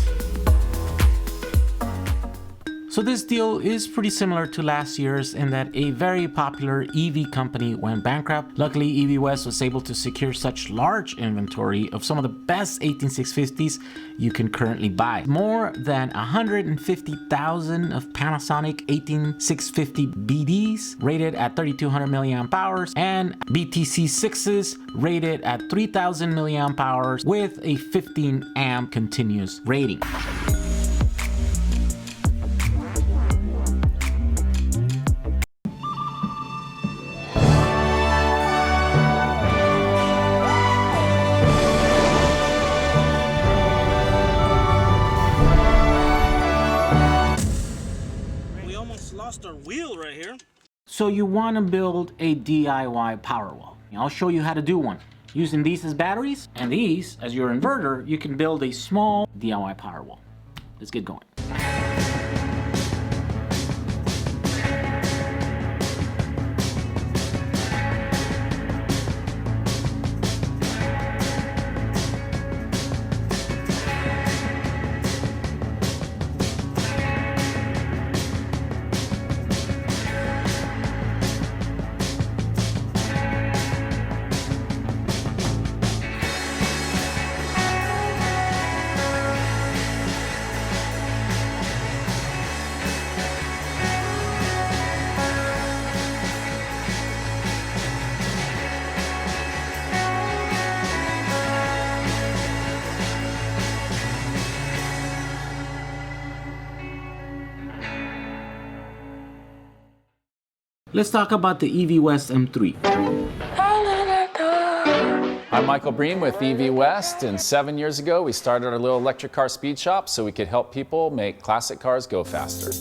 So this deal is pretty similar to last year's in that a very popular EV company went bankrupt. Luckily, EV West was able to secure such large inventory of some of the best 18650s you can currently buy. More than 150,000 of Panasonic 18650 BDs rated at 3200 milliamp hours and BTC 6s rated at 3000 milliamp hours with a 15 amp continuous rating. Lost our wheel right here. So you want to build a DIY Powerwall. I'll show you how to do one. Using these as batteries and these as your inverter, you can build a small DIY Powerwall. Let's get going. Let's talk about the EV West M3. I'm Michael Breen with EV West, and 7 years ago we started our little electric car speed shop so we could help people make classic cars go faster.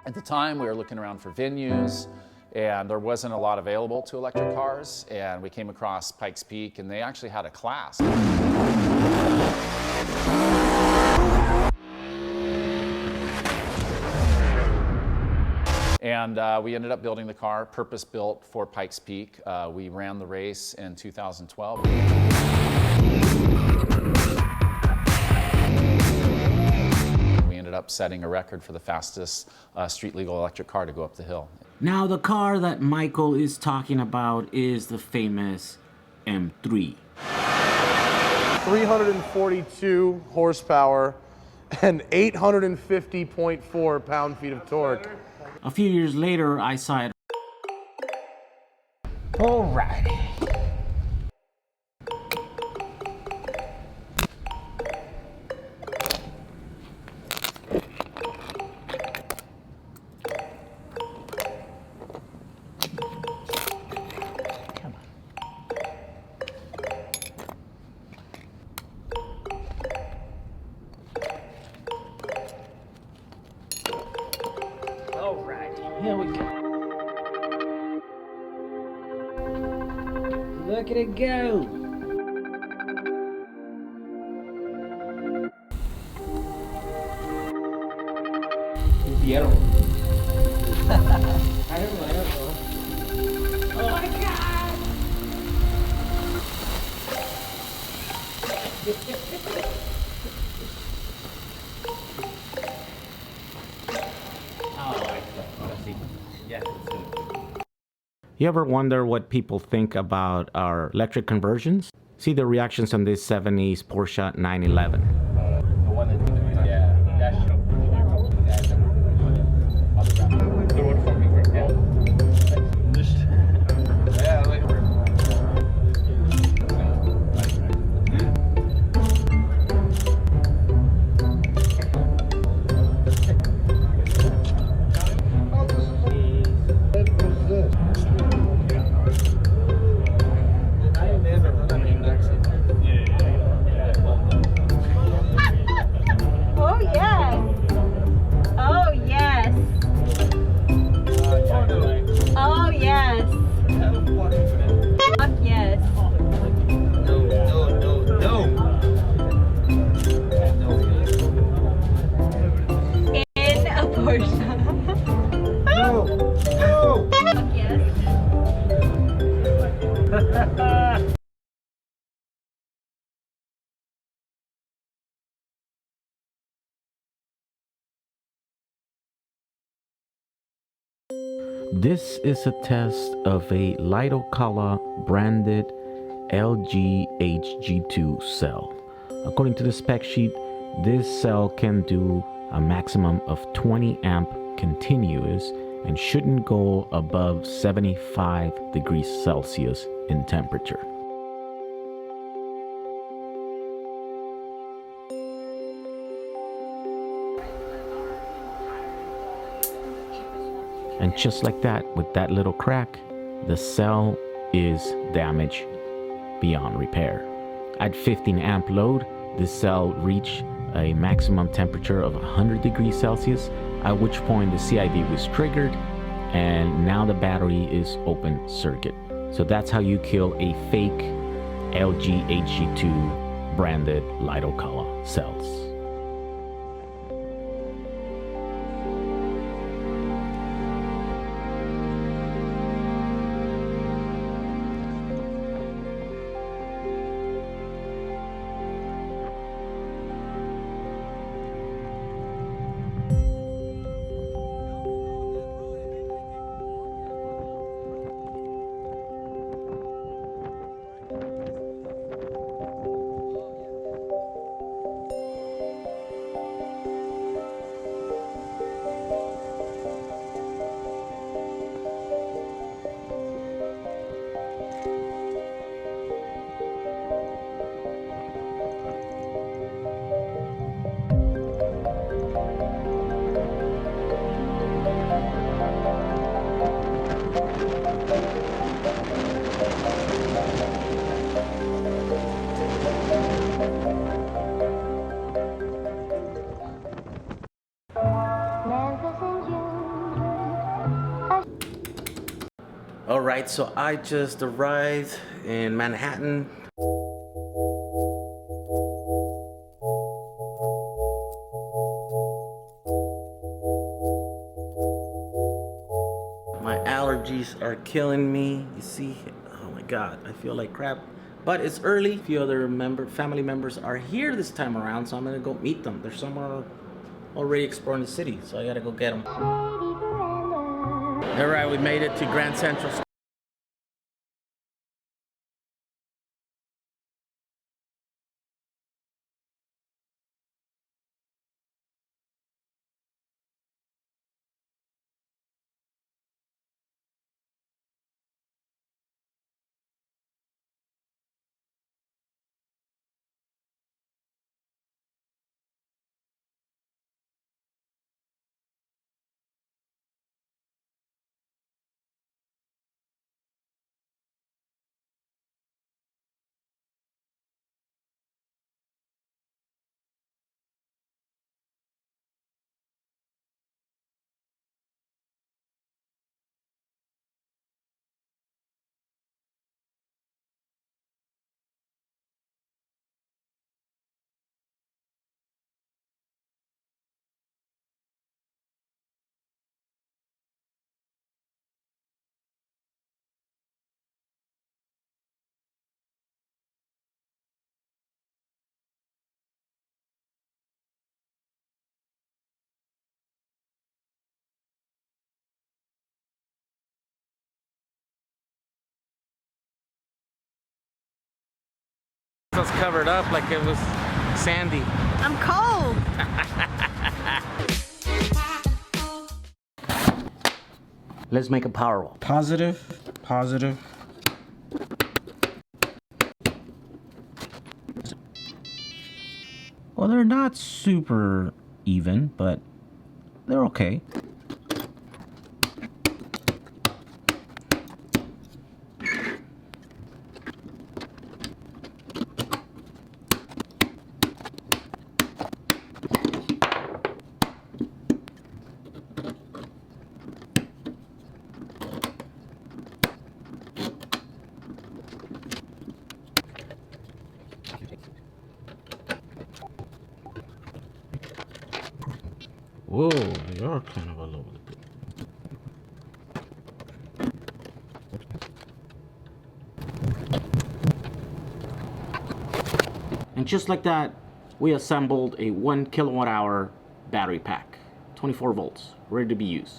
At the time we were looking around for venues and there wasn't a lot available to electric cars, and we came across Pikes Peak and they actually had a class. And we ended up building the car, purpose-built for Pikes Peak. We ran the race in 2012. We ended up setting a record for the fastest street-legal electric car to go up the hill. Now the car that Michael is talking about is the famous M3. 342 horsepower and 850.4 pound-feet of torque. A few years later, I saw it. Alrighty. Come on. Here we go. Look at it go. Vieron. Oh my God. You ever wonder what people think about our electric conversions? See the reactions on this 70s Porsche 911. This is a test of a Litokala branded LG-HG2 cell. According to the spec sheet, this cell can do a maximum of 20 amp continuous and shouldn't go above 75 degrees Celsius in temperature. And just like that, with that little crack, the cell is damaged beyond repair. At 15 amp load, the cell reached a maximum temperature of 100 degrees Celsius, at which point the CID was triggered and now the battery is open circuit. So that's how you kill a fake LG-HG2 branded Litokala cells. Alright, so I just arrived in Manhattan. My allergies are killing me. You see, oh my god, I feel like crap. But it's early. A few other family members are here this time around, so I'm gonna go meet them. They're somewhere already exploring the city, so I gotta go get them. Alright, we made it to Grand Central. It's covered up like it was sandy. I'm cold. Let's make a power roll. Positive, positive. Well, they're not super even, but they're okay. Whoa, they are kind of all over the place. And just like that, we assembled a 1 kilowatt hour battery pack, 24 volts, ready to be used.